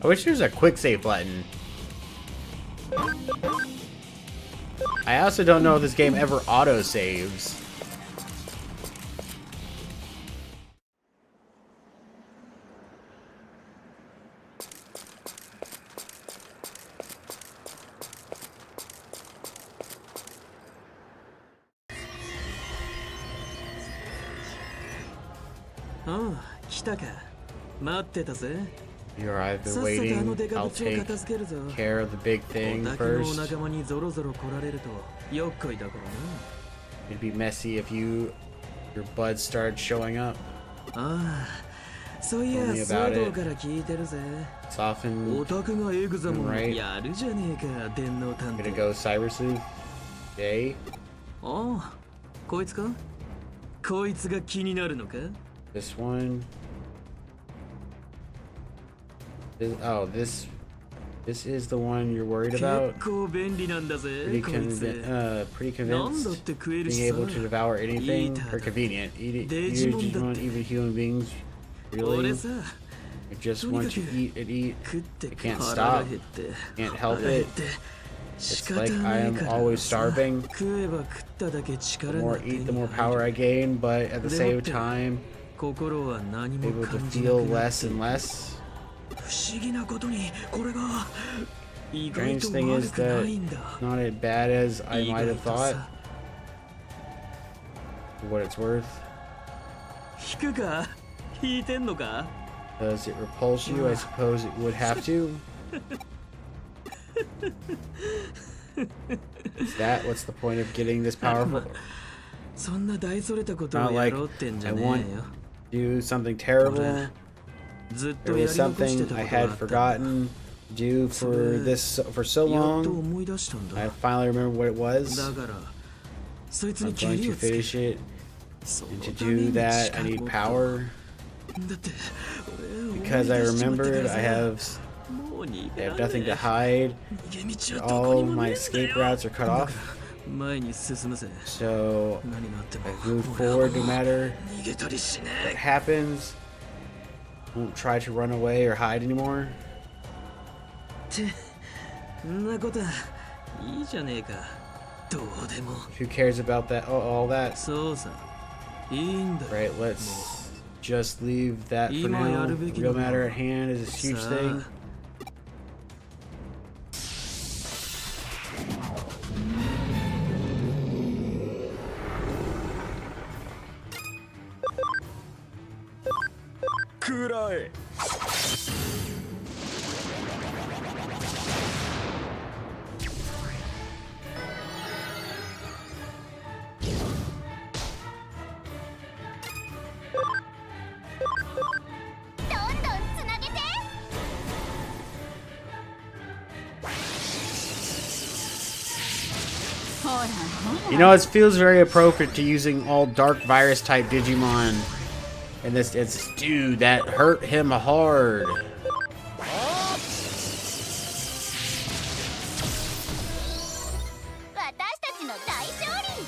Speaker 1: I wish there was a quick save button. I also don't know if this game ever auto saves.
Speaker 7: Oh, 来たか。待ってたぜ。
Speaker 1: You are, I've been waiting. I'll take care of the big thing first. It'd be messy if your buds started showing up. Tell me about it. It's often right. Gonna go Cybersleuth. Jay.
Speaker 7: Oh, こいつか? こいつが気になるのか?
Speaker 1: This one. This This is the one you're worried
Speaker 7: 結
Speaker 1: about?
Speaker 7: 構便利なんだぜ
Speaker 1: Pretty,
Speaker 7: こいつ
Speaker 1: pretty
Speaker 7: 何だっ
Speaker 1: convinced
Speaker 7: て食える
Speaker 1: being
Speaker 7: しさ
Speaker 1: able to devour anything
Speaker 7: Eat
Speaker 1: or convenient. Eat a
Speaker 7: Digimon
Speaker 1: Digimon,
Speaker 7: だって
Speaker 1: even human beings.
Speaker 7: 俺
Speaker 1: Really?
Speaker 7: さ
Speaker 1: I just want to eat and eat.
Speaker 7: 食って
Speaker 1: I can't
Speaker 7: 腹が
Speaker 1: stop.
Speaker 7: 減って
Speaker 1: Can't
Speaker 7: 腹
Speaker 1: help
Speaker 7: が減っ
Speaker 1: it.
Speaker 7: て仕
Speaker 1: It's
Speaker 7: 方
Speaker 1: like
Speaker 7: な
Speaker 1: I
Speaker 7: い
Speaker 1: am
Speaker 7: から
Speaker 1: always
Speaker 7: さ
Speaker 1: starving.
Speaker 7: 食えば食っただけ
Speaker 1: The
Speaker 7: 力が
Speaker 1: more
Speaker 7: 手
Speaker 1: eat, the
Speaker 7: に
Speaker 1: more
Speaker 7: 入
Speaker 1: power
Speaker 7: る
Speaker 1: I gain, but at the
Speaker 7: でも
Speaker 1: same
Speaker 7: って
Speaker 1: time,
Speaker 7: 心は何も
Speaker 1: able to
Speaker 7: 感じな
Speaker 1: feel
Speaker 7: くなっ
Speaker 1: less
Speaker 7: てい
Speaker 1: and
Speaker 7: く
Speaker 1: less.
Speaker 7: 不思議なことにこれが意外
Speaker 1: Strange
Speaker 7: と
Speaker 1: thing
Speaker 7: 悪
Speaker 1: is
Speaker 7: くな
Speaker 1: that
Speaker 7: いんだ
Speaker 1: not as bad as I
Speaker 7: 意
Speaker 1: might
Speaker 7: 外
Speaker 1: have
Speaker 7: と
Speaker 1: thought.
Speaker 7: さ
Speaker 1: For what it's worth.
Speaker 7: 引くか引いてんのか
Speaker 1: Does it repulse you? I suppose it would have to. Is that what's the point of getting this powerful?
Speaker 7: そんな大それたことを
Speaker 1: Not
Speaker 7: や
Speaker 1: like
Speaker 7: ろうってんじゃ
Speaker 1: I
Speaker 7: ね
Speaker 1: want
Speaker 7: えよ
Speaker 1: to do something terrible.
Speaker 7: ずっ
Speaker 1: There
Speaker 7: とや
Speaker 1: was
Speaker 7: り残して
Speaker 1: something
Speaker 7: た
Speaker 1: I
Speaker 7: ことがあ
Speaker 1: had
Speaker 7: ったんだ
Speaker 1: forgotten to do for this for so
Speaker 7: やっと
Speaker 1: long.
Speaker 7: 思い出したんだ
Speaker 1: I finally remember what it was.
Speaker 7: だからそいつ
Speaker 1: I'm
Speaker 7: に蹴
Speaker 1: going
Speaker 7: り
Speaker 1: to
Speaker 7: をつけ
Speaker 1: finish it.
Speaker 7: その
Speaker 1: And to
Speaker 7: ため
Speaker 1: do
Speaker 7: に
Speaker 1: that,
Speaker 7: 力
Speaker 1: I
Speaker 7: を
Speaker 1: need
Speaker 7: 持った
Speaker 1: power.
Speaker 7: だって俺
Speaker 1: Because I
Speaker 7: 思い出しちまったから
Speaker 1: remembered
Speaker 7: さ
Speaker 1: I have
Speaker 7: もう逃
Speaker 1: I
Speaker 7: げら
Speaker 1: have
Speaker 7: れ
Speaker 1: nothing
Speaker 7: ね
Speaker 1: to
Speaker 7: え
Speaker 1: hide.
Speaker 7: 逃げ道はど
Speaker 1: All
Speaker 7: こに
Speaker 1: of
Speaker 7: も
Speaker 1: my
Speaker 7: ねえんだ
Speaker 1: escape
Speaker 7: よ
Speaker 1: routes are cut
Speaker 7: だか
Speaker 1: off.
Speaker 7: ら前に進むぜ
Speaker 1: So
Speaker 7: 何があっても
Speaker 1: I've moved
Speaker 7: 俺は
Speaker 1: forward
Speaker 7: も
Speaker 1: no
Speaker 7: う
Speaker 1: matter
Speaker 7: 逃げたりしね
Speaker 1: what
Speaker 7: え
Speaker 1: happens. Won't try to run away or hide anymore.
Speaker 7: ってそんなことはいいじゃねえかどうでも
Speaker 1: Who cares about that? All that.
Speaker 7: そうさいいんだ
Speaker 1: Right, let's just leave that for
Speaker 7: 今や
Speaker 1: now.
Speaker 7: る
Speaker 1: The
Speaker 7: べき
Speaker 1: real
Speaker 7: なの
Speaker 1: matter at hand is this huge
Speaker 7: さ
Speaker 1: thing.
Speaker 7: あ
Speaker 6: 食らえ
Speaker 2: どんどんつなげて
Speaker 1: You know, it feels very appropriate to using all dark virus type Digimon. And this, it's dude that hurt him hard.
Speaker 2: 私たちの大勝利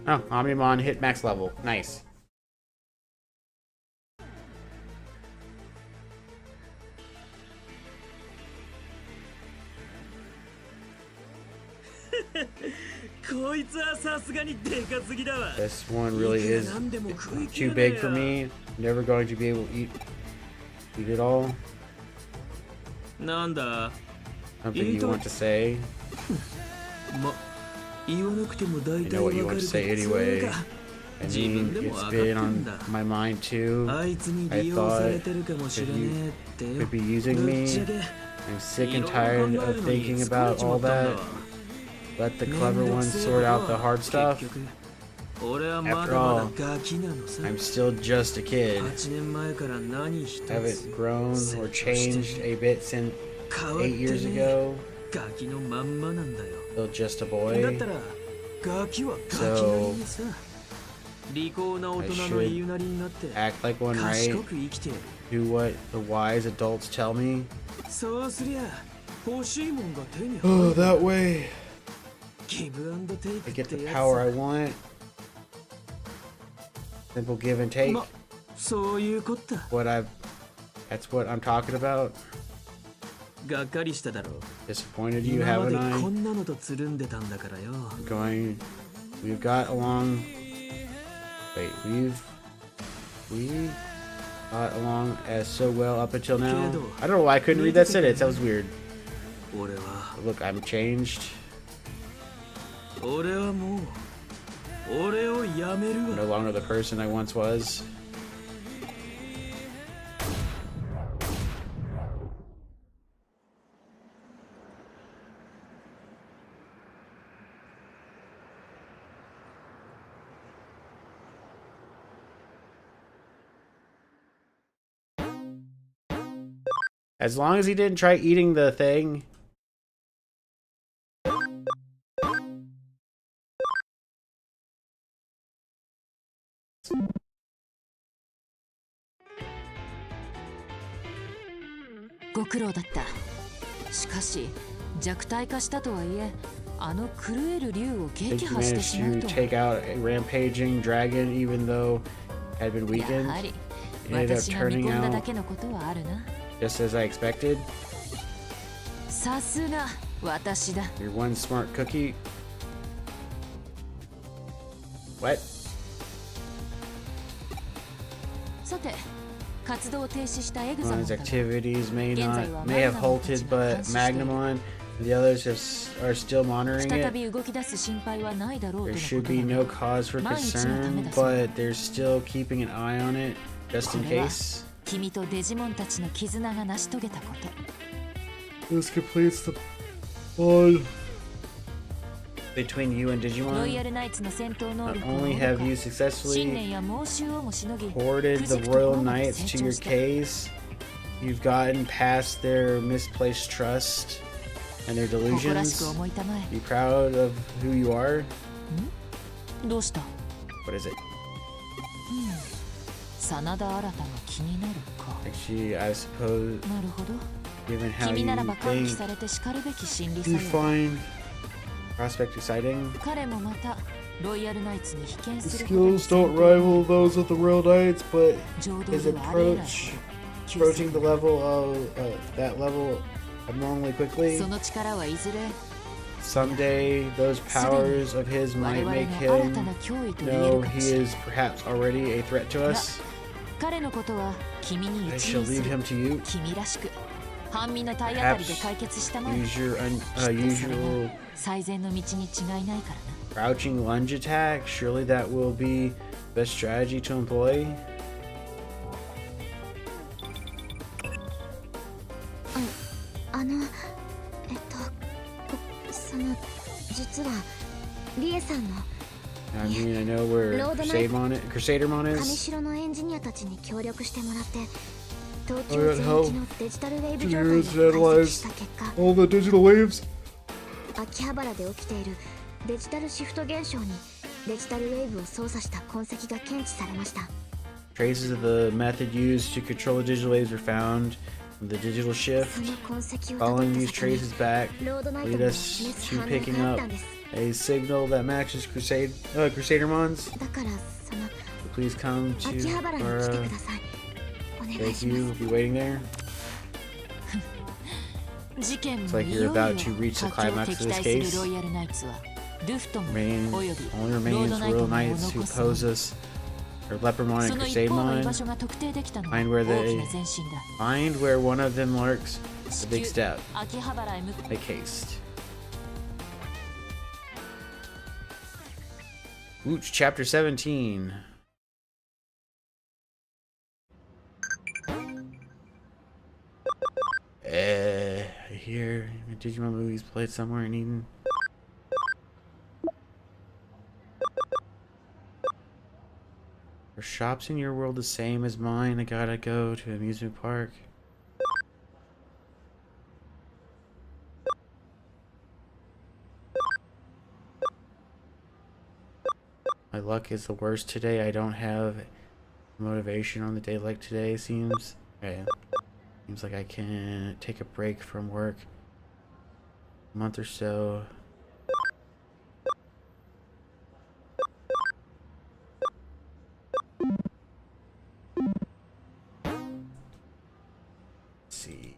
Speaker 1: Oh, Omnimon hit max level. Nice. This one really is too big for me. Never going to be able to eat it all.
Speaker 7: なんだ
Speaker 1: Something you want to say?
Speaker 7: ま言わなくても大
Speaker 1: I
Speaker 7: 体
Speaker 1: know
Speaker 7: わ
Speaker 1: what
Speaker 7: か
Speaker 1: you
Speaker 7: る
Speaker 1: want
Speaker 7: け
Speaker 1: to say
Speaker 7: ど
Speaker 1: anyway.
Speaker 7: そうか
Speaker 1: I
Speaker 7: 自分
Speaker 1: mean,
Speaker 7: でも
Speaker 1: it's
Speaker 7: 分かって
Speaker 1: been
Speaker 7: ん
Speaker 1: on
Speaker 7: だ
Speaker 1: my mind too.
Speaker 7: あいつに
Speaker 1: I
Speaker 7: 利用され
Speaker 1: thought
Speaker 7: てるかもしれねえってよ
Speaker 1: could be using
Speaker 7: ぶっ
Speaker 1: me.
Speaker 7: ちゃけ
Speaker 1: I'm sick and tired of thinking about all that. Let the clever ones sort out the hard stuff.
Speaker 7: 俺はま
Speaker 1: After
Speaker 7: だま
Speaker 1: all,
Speaker 7: だガキなのさ
Speaker 1: I'm still just a kid.
Speaker 7: 8年前から何一つ
Speaker 1: Haven't grown or changed a bit since
Speaker 7: 変わって
Speaker 1: 8 years
Speaker 7: ね
Speaker 1: ago.
Speaker 7: ガキのまんまなんだよ
Speaker 1: Still just a
Speaker 7: だっ
Speaker 1: boy.
Speaker 7: たらガキはガキなりにさ利口な大人の言いなりになって
Speaker 1: Act like one,
Speaker 7: 賢
Speaker 1: right?
Speaker 7: く生きてやる
Speaker 1: Do what the wise adults tell me.
Speaker 7: そうすりゃ欲しいもんが手に
Speaker 1: Oh,
Speaker 7: 入る
Speaker 1: that way.
Speaker 7: ギブアンドテイ
Speaker 1: I
Speaker 7: クっ
Speaker 1: get
Speaker 7: て
Speaker 1: the
Speaker 7: や
Speaker 1: power I
Speaker 7: つ
Speaker 1: want. Simple give and take.
Speaker 7: まそういうこった
Speaker 1: That's what I'm talking about.
Speaker 7: がっかりしただろう
Speaker 1: Disappointed you,
Speaker 7: 今まで
Speaker 1: haven't
Speaker 7: こ
Speaker 1: I?
Speaker 7: んなのとつるんでたんだからよ
Speaker 1: We've got along. Wait, we got along as so well up until now. I don't know why I couldn't read that sentence. That was weird.
Speaker 7: 俺は
Speaker 1: Look, I'm changed.
Speaker 7: 俺はもう俺をやめる
Speaker 1: I'm
Speaker 7: わ
Speaker 1: no longer the person I once was. As long as he didn't try eating the thing.
Speaker 4: ご苦労だった。しかし弱体化したとはいえ、あの狂える竜を
Speaker 1: Did
Speaker 4: 撃
Speaker 1: you
Speaker 4: 破して
Speaker 1: manage
Speaker 4: しまう
Speaker 1: to
Speaker 4: と。
Speaker 1: take out a rampaging dragon even though it had been
Speaker 4: や
Speaker 1: weakened?
Speaker 4: はり
Speaker 1: It ended up
Speaker 4: 私が見
Speaker 1: turning
Speaker 4: 込んだだ
Speaker 1: out
Speaker 4: けのことはあるな。
Speaker 1: just as I expected.
Speaker 4: さすが私だ。
Speaker 1: You're one smart cookie. What?
Speaker 4: さて、活動を停止したエグザモン
Speaker 1: One's
Speaker 4: だが、
Speaker 1: activities may
Speaker 4: Genzai
Speaker 1: have
Speaker 4: wa
Speaker 1: halted, but Magnamon and the others are still monitoring
Speaker 4: 再
Speaker 1: it.
Speaker 4: び動き出す心配はないだろうと
Speaker 1: There
Speaker 4: のこ
Speaker 1: should
Speaker 4: と
Speaker 1: be
Speaker 4: だ
Speaker 1: no
Speaker 4: が、
Speaker 1: cause for
Speaker 4: 万一のため
Speaker 1: concern,
Speaker 4: だそうだ。
Speaker 1: but they're still keeping an eye on it just in
Speaker 4: これは
Speaker 1: case.
Speaker 4: 君とデジモンたちの絆が成し遂げたこと。
Speaker 1: This completes the bond between you and
Speaker 4: ロイヤ
Speaker 1: Digimon.
Speaker 4: ルナイツの戦闘能
Speaker 1: Not
Speaker 4: 力を
Speaker 1: only
Speaker 4: 謳
Speaker 1: have
Speaker 4: 歌
Speaker 1: you
Speaker 4: 信
Speaker 1: successfully
Speaker 4: 念や猛襲をもしのぎ、
Speaker 1: ported
Speaker 4: く
Speaker 1: the
Speaker 4: じくと
Speaker 1: Royal
Speaker 4: ころまで
Speaker 1: Knights
Speaker 4: 成
Speaker 1: to
Speaker 4: 長
Speaker 1: your
Speaker 4: した。
Speaker 1: case, you've gotten past their misplaced trust and their
Speaker 4: 誇らし
Speaker 1: delusions.
Speaker 4: く思いたまえ。
Speaker 1: Be proud of who you are.
Speaker 4: どうした？
Speaker 1: What is it?
Speaker 4: 真田新が気になるか。
Speaker 1: Actually, I suppose,
Speaker 4: なるほど。
Speaker 1: given how
Speaker 4: 君
Speaker 1: you
Speaker 4: ならば喚起
Speaker 1: think,
Speaker 4: されてしかるべき心理
Speaker 1: you
Speaker 4: 作用。
Speaker 1: find prospect exciting.
Speaker 4: 彼もまたロイヤルナイツに被験
Speaker 1: His
Speaker 4: することに
Speaker 1: skills don't rival those of the Royal Knights, but
Speaker 4: 情動
Speaker 1: his
Speaker 4: ではありえない
Speaker 1: approach,
Speaker 4: 急
Speaker 1: approaching
Speaker 4: 速
Speaker 1: the level of that level abnormally quickly.
Speaker 4: その力はいずれ
Speaker 1: Someday, those powers of his
Speaker 4: 我
Speaker 1: might
Speaker 4: 々
Speaker 1: make
Speaker 4: の新た
Speaker 1: him
Speaker 4: な脅威と言え
Speaker 1: know
Speaker 4: るかも
Speaker 1: he
Speaker 4: しれない。
Speaker 1: is perhaps already a threat to us.
Speaker 4: 彼のことは君に
Speaker 1: I
Speaker 4: 一
Speaker 1: shall
Speaker 4: 任す
Speaker 1: leave
Speaker 4: る。
Speaker 1: him to you.
Speaker 4: 君らしく半身の体当たりで解決したまえ。
Speaker 1: Use your
Speaker 4: きっとそれ
Speaker 1: usual
Speaker 4: が最善の道に違いないからな。
Speaker 1: crouching lunge attack. Surely that will be the best strategy to employ.
Speaker 3: その実はリエさんの
Speaker 1: I mean, I know where
Speaker 3: Lord
Speaker 1: Crusadermon
Speaker 3: 上
Speaker 1: is.
Speaker 3: 城のエンジニアたちに協力してもらって東
Speaker 1: I
Speaker 3: 京
Speaker 1: got
Speaker 3: 全
Speaker 1: help
Speaker 3: 域のデジタルウェーブ
Speaker 1: to
Speaker 3: 状態を
Speaker 1: use
Speaker 3: 解
Speaker 1: to
Speaker 3: 析
Speaker 1: analyze
Speaker 3: した結果
Speaker 1: all the digital waves.
Speaker 3: 秋葉原で起きているデジタルシフト現象にデジタルウェーブを操作した痕跡が検知されました。
Speaker 1: Traces of the method used to control the digital waves were found from the digital
Speaker 3: そ
Speaker 1: shift.
Speaker 3: の痕跡をた
Speaker 1: Following
Speaker 3: どった
Speaker 1: these
Speaker 3: 先に
Speaker 1: traces back
Speaker 3: ロードナイト
Speaker 1: lead
Speaker 3: も
Speaker 1: us
Speaker 3: 示す
Speaker 1: to
Speaker 3: 反応
Speaker 1: picking
Speaker 3: があっ
Speaker 1: up
Speaker 3: たんです。
Speaker 1: a signal that matches Crusadermon's.
Speaker 3: だからその
Speaker 1: Please come
Speaker 3: 秋葉
Speaker 1: to
Speaker 3: 原に
Speaker 1: our
Speaker 3: 来てください。お願い
Speaker 1: thank
Speaker 3: しま
Speaker 1: you.
Speaker 3: す。
Speaker 1: We'll be waiting there.
Speaker 4: 事件も
Speaker 1: It's like
Speaker 4: い
Speaker 1: you're
Speaker 4: よいよ
Speaker 1: about to reach the
Speaker 4: 佳境を
Speaker 1: climax of
Speaker 4: 敵
Speaker 1: this
Speaker 4: 対する
Speaker 1: case.
Speaker 4: ロイヤルナイツはルフトモ
Speaker 1: Remain
Speaker 4: ンおよ
Speaker 1: only
Speaker 4: びロー
Speaker 1: remains
Speaker 4: ド
Speaker 1: the
Speaker 4: ナイト
Speaker 1: Royal
Speaker 4: モンを
Speaker 1: Knights
Speaker 4: 残
Speaker 1: who
Speaker 4: す
Speaker 1: oppose us, or Lepermon
Speaker 4: そ
Speaker 1: and
Speaker 4: の一方の居
Speaker 1: Crusadermon.
Speaker 4: 場所が特定できたのは
Speaker 1: Find
Speaker 4: 大
Speaker 1: where
Speaker 4: きな
Speaker 1: they
Speaker 4: 前進だ。
Speaker 1: find where one of them lurks. It's a big
Speaker 4: 至
Speaker 1: step.
Speaker 4: 急秋葉原へ向か
Speaker 1: Make haste. Ooch, chapter 17. I hear Digimon movies played somewhere in Eden. Are shops in your world the same as mine? I gotta go to an amusement park. My luck is the worst today. I don't have motivation on the day like today, seems. Okay. Seems like I can take a break from work a month or so. Let's see.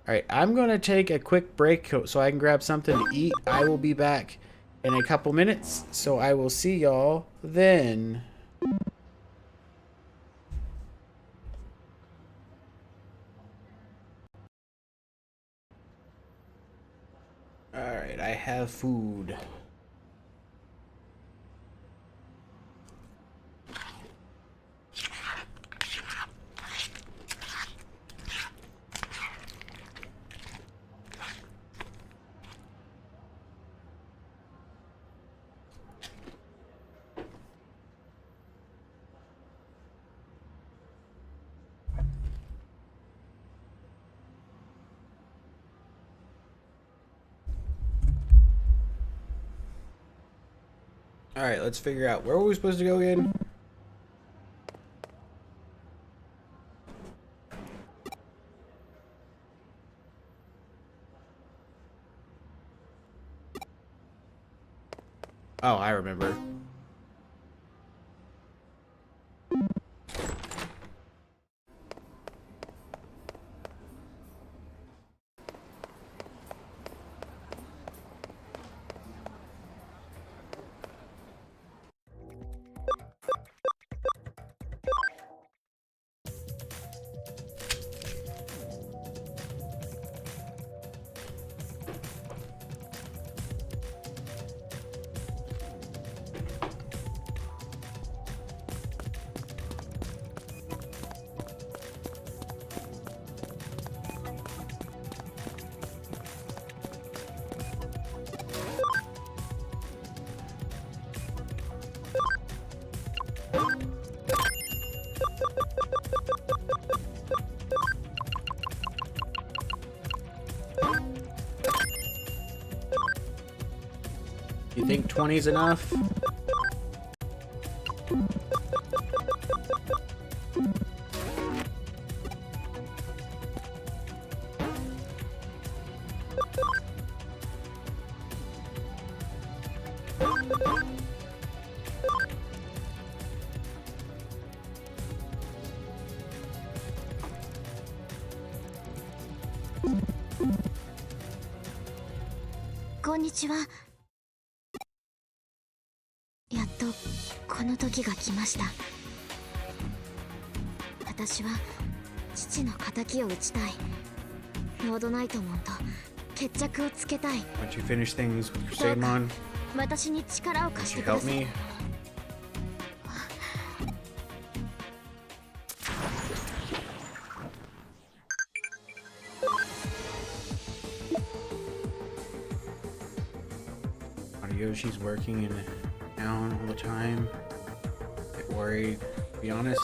Speaker 1: Alright, I'm going to take a quick break so I can grab something to eat. I will be back in a couple minutes, so I will see y'all then. Alright, I have food. Alright, let's figure out where were we supposed to go again? Oh, I remember. You think 20 is enough?
Speaker 3: こんにちは。やっとこの時が来ました。私は父の仇を討ちたい。ロードナイトモンと決着をつけたい。
Speaker 1: Once you finish things with Crusademon,
Speaker 3: 私に力を貸し
Speaker 1: would
Speaker 3: て
Speaker 1: you
Speaker 3: くだ
Speaker 1: help
Speaker 3: さい。
Speaker 1: me? Yoshi's working in town all the time. Get worried, to be honest.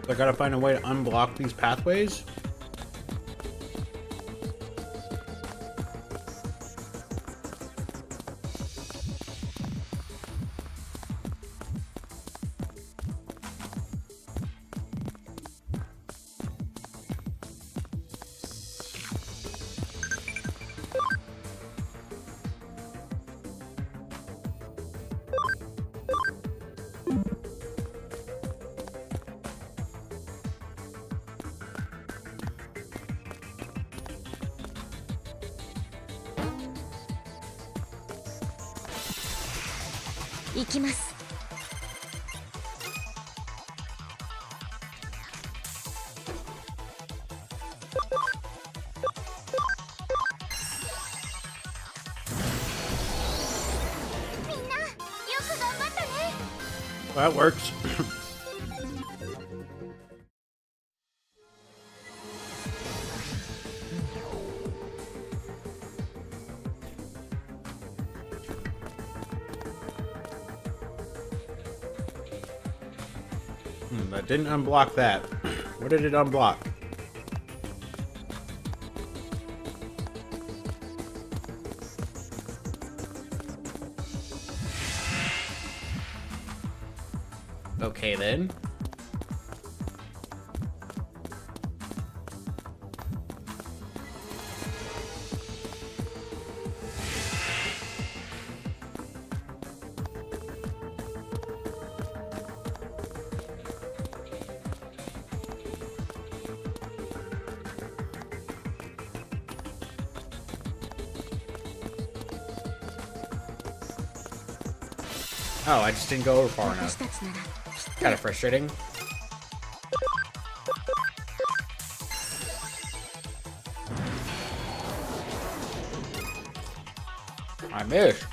Speaker 1: I gotta find a way to unblock these pathways.
Speaker 3: 行きます。みんな、よく頑張ったね。
Speaker 1: Well, that works. That didn't unblock that. What did it unblock? Okay then. Oh, I just didn't go over far
Speaker 3: 私
Speaker 1: enough.
Speaker 3: たちなら
Speaker 1: Kind of frustrating. I missed.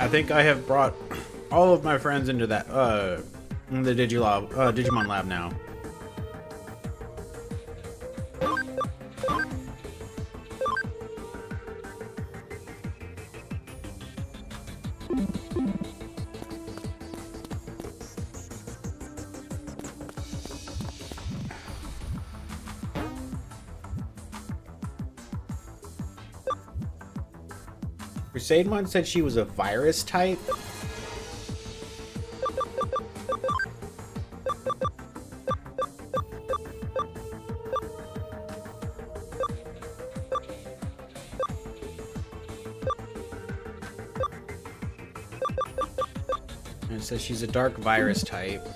Speaker 1: I think I have brought all of my friends into that in the Digimon lab now. Crusademon said she was a virus type. And it says she's a dark virus type.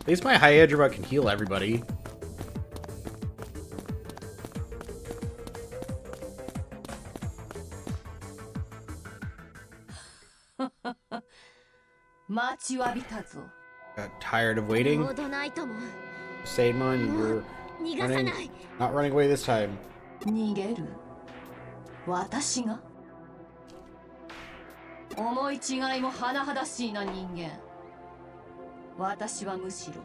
Speaker 1: At least my high Edgerbuck can heal everybody. Got tired of waiting. Sademon, you're not running away this time.
Speaker 4: 逃げる私が思い違いも甚だしいな人間私はむしろ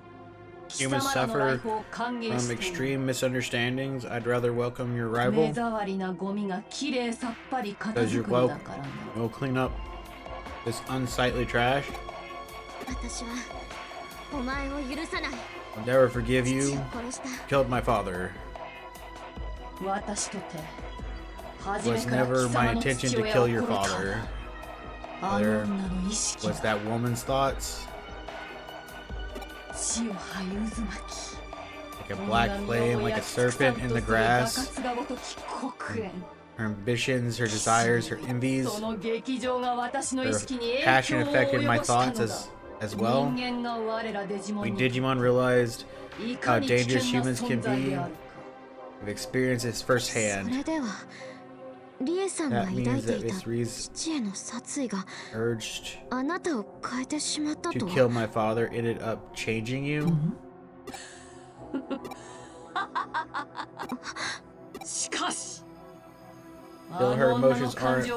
Speaker 1: Humans suffer from extreme misunderstandings. I'd rather welcome your arrival. Because you'll clean up this unsightly trash. I'll never forgive you. You killed my father. It was never my intention to kill your father. Whether was that woman's thoughts? Like a black flame, like a serpent in the grass. Her ambitions, her desires, her envies, her passion affected my thoughts as well. When Digimon realized how dangerous humans can be, I've experienced this firsthand. That means that this reason urged to kill my father ended up changing you. Still, her emotions aren't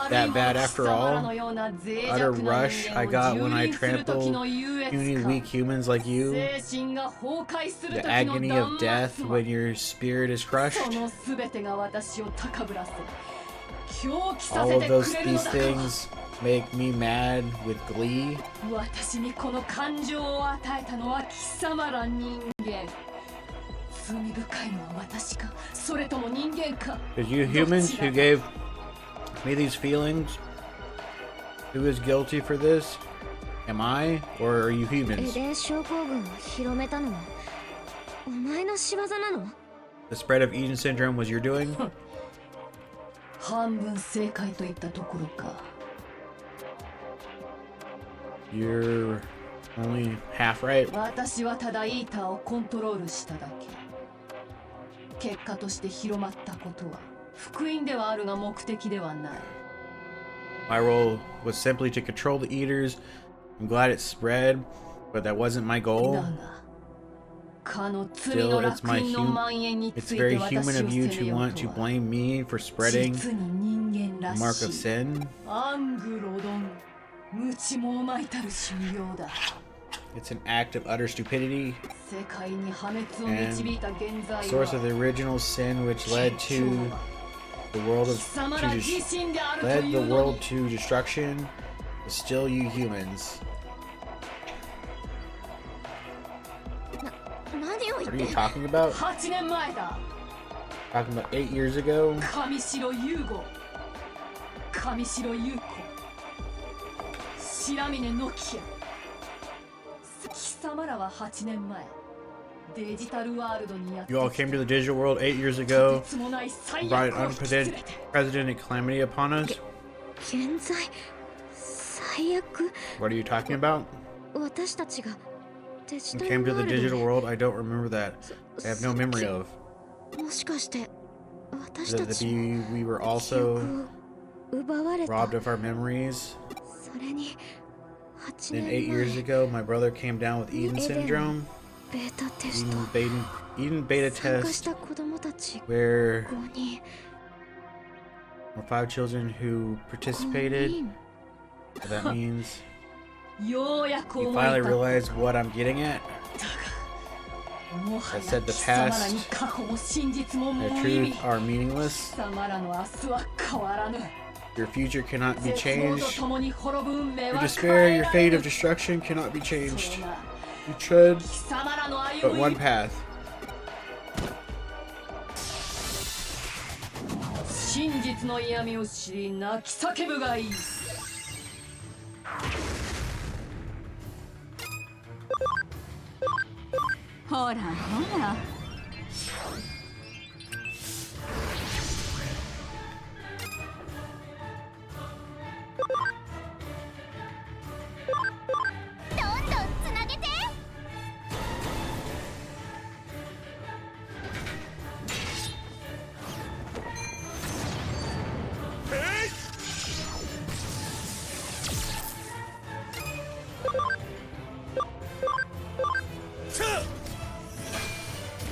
Speaker 1: that bad after all. Utter rush I got when I trampled puny weak humans like you. The agony of death when your spirit is crushed. All of these things make me mad with glee. Is you humans who gave me these feelings? Who is guilty for this? Am I, or are you humans? The spread of Eden syndrome was your doing? You're Only half right.
Speaker 2: 私はただイーターをコントロールしただけ。結果として広まったことは福音ではあるが目的ではない。
Speaker 1: My role was simply to control the eaters. I'm glad it spread, but that wasn't my
Speaker 2: だ
Speaker 1: goal.
Speaker 2: がかの罪
Speaker 1: Still,
Speaker 2: の
Speaker 1: it's
Speaker 2: 楽
Speaker 1: my
Speaker 2: 園の蔓延に
Speaker 1: it's
Speaker 2: ついて
Speaker 1: very
Speaker 2: 私
Speaker 1: human
Speaker 2: を
Speaker 1: of you
Speaker 2: 責め
Speaker 1: to
Speaker 2: よう
Speaker 1: want
Speaker 2: と
Speaker 1: to
Speaker 2: は
Speaker 1: blame me for spreading
Speaker 2: 実に人間
Speaker 1: the
Speaker 2: ら
Speaker 1: mark
Speaker 2: し
Speaker 1: of
Speaker 2: い。
Speaker 1: sin.
Speaker 2: アングロドン無知もまいたる修行だ。
Speaker 1: It's an act of utter stupidity.
Speaker 2: 世界に破滅を導いた現在
Speaker 1: Source of
Speaker 2: は
Speaker 1: the original sin which led to the world
Speaker 2: 貴
Speaker 1: of
Speaker 2: 様ら自身であると
Speaker 1: led
Speaker 2: い
Speaker 1: the
Speaker 2: うのに
Speaker 1: world to destruction is still you humans.
Speaker 3: 何を
Speaker 1: What
Speaker 3: 言
Speaker 1: are
Speaker 3: っ
Speaker 1: you
Speaker 3: て
Speaker 1: talking about?
Speaker 2: 8年前だ。
Speaker 1: Talking about 8 years ago?
Speaker 2: 上白優吾、上白優子、白峰ノキア。貴様らは8年前デジタルワールドにやって
Speaker 1: You all came to the digital world 8 years ago,
Speaker 2: とてつもない最
Speaker 1: brought
Speaker 2: 悪
Speaker 1: an
Speaker 2: を引き連れて
Speaker 1: unprecedented calamity upon us.
Speaker 3: 現在最悪
Speaker 1: What are you talking about?
Speaker 3: 私たちがデジ
Speaker 1: We
Speaker 3: タ
Speaker 1: came
Speaker 3: ル
Speaker 1: to
Speaker 3: ワ
Speaker 1: the
Speaker 3: ールド
Speaker 1: digital
Speaker 3: に
Speaker 1: world. I don't remember that. I have no memory of.
Speaker 3: もしかして私
Speaker 1: That
Speaker 3: たち
Speaker 1: we were
Speaker 3: 記
Speaker 1: also
Speaker 3: 憶を奪われた
Speaker 1: robbed of our memories.
Speaker 3: それに8
Speaker 1: Then 8
Speaker 3: 年
Speaker 1: years
Speaker 3: 前
Speaker 1: ago, my brother came down with Eden syndrome.
Speaker 3: ベータテスト
Speaker 1: Eden beta
Speaker 3: 参加
Speaker 1: test
Speaker 3: した子供たち
Speaker 1: where
Speaker 3: 5人
Speaker 1: 5 children who
Speaker 3: 5
Speaker 1: participated.
Speaker 3: 人
Speaker 1: What that means.
Speaker 2: ようやく
Speaker 1: You
Speaker 2: 思い
Speaker 1: finally
Speaker 2: 立っ
Speaker 1: realize what I'm getting at.
Speaker 2: た。もは
Speaker 1: I
Speaker 2: や
Speaker 1: said the
Speaker 2: 貴様ら
Speaker 1: past
Speaker 2: に過去も真実も
Speaker 1: and
Speaker 2: 無意味。
Speaker 1: truth are meaningless.
Speaker 2: 貴様らの明日は変わらぬ。
Speaker 1: Your future cannot be
Speaker 2: 絶望と
Speaker 1: changed.
Speaker 2: 共に滅ぶ運命
Speaker 1: Your
Speaker 2: は
Speaker 1: despair,
Speaker 2: 変え
Speaker 1: your
Speaker 2: られ
Speaker 1: fate
Speaker 2: ぬ
Speaker 1: of destruction cannot be changed.
Speaker 2: それが
Speaker 1: You tread
Speaker 2: 貴様らの
Speaker 1: but
Speaker 2: 歩み
Speaker 1: one path.
Speaker 2: 真実の嫌味を知り泣き叫ぶがいい。ほらほら。
Speaker 3: どんどんつなげて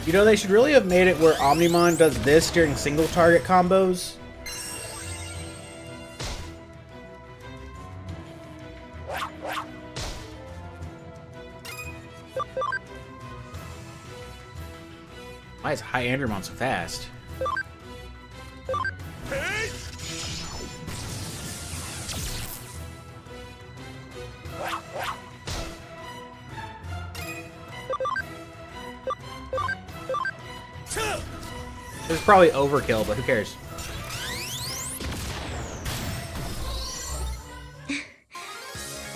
Speaker 1: You know, they should really have made it where Omnimon does this during single target combos. Why is High Andromon so fast? This is probably overkill, but who cares?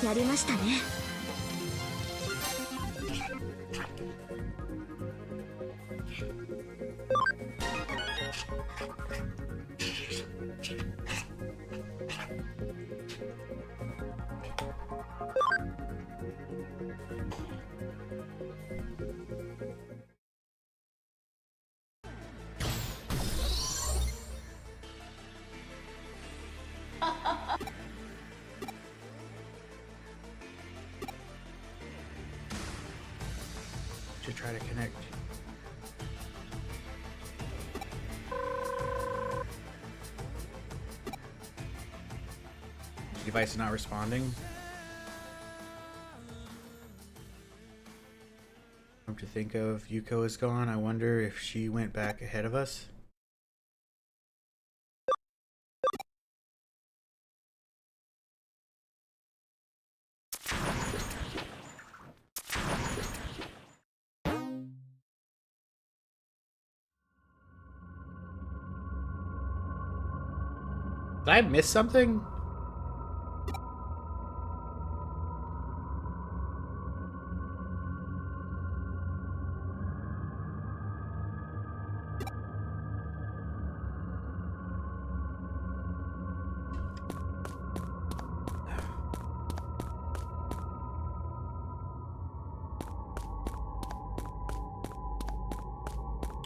Speaker 3: やりましたね
Speaker 1: Should try to connect. Device is not responding. Come to think of, Yuko is gone. I wonder if she went back ahead of us. Did I miss something?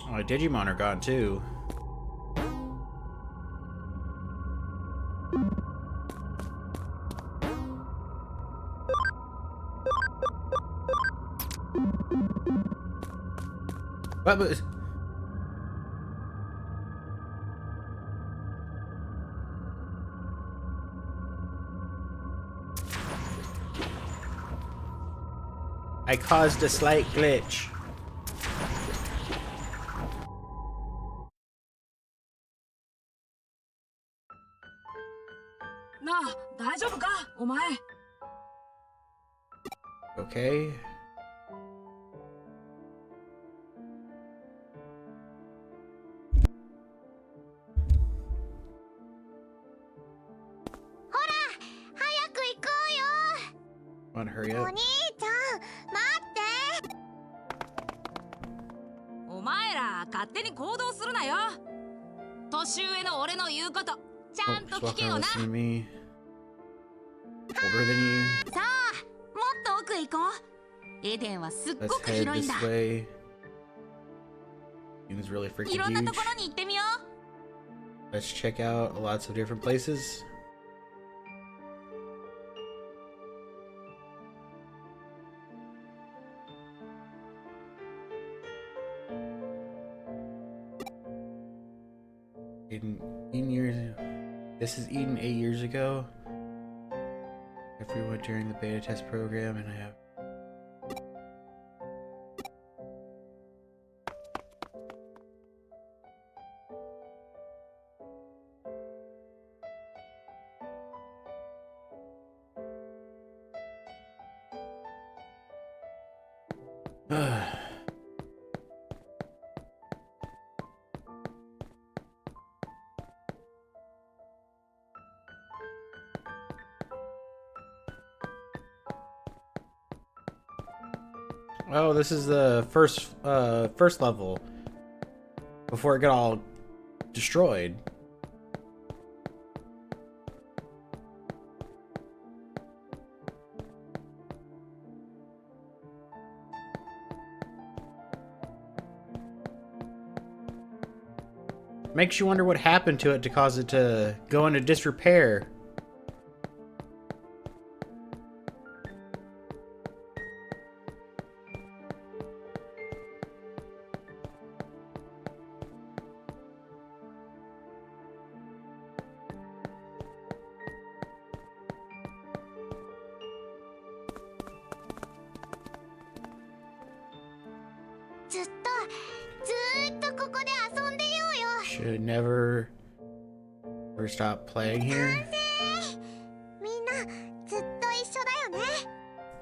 Speaker 1: Oh, Digimon are gone too. What was... I caused a slight glitch. Okay. Wanna hurry up?
Speaker 4: お前ら勝手に行動するなよ。年上の俺の言うことちゃ
Speaker 1: Oh,
Speaker 4: んと
Speaker 1: just
Speaker 4: 聞け
Speaker 1: walking
Speaker 4: よ
Speaker 1: around
Speaker 4: な。
Speaker 1: listening to me. Older than you.
Speaker 4: さあ、もっと奥へ行こう。エデンはすっご
Speaker 1: Let's
Speaker 4: く
Speaker 1: head
Speaker 4: 広いんだ。
Speaker 1: this way. It's really
Speaker 4: い
Speaker 1: freaking
Speaker 4: ろんなと
Speaker 1: huge.
Speaker 4: ころに行ってみよう。
Speaker 1: Let's check out lots of different places. Eden years. This is Eden 8 years ago. Everyone during the beta test program, and I have. Oh, this is the first level before it got all destroyed. Makes you wonder what happened to it to cause it to go into disrepair. Should never stop playing here.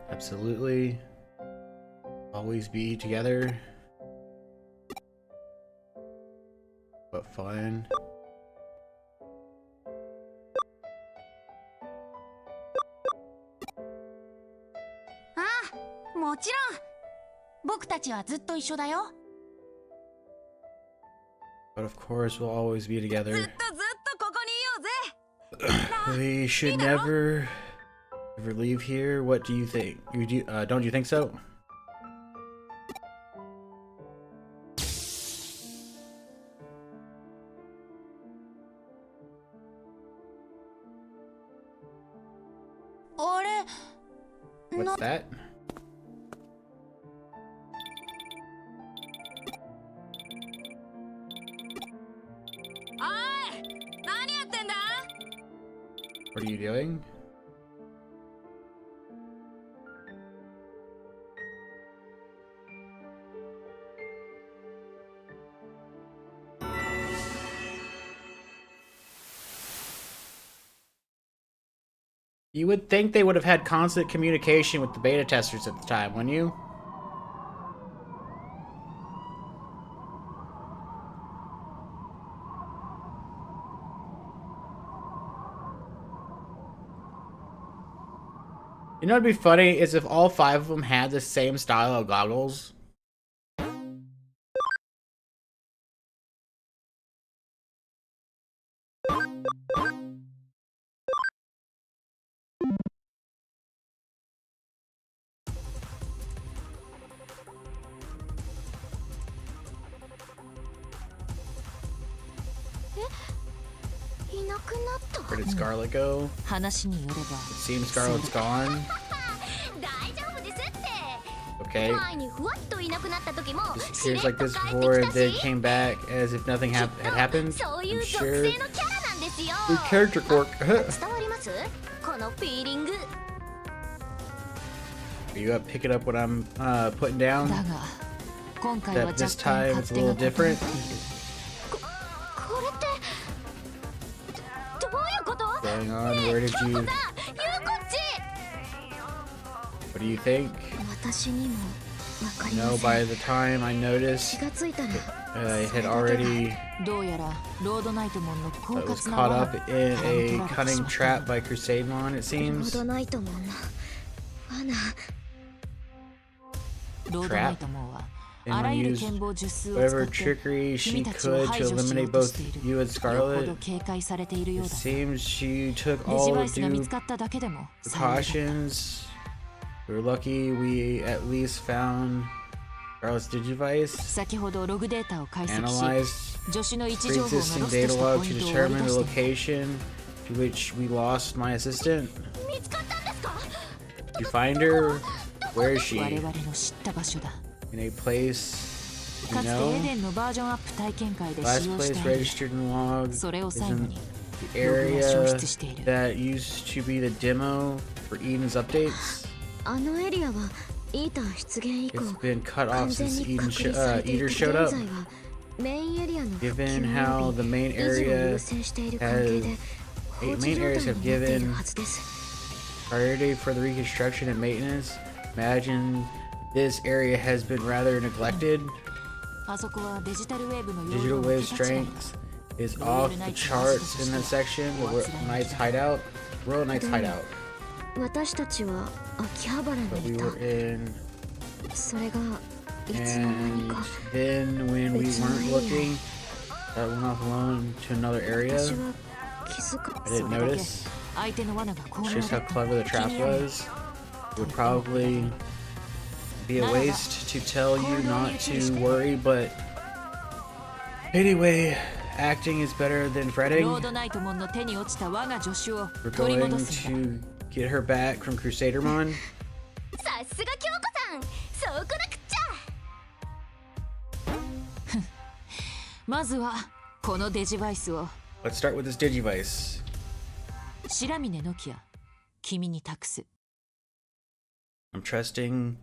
Speaker 1: Absolutely. Always be together. But fun.
Speaker 4: Ah, もちろん。僕たちはずっと一緒だよ。
Speaker 1: But of course, we'll always be
Speaker 4: ずっ
Speaker 1: together.
Speaker 4: とずっとここにいようぜ。
Speaker 1: We should never leave here. What do you think? You do? Don't you think so?
Speaker 4: あれ
Speaker 1: What's that?
Speaker 4: おい、何やってんだ？
Speaker 1: What are you doing? You would think they would have had constant communication with the beta testers at the time, wouldn't you? You know what'd be funny is if all 5 of them had the same style of goggles. Where did Scarlet go?
Speaker 4: 話によれば
Speaker 1: It seems Scarlet's gone.
Speaker 3: 大丈夫ですって
Speaker 1: Okay.
Speaker 3: 前にふわっといなくなった時も
Speaker 1: Disappears like this before and then came back as if nothing had happened.
Speaker 3: そうい
Speaker 1: I'm
Speaker 3: う属
Speaker 1: sure.
Speaker 3: 性のキャラなんですよ
Speaker 1: Good character quirk.
Speaker 3: 伝わりますこのフィーリング
Speaker 1: Are you up picking up what I'm putting down?
Speaker 4: だが今回は
Speaker 1: That
Speaker 4: 若
Speaker 1: this
Speaker 4: 干
Speaker 1: time
Speaker 4: 勝
Speaker 1: it's a
Speaker 4: 手が
Speaker 1: little
Speaker 4: 異なってい
Speaker 1: different.
Speaker 4: る
Speaker 3: これってどういうこと
Speaker 1: Going on? Where did
Speaker 3: ゆう
Speaker 1: you?
Speaker 3: こっち
Speaker 1: What do you think?
Speaker 3: 私にもわかりま
Speaker 1: No,
Speaker 3: せん
Speaker 1: by the time I noticed,
Speaker 3: 気がついたら
Speaker 1: it had already
Speaker 4: どうやらロードナイトモンの狡
Speaker 1: was
Speaker 4: 猾な
Speaker 1: caught
Speaker 4: 罠
Speaker 1: up
Speaker 4: に
Speaker 1: in
Speaker 4: 絡み取
Speaker 1: a
Speaker 4: られてし
Speaker 1: cunning
Speaker 4: まった
Speaker 1: trap by Crusademon, it
Speaker 3: ロー
Speaker 1: seems.
Speaker 3: ドナイトもんの罠
Speaker 4: ロードナイトモンは
Speaker 1: And
Speaker 4: あらゆる
Speaker 1: used
Speaker 4: 剣謀術数を使
Speaker 1: whatever
Speaker 4: って
Speaker 1: trickery
Speaker 4: 君
Speaker 1: she
Speaker 4: たちを
Speaker 1: could
Speaker 4: 排
Speaker 1: to
Speaker 4: 除しよ
Speaker 1: eliminate
Speaker 4: うと
Speaker 1: both
Speaker 4: している
Speaker 1: you and
Speaker 4: よほ
Speaker 1: Scarlet.
Speaker 4: ど警戒されているよう
Speaker 1: It
Speaker 4: だ
Speaker 1: seems she took
Speaker 4: デジ
Speaker 1: all
Speaker 4: バイスが見
Speaker 1: due
Speaker 4: つかっただけでも最悪だった
Speaker 1: precautions. We're lucky we at least found Scarlet's Digivice,
Speaker 4: 先ほどログデータを解析
Speaker 1: analyzed
Speaker 4: し助手の位置情報がロ
Speaker 1: pre-existing
Speaker 4: スト
Speaker 1: data
Speaker 4: した
Speaker 1: log
Speaker 4: ポイ
Speaker 1: to
Speaker 4: ントを割り
Speaker 1: determine
Speaker 4: 出
Speaker 1: the
Speaker 4: している
Speaker 1: location to which we lost my assistant.
Speaker 3: 見つかったんですか
Speaker 1: Did you find her? Where is
Speaker 4: 我
Speaker 1: she?
Speaker 4: 々の知った場所だ
Speaker 1: In a place
Speaker 4: か
Speaker 1: you
Speaker 4: つてエ
Speaker 1: know?
Speaker 4: デンのバージョンアップ体験会で使
Speaker 1: Last
Speaker 4: 用
Speaker 1: place
Speaker 4: したエリ
Speaker 1: registered in the log
Speaker 4: アそれを
Speaker 1: is
Speaker 4: 最後
Speaker 1: in
Speaker 4: に
Speaker 1: the
Speaker 4: ログが
Speaker 1: area
Speaker 4: 消失している
Speaker 1: that used to be the demo for Eden's updates.
Speaker 3: あのエリアはイーター出現以降
Speaker 1: It's been cut
Speaker 3: 完
Speaker 1: off
Speaker 3: 全
Speaker 1: since
Speaker 3: に隔離されていて
Speaker 1: Eder
Speaker 3: 現
Speaker 1: showed
Speaker 3: 在
Speaker 1: up.
Speaker 3: はメインエリアの復旧
Speaker 1: Given
Speaker 3: 及
Speaker 1: how
Speaker 3: び
Speaker 1: the main
Speaker 3: 維持を
Speaker 1: area
Speaker 3: 優先している関係で
Speaker 1: has
Speaker 3: 放
Speaker 1: main
Speaker 3: 置状
Speaker 1: areas
Speaker 3: 態に
Speaker 1: have
Speaker 3: なっている
Speaker 1: given
Speaker 3: はずです
Speaker 1: priority for the reconstruction and maintenance. Imagine this area has been rather neglected.
Speaker 4: あそこはデジタルウェーブの容
Speaker 1: Digital
Speaker 4: 量の
Speaker 1: wave
Speaker 4: 桁違いだ
Speaker 1: strength is off the charts in that section. The Knight's hideout. Royal Knight's hideout.
Speaker 3: 私たちは秋葉原
Speaker 1: But
Speaker 3: に
Speaker 1: we
Speaker 3: い
Speaker 1: were in
Speaker 3: たそれがいつの間に
Speaker 1: and
Speaker 3: か
Speaker 1: then when we
Speaker 3: It's
Speaker 1: weren't
Speaker 3: not
Speaker 1: looking, that went off alone to another area.
Speaker 3: 私は気づか
Speaker 1: I
Speaker 4: そ
Speaker 1: didn't
Speaker 4: れだけ
Speaker 1: notice.
Speaker 4: 相手の罠が巧
Speaker 1: It's
Speaker 4: 妙
Speaker 1: just
Speaker 4: だ
Speaker 1: how
Speaker 4: った
Speaker 1: clever the trap
Speaker 4: 気になる
Speaker 1: was. It would probably be a waste to tell you not to worry, but anyway, acting is better than
Speaker 4: ロ
Speaker 1: fretting.
Speaker 4: ードナイトモンの手に落ちた我が助手を
Speaker 1: We're
Speaker 4: 取り
Speaker 1: going
Speaker 4: 戻すんだ
Speaker 1: to get her back from Crusadermon.
Speaker 3: さすが京子さんそうこなくっちゃ
Speaker 4: まずはこのデジバイスを
Speaker 1: Let's start with this Digivice.
Speaker 4: 白峰ノキア君に託す
Speaker 1: I'm trusting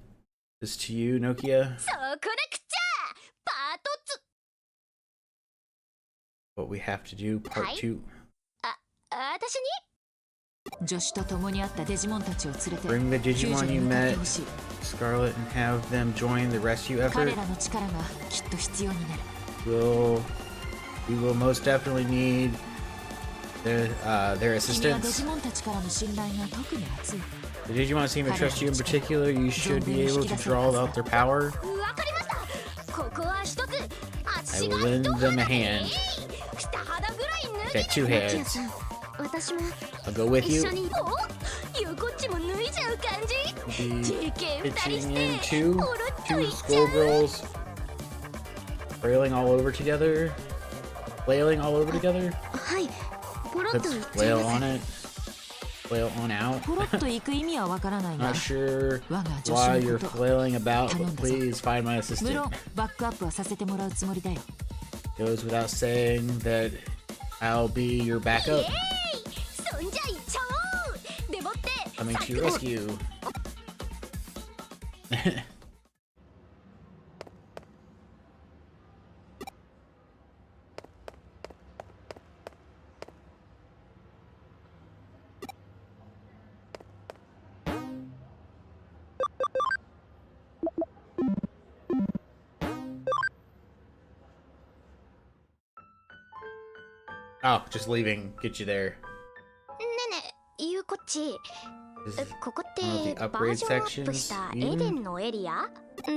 Speaker 1: this to you, Nokia.
Speaker 3: そうこなくっちゃパート2
Speaker 1: What we have to do, part
Speaker 3: Hi.
Speaker 1: 2.
Speaker 3: 私に
Speaker 4: 助手と共にあったデジモンたちを連れて
Speaker 1: Bring the
Speaker 4: 救
Speaker 1: Digimon
Speaker 4: 助に
Speaker 1: you
Speaker 4: 向かって
Speaker 1: met,
Speaker 4: ほしい
Speaker 1: Scarlet, and have them join the rescue effort.
Speaker 4: 彼らの力がきっと必要になる
Speaker 1: We will most definitely need their
Speaker 4: 君はデ
Speaker 1: assistance.
Speaker 4: ジモンたちからの信頼が特に厚い
Speaker 1: The Digimon seem to trust you in particular. You should be able to draw out their power.
Speaker 3: わかりましたここは一つ
Speaker 1: I will lend them a hand.
Speaker 3: 下肌ぐらい脱
Speaker 1: Got two
Speaker 3: ぎ
Speaker 1: hands.
Speaker 3: さん私も
Speaker 1: I'll go with
Speaker 3: 一
Speaker 1: you.
Speaker 3: 緒におゆうこっちも脱いじゃう感じ
Speaker 1: Be
Speaker 3: 事件二人
Speaker 1: pitching
Speaker 3: し
Speaker 1: in
Speaker 3: て
Speaker 1: two
Speaker 3: ポロッといっちゃ
Speaker 1: schoolgirls, flailing all over together. Flailing all over together.
Speaker 3: はいポロッ
Speaker 1: Let's
Speaker 3: といっちゃい
Speaker 1: flail
Speaker 3: ま
Speaker 1: on
Speaker 3: す
Speaker 1: it. Flail on out.
Speaker 4: ポロッと行く意味はわからないが
Speaker 1: Not sure
Speaker 4: 我が助
Speaker 1: why
Speaker 4: 手
Speaker 1: you're
Speaker 4: のこと
Speaker 1: flailing about, but
Speaker 4: 頼んだぞ。
Speaker 1: please find my
Speaker 4: 無
Speaker 1: assistant.
Speaker 4: 論バックアップはさせてもらうつもりだよ
Speaker 1: Goes without saying that I'll be your backup,
Speaker 3: そんじゃいっちゃおうでもって
Speaker 1: coming to your rescue. Oh, just leaving. Get you there.
Speaker 3: ねえねえゆうこっち
Speaker 1: This is
Speaker 3: ここって
Speaker 1: one of the
Speaker 3: バ
Speaker 1: upgrade
Speaker 3: ージョンアップした
Speaker 1: sections.
Speaker 3: エデンのエリア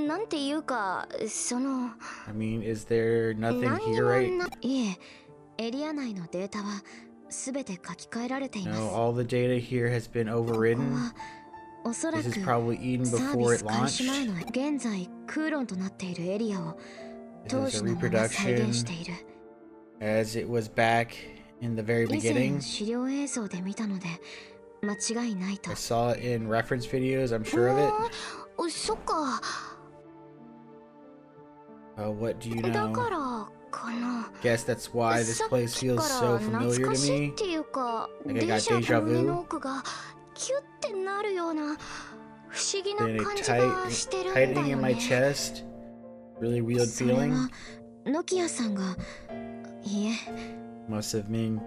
Speaker 3: なんていうかその
Speaker 1: I mean, is there nothing
Speaker 3: 何に
Speaker 1: here,
Speaker 3: も
Speaker 1: right?
Speaker 3: ないえエリア内のデータはすべて書き換えられています
Speaker 1: No, all the data here has been
Speaker 3: ここ
Speaker 1: overridden.
Speaker 3: はおそら
Speaker 1: This
Speaker 3: く
Speaker 1: is probably Eden
Speaker 3: サービ
Speaker 1: before
Speaker 3: ス
Speaker 1: it
Speaker 3: 開始
Speaker 1: launched.
Speaker 3: 前の現在空論となっているエリアを
Speaker 1: This
Speaker 3: 当
Speaker 1: is
Speaker 3: 時
Speaker 1: a
Speaker 3: のまま再
Speaker 1: reproduction
Speaker 3: 現している
Speaker 1: as it was back in the very
Speaker 3: 以前
Speaker 1: beginning.
Speaker 3: 資料映像で見たので間違いないと。
Speaker 1: I saw it in reference videos, I'm sure of it.
Speaker 3: そっか。
Speaker 1: What do you
Speaker 3: だ
Speaker 1: know?
Speaker 3: からかな。
Speaker 1: Guess that's why this
Speaker 3: さっ
Speaker 1: place
Speaker 3: き
Speaker 1: feels
Speaker 3: か
Speaker 1: so
Speaker 3: ら
Speaker 1: familiar
Speaker 3: 懐
Speaker 1: to
Speaker 3: かしい
Speaker 1: me.
Speaker 3: っていうか、
Speaker 1: Like I
Speaker 3: デ
Speaker 1: got
Speaker 3: ジャ
Speaker 1: deja
Speaker 3: ブ胸
Speaker 1: vu.
Speaker 3: の奥がキュッてなるような不思議な
Speaker 1: Then a
Speaker 3: 感じがしてるんだ
Speaker 1: tightening
Speaker 3: よ
Speaker 1: in my
Speaker 3: ね。
Speaker 1: chest. Really weird
Speaker 3: それ
Speaker 1: feeling.
Speaker 3: はノキアさんが、いえ、
Speaker 1: Must mean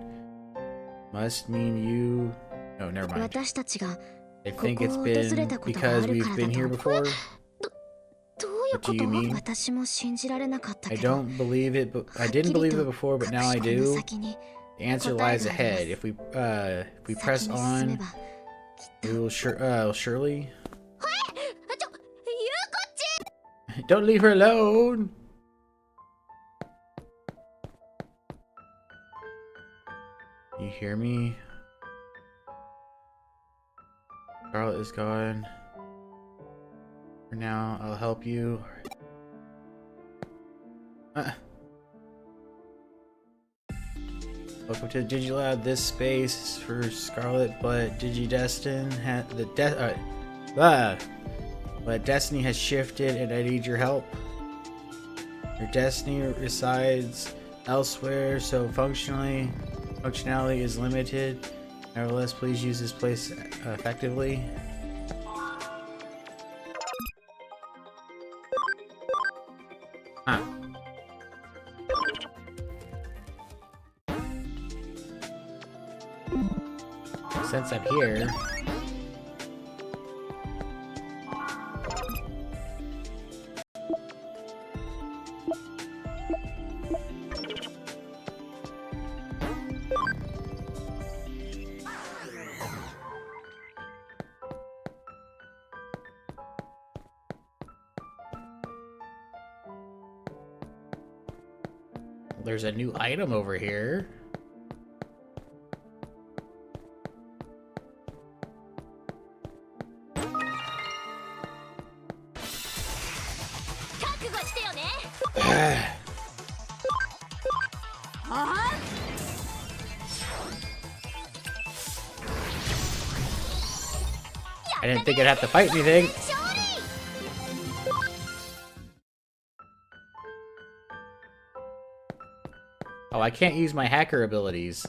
Speaker 1: you. Oh, never mind.
Speaker 3: 私たちが
Speaker 1: I
Speaker 3: こ
Speaker 1: think
Speaker 3: こ
Speaker 1: it's
Speaker 3: を訪
Speaker 1: been
Speaker 3: れたことがあ
Speaker 1: because
Speaker 3: るか
Speaker 1: we've
Speaker 3: ら
Speaker 1: been
Speaker 3: だ
Speaker 1: here
Speaker 3: と。
Speaker 1: before.
Speaker 3: どういう
Speaker 1: What
Speaker 3: こ
Speaker 1: do you
Speaker 3: と？
Speaker 1: mean?
Speaker 3: 私も信じられなかった
Speaker 1: I
Speaker 3: けど。
Speaker 1: don't believe it, but I
Speaker 3: はっきり
Speaker 1: didn't
Speaker 3: と
Speaker 1: believe it before, but
Speaker 3: 隠
Speaker 1: now
Speaker 3: し
Speaker 1: I
Speaker 3: 込む
Speaker 1: do.
Speaker 3: 先に
Speaker 1: The answer
Speaker 3: 答え
Speaker 1: lies
Speaker 3: があります。
Speaker 1: ahead. If we press
Speaker 3: 先に進め
Speaker 1: on,
Speaker 3: ばきっと。
Speaker 1: we will surely.
Speaker 3: ちょ、ゆうこっち。
Speaker 1: Don't leave her alone. You hear me? Scarlet is gone. For now, I'll help you. Welcome to Digilab. This space is for Scarlet, but Digidestin had but destiny has shifted, and I need your help. Your destiny resides elsewhere, so functionality is limited. Nevertheless, please use this place effectively. Huh. Since I'm here, there's a new item over here. I didn't think I'd have to fight anything. Oh, I can't use my hacker abilities.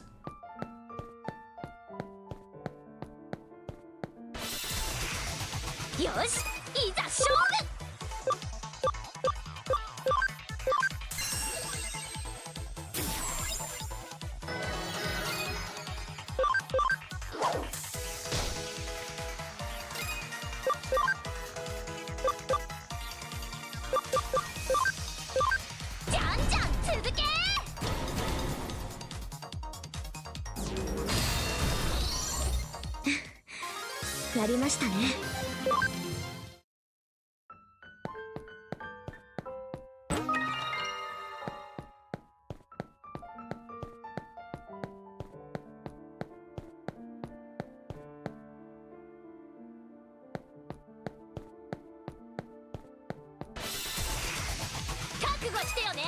Speaker 3: Got やりましたね。覚悟してよね。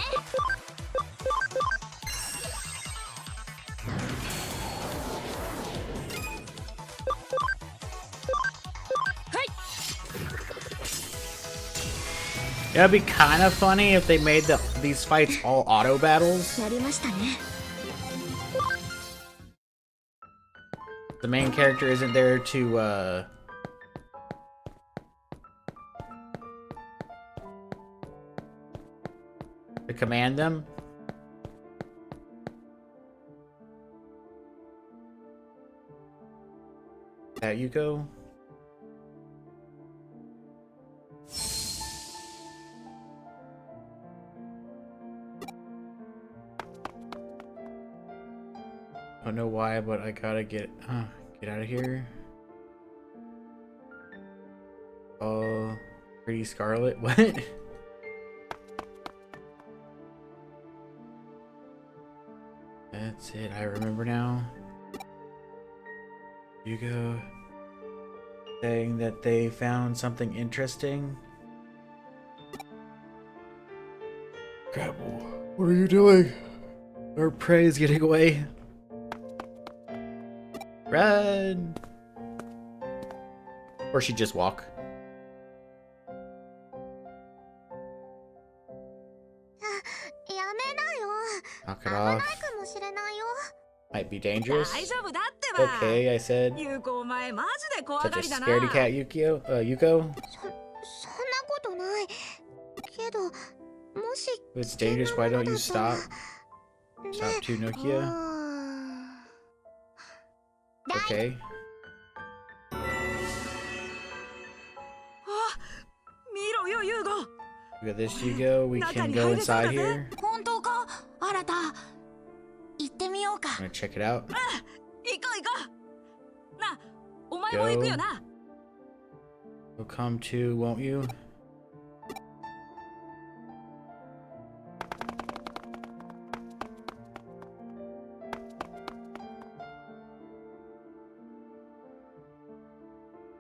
Speaker 1: It'd be kind of funny if they made these fights all auto battles.
Speaker 3: やりましたね。
Speaker 1: The main character isn't there to command them. That you go. I don't know why, but I gotta get out of here. Oh, pretty Scarlet. What? That's it. I remember now. Hugo saying that they found something interesting. Crap! What are you doing? Our prey is getting away. Run! Or she'd just walk. Knock it off. Might be dangerous.
Speaker 4: 大丈夫だってば
Speaker 1: Okay, I said.
Speaker 4: ユウコお前マジで怖
Speaker 1: Such
Speaker 4: が
Speaker 1: a
Speaker 4: りだな
Speaker 1: scaredy cat, Yukio. Yuko.
Speaker 3: そんなことないけどもし
Speaker 1: If it's dangerous, why don't you stop? Stop too,
Speaker 3: う
Speaker 1: Nokia.
Speaker 3: ん
Speaker 1: Okay.
Speaker 4: 見ろよユウゴ
Speaker 1: We got this, Yugo. We can go inside here.
Speaker 3: 本当か新た行ってみようか
Speaker 1: I'm gonna check it out.
Speaker 4: 行こう行こうなお前も行くよな
Speaker 1: You'll come too, won't you?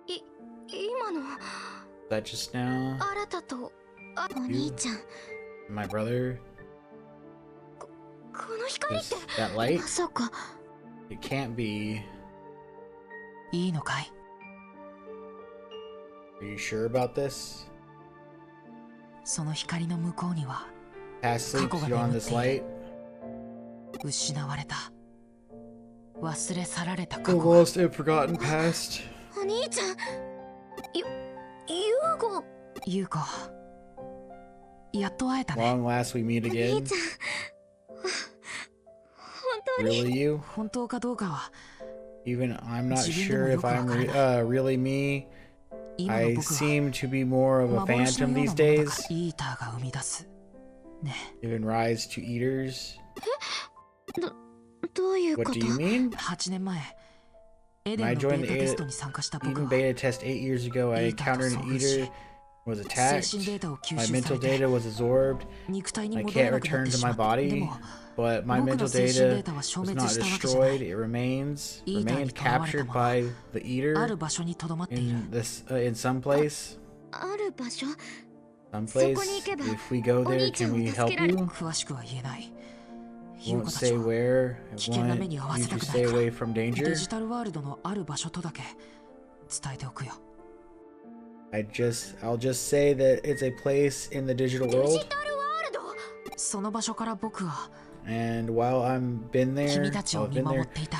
Speaker 3: I 今の
Speaker 1: Is that just now?
Speaker 3: 新たとお兄ちゃん
Speaker 1: My brother?
Speaker 3: この光っ
Speaker 1: Is
Speaker 3: て
Speaker 1: that light?
Speaker 3: まさか
Speaker 1: It can't be.
Speaker 4: いいのかい
Speaker 1: Are you sure about this?
Speaker 4: その光の向こうには
Speaker 1: Past sleeps beyond this light?
Speaker 4: 失われた忘れ去られた過
Speaker 1: The
Speaker 4: 去が
Speaker 1: lost and forgotten past.
Speaker 3: お兄ちゃんユーゴ
Speaker 4: ユウコやっと会えたね
Speaker 1: Long last we meet
Speaker 3: お兄
Speaker 1: again.
Speaker 3: ちゃん本当に
Speaker 1: Really you?
Speaker 4: 本当かどうかは
Speaker 1: Even I'm not
Speaker 4: 自分でも
Speaker 1: sure
Speaker 4: よ
Speaker 1: if
Speaker 4: くわ
Speaker 1: I'm
Speaker 4: からない
Speaker 1: really me.
Speaker 4: 今の
Speaker 1: I
Speaker 4: 僕は
Speaker 1: seem to be more of a
Speaker 4: 幻の
Speaker 1: phantom
Speaker 4: ような
Speaker 1: these
Speaker 4: ものだから
Speaker 1: days.
Speaker 4: イーターが生み出すね
Speaker 1: Given rise to eaters.
Speaker 3: どういうこ
Speaker 1: What
Speaker 3: と
Speaker 1: do you mean?
Speaker 4: 8年前エデ
Speaker 1: When I
Speaker 4: ンのベ
Speaker 1: joined
Speaker 4: ー
Speaker 1: the
Speaker 4: タテストに参加した僕
Speaker 1: Eden
Speaker 4: は
Speaker 1: beta test 8 years ago, I encountered an eater, was
Speaker 4: 精
Speaker 1: attacked.
Speaker 4: 神データを吸
Speaker 1: My
Speaker 4: 収さ
Speaker 1: mental
Speaker 4: れて
Speaker 1: data was absorbed.
Speaker 4: 肉体に
Speaker 1: I
Speaker 4: 戻れ
Speaker 1: can't
Speaker 4: なくなっ
Speaker 1: return
Speaker 4: て
Speaker 1: to
Speaker 4: しま
Speaker 1: my
Speaker 4: ったで
Speaker 1: body,
Speaker 4: も
Speaker 1: but my
Speaker 4: 僕
Speaker 1: mental
Speaker 4: の精神デ
Speaker 1: data
Speaker 4: ータは消
Speaker 1: was
Speaker 4: 滅
Speaker 1: not
Speaker 4: したわけじゃない
Speaker 1: destroyed. It remains
Speaker 4: イーターに
Speaker 1: remained
Speaker 4: 囚われた
Speaker 1: captured
Speaker 4: まま
Speaker 1: by the
Speaker 4: あ
Speaker 1: eater
Speaker 4: る場所にとどまっている
Speaker 1: in this in some place.
Speaker 3: ある場所
Speaker 1: Some
Speaker 3: そこ
Speaker 1: place.
Speaker 3: に行けば
Speaker 1: If we go
Speaker 3: お
Speaker 1: there,
Speaker 3: 兄ちゃん
Speaker 1: can
Speaker 3: を
Speaker 1: we
Speaker 3: 助
Speaker 1: help
Speaker 3: けられ
Speaker 1: you?
Speaker 4: 詳しくは言えない優
Speaker 1: Won't
Speaker 4: 子た
Speaker 1: say
Speaker 4: ちは
Speaker 1: where. I
Speaker 4: 危険な目
Speaker 1: want
Speaker 4: に遭わ
Speaker 1: you
Speaker 4: せた
Speaker 1: to
Speaker 4: くな
Speaker 1: stay
Speaker 4: いから
Speaker 1: away from
Speaker 4: デ
Speaker 1: danger.
Speaker 4: ジタルワールドのある場所とだけ伝えておくよ
Speaker 1: I'll just say that it's a place in the digital
Speaker 3: デ
Speaker 1: world.
Speaker 3: ジタルワールド
Speaker 4: その場所から僕は
Speaker 1: And while I'm been there,
Speaker 4: 君たち
Speaker 1: while
Speaker 4: を
Speaker 1: I've
Speaker 4: 見
Speaker 1: been
Speaker 4: 守っ
Speaker 1: there,
Speaker 4: ていた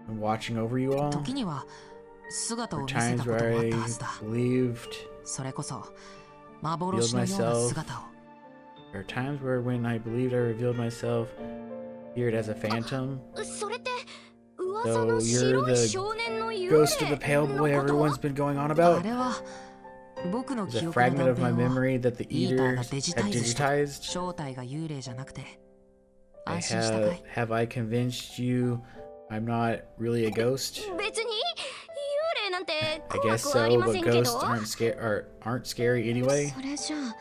Speaker 1: I'm watching over you all.
Speaker 4: 時には姿
Speaker 1: There
Speaker 4: を
Speaker 1: are
Speaker 4: 見せ
Speaker 1: times
Speaker 4: たことも
Speaker 1: where
Speaker 4: あっ
Speaker 1: I
Speaker 4: たはずだ
Speaker 1: believed.
Speaker 4: それこそ幻のような姿を
Speaker 1: There are times where when I believed I revealed myself, appeared as a phantom.
Speaker 3: それって噂の
Speaker 1: So
Speaker 3: 白
Speaker 1: you're
Speaker 3: い
Speaker 1: the
Speaker 3: 少年の幽
Speaker 1: ghost of the
Speaker 3: 霊
Speaker 1: pale
Speaker 3: の
Speaker 1: boy
Speaker 3: こと
Speaker 1: everyone's been going on
Speaker 4: あ
Speaker 1: about.
Speaker 4: れは僕の
Speaker 1: It's
Speaker 4: 記
Speaker 1: a
Speaker 4: 憶の
Speaker 1: fragment of my
Speaker 4: 断片を
Speaker 1: memory that the
Speaker 4: イーター
Speaker 1: eater
Speaker 4: が
Speaker 1: had
Speaker 4: デジタイズした
Speaker 1: digitized.
Speaker 4: 正体が幽霊じゃなくて
Speaker 1: I
Speaker 4: 安心したかい
Speaker 1: have I convinced you I'm not really a ghost?
Speaker 3: 別に幽霊なんて
Speaker 1: I
Speaker 3: 怖
Speaker 1: guess
Speaker 3: くはあり
Speaker 1: so,
Speaker 3: ませ
Speaker 1: but
Speaker 3: んけど
Speaker 1: ghosts aren't scary anyway.
Speaker 3: それじゃあ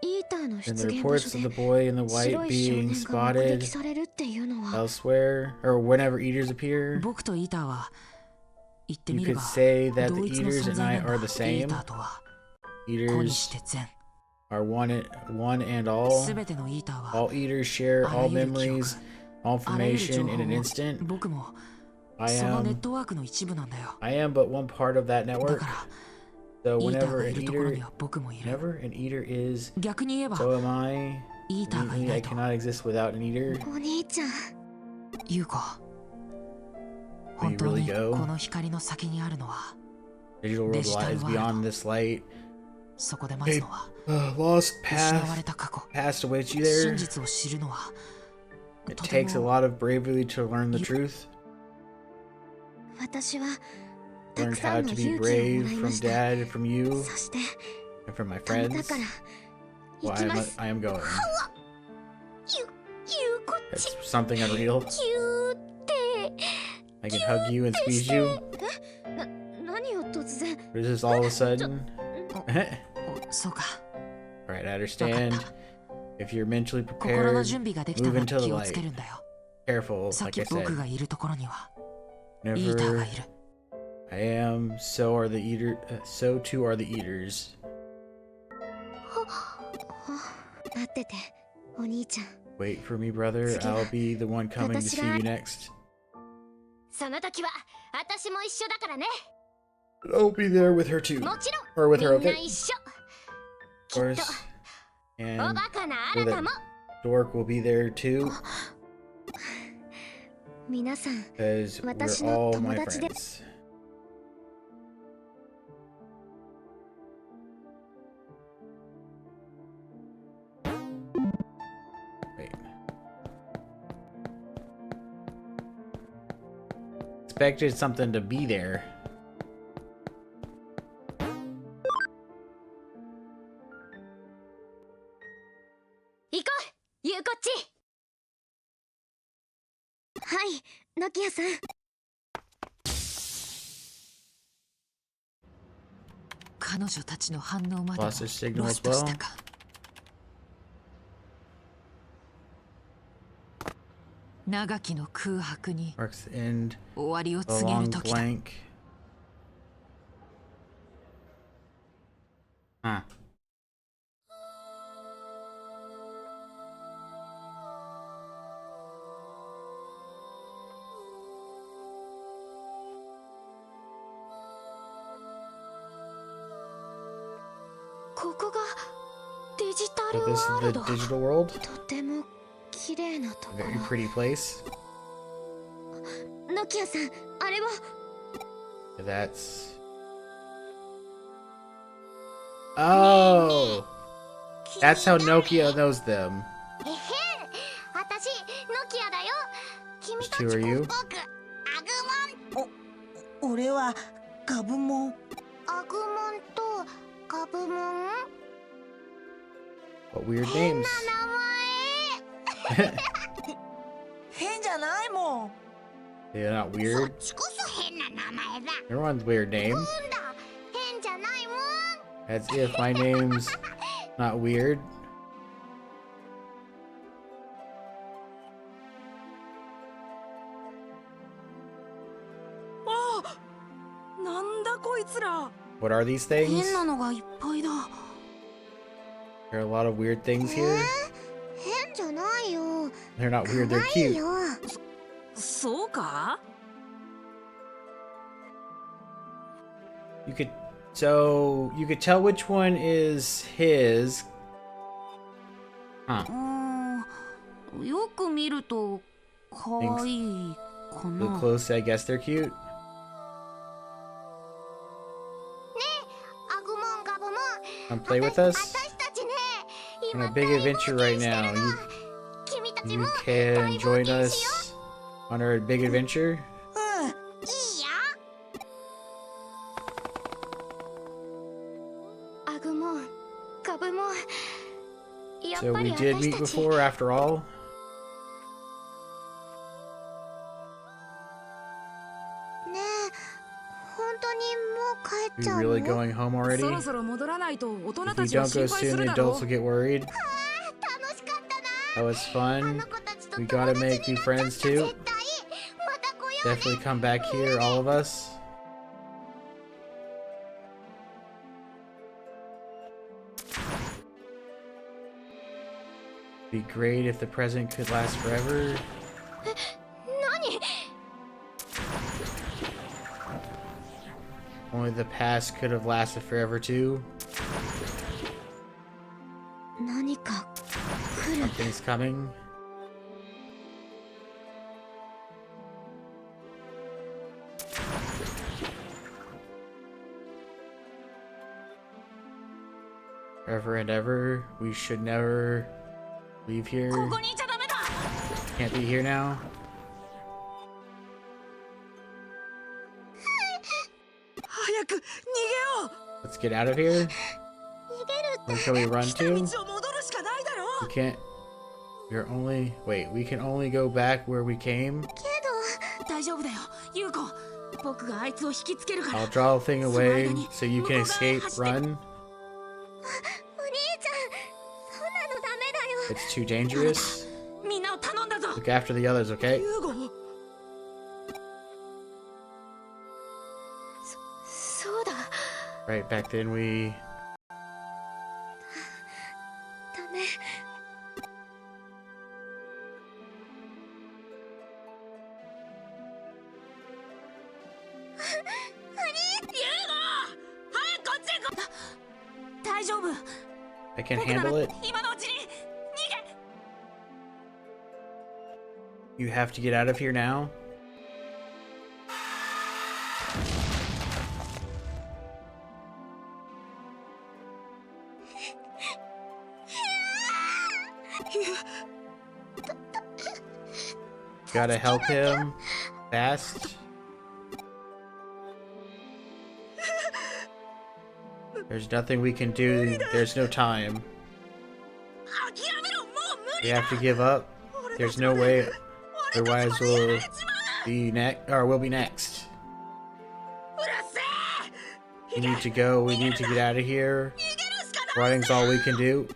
Speaker 3: イーターの
Speaker 1: And
Speaker 3: 出
Speaker 1: the
Speaker 3: 現場
Speaker 1: reports
Speaker 3: 所
Speaker 1: of the
Speaker 3: で
Speaker 1: boy in the
Speaker 3: 白
Speaker 1: white
Speaker 3: い少
Speaker 1: being
Speaker 3: 年が目
Speaker 1: spotted
Speaker 3: 撃されるっていうのは
Speaker 1: elsewhere, or whenever eaters appear,
Speaker 4: 僕とイーターは言って
Speaker 1: you
Speaker 4: みれ
Speaker 1: could
Speaker 4: ば
Speaker 1: say that
Speaker 4: 同
Speaker 1: the
Speaker 4: 一の
Speaker 1: eaters
Speaker 4: 存
Speaker 1: and
Speaker 4: 在
Speaker 1: I
Speaker 4: なんだ
Speaker 1: are the
Speaker 4: イ
Speaker 1: same.
Speaker 4: ーターとは子にし
Speaker 1: Eaters
Speaker 4: て全
Speaker 1: are one and all.
Speaker 4: 全てのイーターは
Speaker 1: All eaters share all
Speaker 4: あらゆる記憶
Speaker 1: memories, all
Speaker 4: あらゆる情
Speaker 1: information
Speaker 4: 報
Speaker 1: in an
Speaker 4: を
Speaker 1: instant.
Speaker 4: 僕も
Speaker 1: I
Speaker 4: そのネッ
Speaker 1: am
Speaker 4: トワークの一部なんだよ
Speaker 1: I am but one part of that
Speaker 4: だ
Speaker 1: network.
Speaker 4: から
Speaker 1: So
Speaker 4: イーター
Speaker 1: whenever
Speaker 4: がい
Speaker 1: an
Speaker 4: るところ
Speaker 1: eater
Speaker 4: には僕もいる
Speaker 1: whenever an eater is,
Speaker 4: 逆に言えば
Speaker 1: so am I.
Speaker 4: イーターがい
Speaker 1: Legally,
Speaker 4: な
Speaker 1: I
Speaker 4: いと
Speaker 1: cannot exist without an eater.
Speaker 3: お兄ちゃん
Speaker 4: 優子
Speaker 1: Will
Speaker 4: 本
Speaker 1: you
Speaker 4: 当
Speaker 1: really
Speaker 4: に
Speaker 1: go?
Speaker 4: この光の先にあるのは
Speaker 1: Digital world
Speaker 4: Digital
Speaker 1: is beyond this light.
Speaker 4: そこで待つのは
Speaker 1: Lost
Speaker 4: 失わ
Speaker 1: path
Speaker 4: れた過去
Speaker 1: past awaits you
Speaker 4: 真
Speaker 1: there.
Speaker 4: 実を知るのは
Speaker 1: It
Speaker 4: とて
Speaker 1: takes a
Speaker 4: も
Speaker 1: lot of bravery to learn the truth.
Speaker 3: 私はた
Speaker 1: Learned
Speaker 3: くさ
Speaker 1: how
Speaker 3: んの
Speaker 1: to
Speaker 3: 勇
Speaker 1: be
Speaker 3: 気をも
Speaker 1: brave
Speaker 3: らい
Speaker 1: from
Speaker 3: ました
Speaker 1: dad and from you
Speaker 3: そして
Speaker 1: and from my
Speaker 3: あなた
Speaker 1: friends.
Speaker 3: から行
Speaker 1: Well,
Speaker 3: きます
Speaker 1: I am going.
Speaker 3: ゆこっ
Speaker 1: That's
Speaker 3: ち
Speaker 1: something unreal.
Speaker 3: キューって
Speaker 1: I can hug you and squeeze you.
Speaker 3: 何を突然
Speaker 1: Or is this all of a sudden?
Speaker 4: おそうか
Speaker 1: Alright, I understand. If you're mentally
Speaker 4: 心の
Speaker 1: prepared,
Speaker 4: 準備ができた
Speaker 1: move
Speaker 4: ら
Speaker 1: into the
Speaker 4: 気をつけ
Speaker 1: light.
Speaker 4: るんだよ
Speaker 1: Careful,
Speaker 4: さっ
Speaker 1: like
Speaker 4: き
Speaker 1: I
Speaker 4: 僕
Speaker 1: said.
Speaker 4: がいるところにはイーターが
Speaker 1: Never
Speaker 4: いる
Speaker 1: I am, so are the eater, so too are the eaters.
Speaker 3: 待っててお兄ちゃん
Speaker 1: Wait for me, brother. I'll be the one coming to see you next.
Speaker 3: その時は私も一緒だからね。
Speaker 1: I'll be there with her too.
Speaker 3: もち
Speaker 1: Or
Speaker 3: ろ
Speaker 1: with her,
Speaker 3: んみんな
Speaker 1: okay?
Speaker 3: 一緒。
Speaker 1: Of
Speaker 3: きっと
Speaker 1: course.
Speaker 3: お
Speaker 1: And
Speaker 3: バカなあ
Speaker 1: so
Speaker 3: なた
Speaker 1: that
Speaker 3: も
Speaker 1: Dork will be there too.
Speaker 3: 皆さん
Speaker 1: Because we're
Speaker 3: 私の
Speaker 1: all
Speaker 3: 友
Speaker 1: my
Speaker 3: 達で
Speaker 1: friends. Wait. Expected something to be there.
Speaker 3: 行こうゆうこっち。はいノキアさん。
Speaker 4: 彼女たちの反応までも
Speaker 1: Lost his signal
Speaker 4: ロ
Speaker 1: as
Speaker 4: ストした
Speaker 1: well.
Speaker 4: か。長きの空白に
Speaker 1: Marks the end.
Speaker 4: 終わりを
Speaker 1: A
Speaker 4: 告げる
Speaker 1: long
Speaker 4: 時だ。
Speaker 1: blank. Huh.
Speaker 3: ここがデジタ
Speaker 1: So
Speaker 3: ル
Speaker 1: this
Speaker 3: ワール
Speaker 1: is
Speaker 3: ド。
Speaker 1: the digital world.
Speaker 3: とても綺麗なとこ
Speaker 1: A very
Speaker 3: ろ。
Speaker 1: pretty place.
Speaker 3: ノキアさんあれは。
Speaker 1: That's. Oh! That's how Nokia knows them.
Speaker 3: えへん、私ノキアだよ。君
Speaker 1: Which
Speaker 3: た
Speaker 1: two
Speaker 3: ち
Speaker 1: are you?
Speaker 3: 僕アグモン。
Speaker 8: 俺はガブモン。
Speaker 3: アグモンとガブモン。
Speaker 1: What weird
Speaker 3: 変
Speaker 1: names?
Speaker 3: な名前。
Speaker 8: 変じゃないもん。
Speaker 1: They're not
Speaker 3: そ
Speaker 1: weird.
Speaker 3: っちこそ変な名前だ。
Speaker 1: Everyone's weird name.
Speaker 3: なんだ変じゃないもん。
Speaker 1: As if my name's not weird.
Speaker 8: なんだこいつら。
Speaker 1: What are these things?
Speaker 8: 変なのがいっぱいだ。
Speaker 1: There are a lot of weird things here.
Speaker 3: 変じゃないよ。
Speaker 1: They're not weird, they're
Speaker 3: 可愛い
Speaker 1: cute.
Speaker 3: よ。
Speaker 8: そうか？
Speaker 1: You could you could tell which one is his. Huh.
Speaker 8: よく見ると可愛いか
Speaker 1: Look
Speaker 8: な。
Speaker 1: close, I guess they're cute.
Speaker 3: ねアグモンガブモン。
Speaker 1: Come play with us.
Speaker 3: 私たちね
Speaker 1: On
Speaker 3: 今
Speaker 1: a big
Speaker 3: 大冒
Speaker 1: adventure
Speaker 3: 険
Speaker 1: right
Speaker 3: して
Speaker 1: now.
Speaker 3: るの。君たち
Speaker 1: You
Speaker 3: も
Speaker 1: can
Speaker 3: 大冒
Speaker 1: join
Speaker 3: 険しよ
Speaker 1: us on our big adventure.
Speaker 3: う。いいよ。アグモンガブモン。やっ
Speaker 1: So
Speaker 3: ぱ
Speaker 1: we
Speaker 3: り
Speaker 1: did
Speaker 3: 私
Speaker 1: meet
Speaker 3: たち。
Speaker 1: before, after all.
Speaker 3: ねえ本当にもう帰っ
Speaker 1: Are
Speaker 3: ち
Speaker 1: you
Speaker 3: ゃうの？
Speaker 1: really going home
Speaker 8: そ
Speaker 1: already?
Speaker 8: ろそろ戻らないと大人
Speaker 1: If
Speaker 8: た
Speaker 1: we
Speaker 8: ちは
Speaker 1: don't go
Speaker 8: 心配
Speaker 1: soon,
Speaker 8: す
Speaker 1: the
Speaker 8: るだろ
Speaker 1: adults will get worried.
Speaker 3: 楽しかったな。
Speaker 1: That was
Speaker 3: あ
Speaker 1: fun.
Speaker 3: の子たちと
Speaker 1: We
Speaker 3: 友
Speaker 1: gotta
Speaker 3: 達
Speaker 1: make
Speaker 3: に
Speaker 1: new
Speaker 3: なっ
Speaker 1: friends
Speaker 3: ちゃった。
Speaker 1: too.
Speaker 3: 絶対また来ようね。
Speaker 1: Definitely come back here, all of us. Be great if the present could last forever.
Speaker 3: 何？
Speaker 1: Only the past could have lasted forever too.
Speaker 3: 何か来る。
Speaker 1: Something's coming. Forever and ever, we should never leave here.
Speaker 8: ここにいちゃダメだ。
Speaker 1: Can't be here now.
Speaker 8: 早く逃げよ
Speaker 1: Let's get out of here.
Speaker 3: 逃げるって。
Speaker 1: Where shall we run
Speaker 8: う。来た道を
Speaker 1: to?
Speaker 8: 戻るしかないだろ
Speaker 1: We can't. We're only. Wait, we can only go back where we came.
Speaker 3: けど
Speaker 8: 大丈夫だよ優子。僕があいつを引きつけるから。
Speaker 1: I'll draw the thing away so you can escape. Run.
Speaker 3: お兄ちゃんそんなのダメだよ。
Speaker 1: It's too dangerous.
Speaker 8: みんなを頼んだぞ。
Speaker 1: Look after the others, okay?
Speaker 8: 優子。
Speaker 3: そうだ
Speaker 1: Right back then, we.
Speaker 3: ダメ。
Speaker 8: 大丈夫。
Speaker 1: I can
Speaker 8: 僕なら
Speaker 1: handle it.
Speaker 8: 今のうちに逃げ。
Speaker 1: You have to get out of here now. Gotta help him fast. There's nothing we can do. There's no time.
Speaker 8: 諦めろ、もう無
Speaker 1: We
Speaker 8: 理だ。
Speaker 1: have to give up. There's no way. Otherwise, we'll be next. Or we'll be next.
Speaker 8: うるせえ。
Speaker 1: We need to go. We need to get out of here.
Speaker 8: 逃げるしかない。
Speaker 1: Running's all we can do.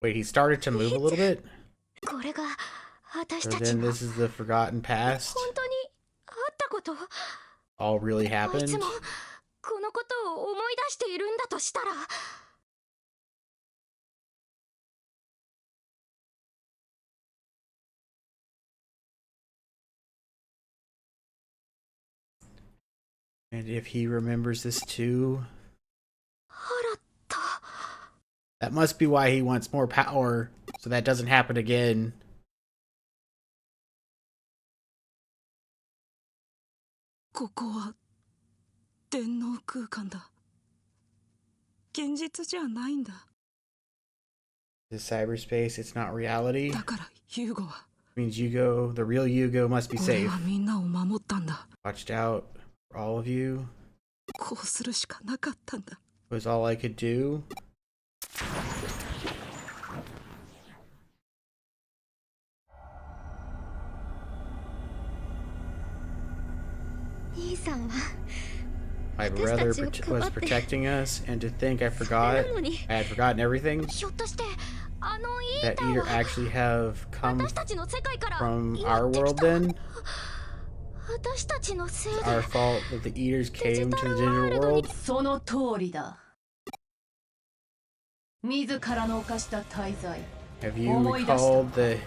Speaker 1: Wait, he started to move a little bit?
Speaker 3: これが私
Speaker 1: So
Speaker 3: たち
Speaker 1: then
Speaker 3: の
Speaker 1: this is the forgotten past?
Speaker 3: 本当にあったこと。
Speaker 1: All really
Speaker 3: あい
Speaker 1: happened?
Speaker 3: つもこのことを思い出しているんだとしたら。
Speaker 1: And if he remembers this too?
Speaker 3: 払った。
Speaker 1: That must be why he wants more power, so that doesn't happen again.
Speaker 7: ここは電脳空間だ。現実じゃないんだ。
Speaker 1: This cyberspace, it's not reality.
Speaker 7: だからユーゴは
Speaker 1: Means Yugo, the real Yugo, must be
Speaker 7: 俺
Speaker 1: safe.
Speaker 7: はみんなを守ったんだ。
Speaker 1: Watched out for all of you.
Speaker 7: こうするしかなかったんだ。
Speaker 1: Was all I could do.
Speaker 3: 兄さんは
Speaker 1: My brother was protecting us, and to think I forgot, I had forgotten everything.
Speaker 3: ひょっとしてあのイー
Speaker 1: That
Speaker 3: ター
Speaker 1: Eater
Speaker 3: は
Speaker 1: actually have come
Speaker 3: 私たちの世界から
Speaker 1: from
Speaker 3: や
Speaker 1: our
Speaker 3: ってき
Speaker 1: world
Speaker 3: た。
Speaker 1: then?
Speaker 3: 私たちのせいで
Speaker 1: Our fault that the Eaters came to the digital world?
Speaker 2: その通りだ。自らの犯した大罪、
Speaker 1: Have you
Speaker 2: 思い出した。
Speaker 1: recalled the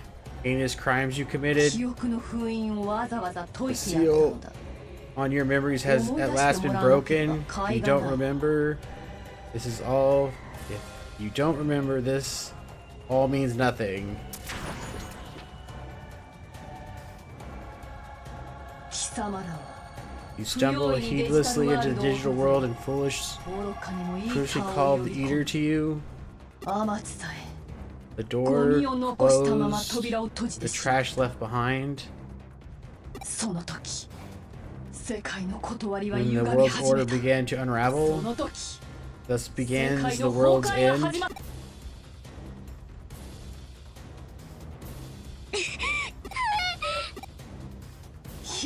Speaker 1: heinous crimes you committed?
Speaker 2: 記憶の封印をわざわざ解いてやったのだ。
Speaker 1: On your memories has at last been broken. You don't remember. This is all. If you don't remember this, all means nothing.
Speaker 2: 貴様らは
Speaker 1: You stumble heedlessly into the digital world and
Speaker 2: 愚かにもイー
Speaker 1: foolishly
Speaker 2: ター
Speaker 1: called
Speaker 2: を
Speaker 1: the
Speaker 2: 呼び
Speaker 1: Eater
Speaker 2: 込
Speaker 1: to you.
Speaker 2: む。天地さえ
Speaker 1: The
Speaker 2: ゴ
Speaker 1: door
Speaker 2: ミを残したまま
Speaker 1: closed.
Speaker 2: 扉を閉じ
Speaker 1: The
Speaker 2: てしまう。
Speaker 1: trash left behind.
Speaker 2: その時、世界の断りは
Speaker 1: When
Speaker 2: 歪
Speaker 1: the
Speaker 2: み
Speaker 1: world's
Speaker 2: 始
Speaker 1: order
Speaker 2: めた。
Speaker 1: began to
Speaker 2: そ
Speaker 1: unravel,
Speaker 2: の時、
Speaker 1: thus
Speaker 2: 世
Speaker 1: begins
Speaker 2: 界
Speaker 1: the
Speaker 2: の
Speaker 1: world's
Speaker 2: 崩壊が
Speaker 1: end.
Speaker 2: 始まった。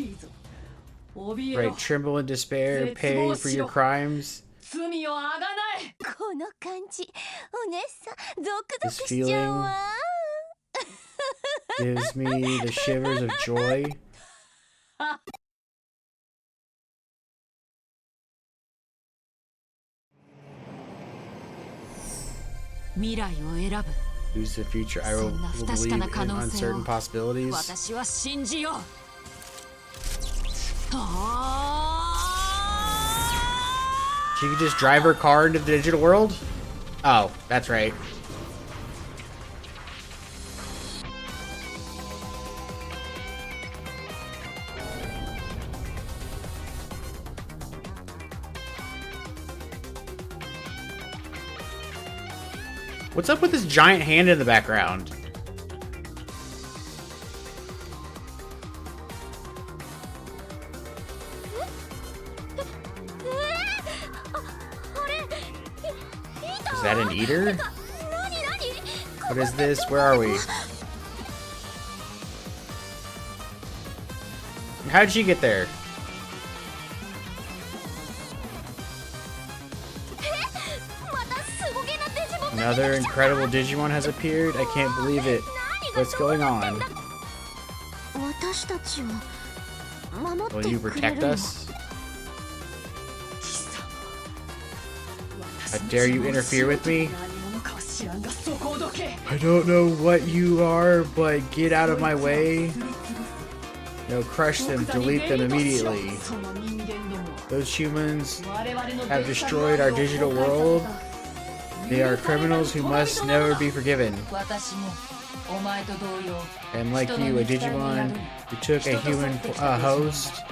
Speaker 2: いいぞ。怯えろ。
Speaker 1: Right, tremble in despair, pay for your crimes.
Speaker 2: 罪をあがない。
Speaker 8: この感じ、お姉さんゾクゾ
Speaker 1: This
Speaker 8: クしちゃう
Speaker 1: feeling
Speaker 8: わ。
Speaker 1: gives me the shivers of joy.
Speaker 4: 未来を選ぶ。
Speaker 1: Choose the future. I will
Speaker 4: そんな不確
Speaker 1: believe
Speaker 4: かな
Speaker 1: in
Speaker 4: 可能性を
Speaker 1: uncertain possibilities.
Speaker 4: 私は信じよう。はあ。
Speaker 1: She could just drive her car into the digital world? Oh, that's right. What's up with this giant hand in the background? Is that an eater? What is this? Where are we? How did she get there? Another incredible Digimon has appeared? I can't believe it. What's going on?
Speaker 3: 私たちを守って
Speaker 1: Will you
Speaker 3: くれ
Speaker 1: protect
Speaker 3: るの。
Speaker 1: us? How dare you interfere with me?
Speaker 2: 何者かは知らんがそこをどけ。
Speaker 1: I don't know what you are, but get out of my way. No, crush them, delete them immediately. Those humans have destroyed our digital world. They are criminals who must never be forgiven. And like you, a Digimon who took a human host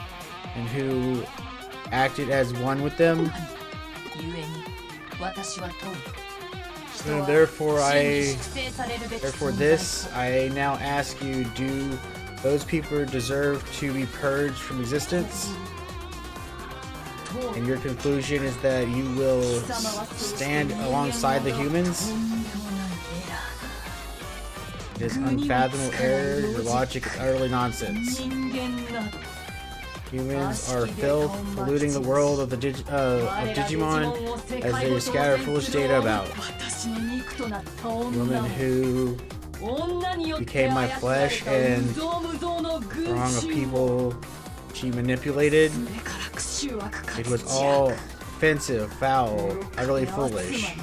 Speaker 1: and who acted as one with them. And therefore this, I now ask you, do those people deserve to be purged from existence? And your conclusion is that you will stand alongside the humans? It is unfathomable error, your logic is utterly nonsense. Humans are filth, polluting the world of Digimon as they scatter foolish data about. The woman who became my flesh and throng of people she manipulated. It was all offensive, foul, utterly foolish.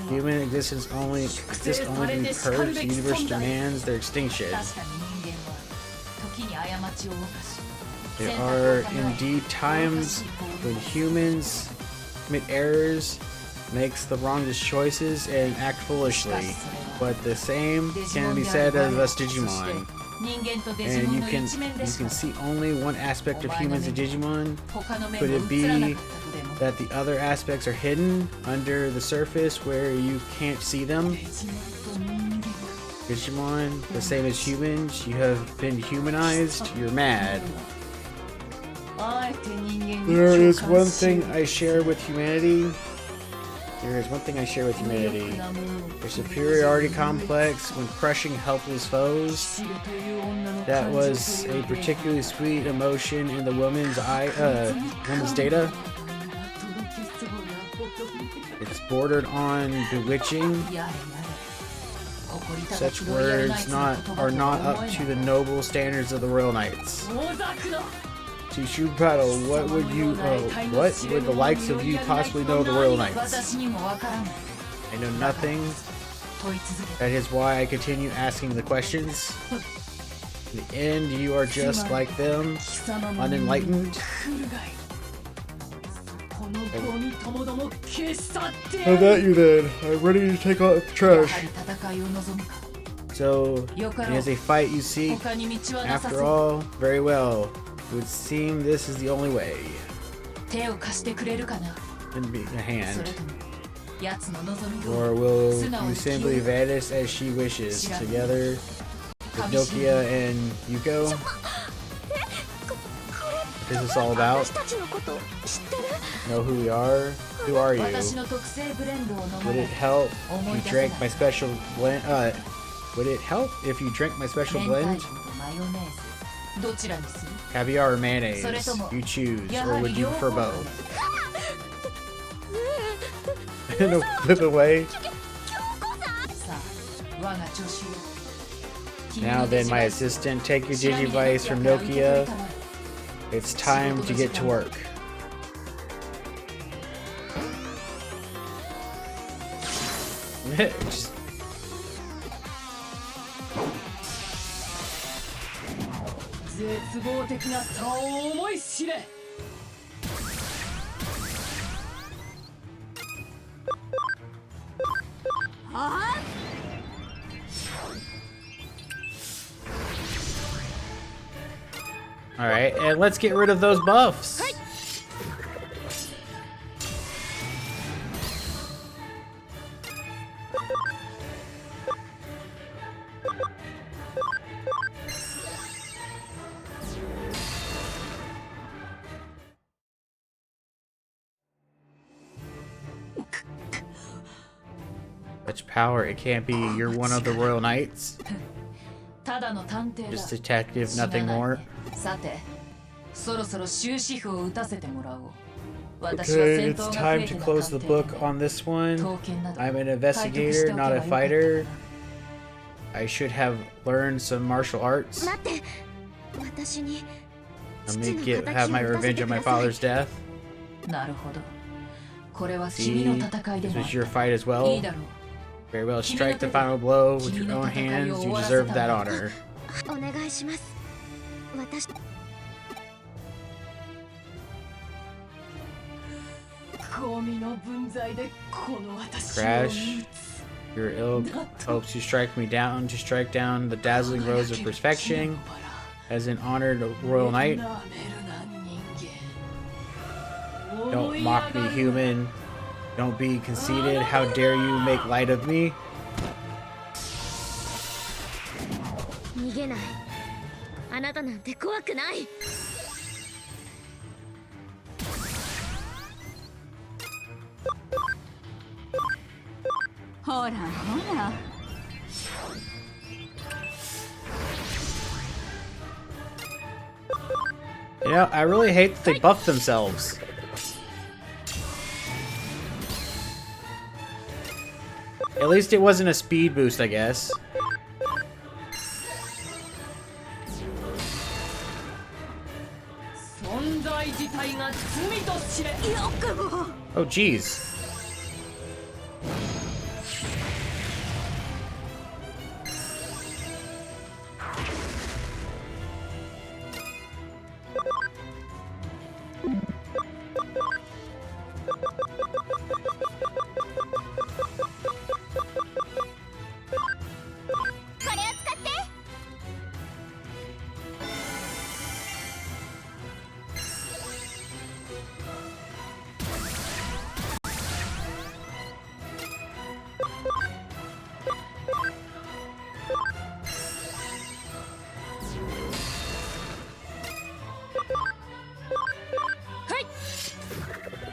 Speaker 1: Human existence only to be purged. The universe demands their extinction. There are indeed times when humans commit errors, makes the wrongest choices, and act foolishly. But the same can be said of us Digimon. And you can see only one aspect of humans in Digimon. Could it be that the other aspects are hidden under the surface where you can't see them? Digimon, the same as humans, you have been humanized, you're mad. There is one thing I share with humanity. Their superiority complex when crushing helpless foes. That was a particularly sweet emotion in the woman's data. It's bordered on bewitching. Such words are not up to the noble standards of the Royal Knights. To battle, what would the likes of you possibly know of the Royal Knights? I know nothing. That is why I continue asking the questions. In the end, you are just like them, unenlightened. How about you then? I'm ready to take out the trash. So, it is a fight you seek. After all, very well. It would seem this is the only way. And be a hand. Or will you simply vanish as she wishes, together with Nokia and Yuko? What is this all about? Know who we are? Who are you? Would it help if you drank my special blend? Would it help if you drank my special blend? Caviar or mayonnaise? You choose, or would you prefer both? No, flip away. Now then, my assistant, take your Digivice from Nokia. It's time to get to work. Alright, and let's get rid of those buffs. Such power, it can't be. You're one of the Royal Knights. Just detective, nothing more. Okay, it's time to close the book on this one. I'm an investigator, not a fighter. I should have learned some martial arts. Let me have my revenge on my father's death. See, this was your fight as well. Very well. Strike the final blow with your own hands. You deserve that honor.
Speaker 3: お願いします。私
Speaker 1: Crash. Your ilk hopes to strike me down, to strike down the dazzling rose of perfection as an honored royal knight. Don't mock me, human. Don't be conceited. How dare you make light of me?
Speaker 3: 逃げない。あなたなんて怖くない。
Speaker 8: ほらほら
Speaker 1: You know, I really hate that they buff themselves. At least it wasn't a speed boost, I guess. Oh, jeez.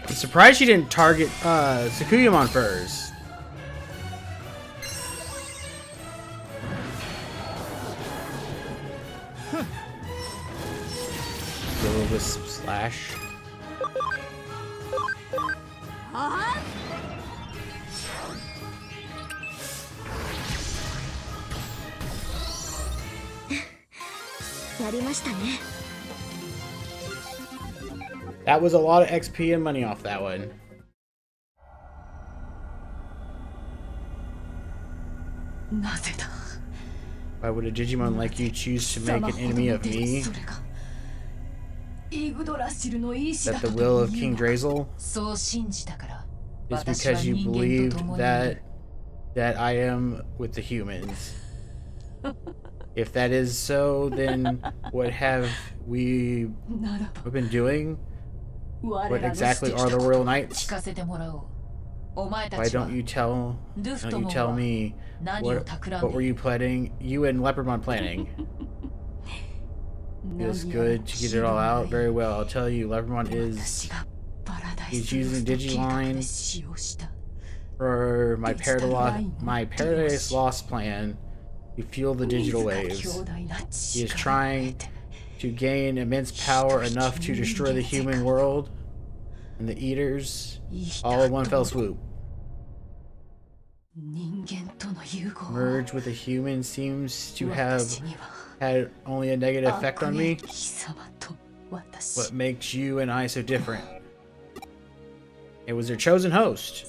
Speaker 1: I'm surprised she didn't target Tsukuyamon first. Will-o-wisp slash. That was a lot of XP and money off that one. Why would a Digimon like you choose to make an enemy of me? That the will of King Drazel? Is because you believed that I am with the humans. If that is so, then what have we been doing? What exactly are the Royal Knights? Why don't you tell me what were you planning? You and Leopardmon planning. Feels good to get it all out. Very well, I'll tell you. Leopardmon he's using Digiline for my Paradise Lost plan to fuel the digital waves. He is trying to gain immense power enough to destroy the human world and the Eaters all in one fell swoop. Merge with a human seems to have had only a negative effect on me. What makes you and I so different? It was their chosen host.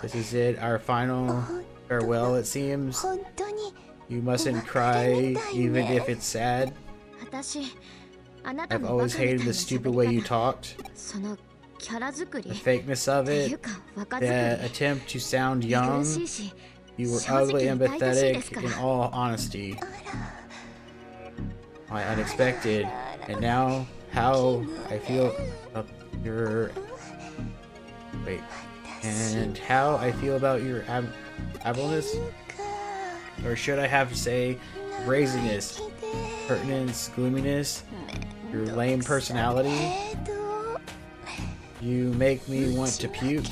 Speaker 1: This is it, our final farewell, it seems. You mustn't cry, even if it's sad. I've always hated the stupid way you talked. The fakeness of it, the attempt to sound young. You were ugly and pathetic in all honesty. My unexpected. And now, how I feel about your... Wait. And how I feel about your ableness? Or should I have to say braziness, pertinence, gloominess, your lame personality? You make me want to puke.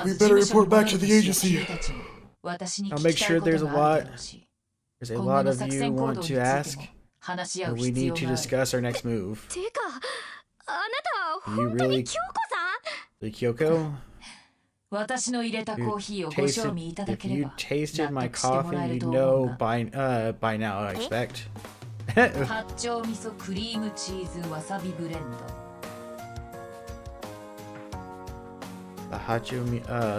Speaker 2: We better report back to the agency.
Speaker 1: I'll make sure there's a lot There's a
Speaker 2: 今後
Speaker 1: lot
Speaker 2: の
Speaker 1: of
Speaker 2: 作
Speaker 1: you
Speaker 2: 戦行動
Speaker 1: want
Speaker 2: につ
Speaker 1: to
Speaker 2: いて
Speaker 1: ask,
Speaker 2: も話し合
Speaker 1: but
Speaker 2: う
Speaker 1: we
Speaker 2: 必
Speaker 1: need
Speaker 2: 要
Speaker 1: to
Speaker 2: がある。
Speaker 1: discuss our next move.
Speaker 3: てかあなたは
Speaker 1: You
Speaker 3: 本当に
Speaker 1: really,
Speaker 3: 京子さん
Speaker 1: really Kyoko?
Speaker 2: 私の入れたコーヒーをご賞味いただ
Speaker 1: If
Speaker 2: けれ
Speaker 1: you
Speaker 2: ば
Speaker 1: tasted
Speaker 2: 納
Speaker 1: my
Speaker 2: 得してもらえ
Speaker 1: coffee,
Speaker 2: る
Speaker 1: you
Speaker 2: と思う
Speaker 1: know
Speaker 2: が
Speaker 1: by now, I expect.
Speaker 2: 八丁味噌クリームチーズわさびブレンド
Speaker 1: The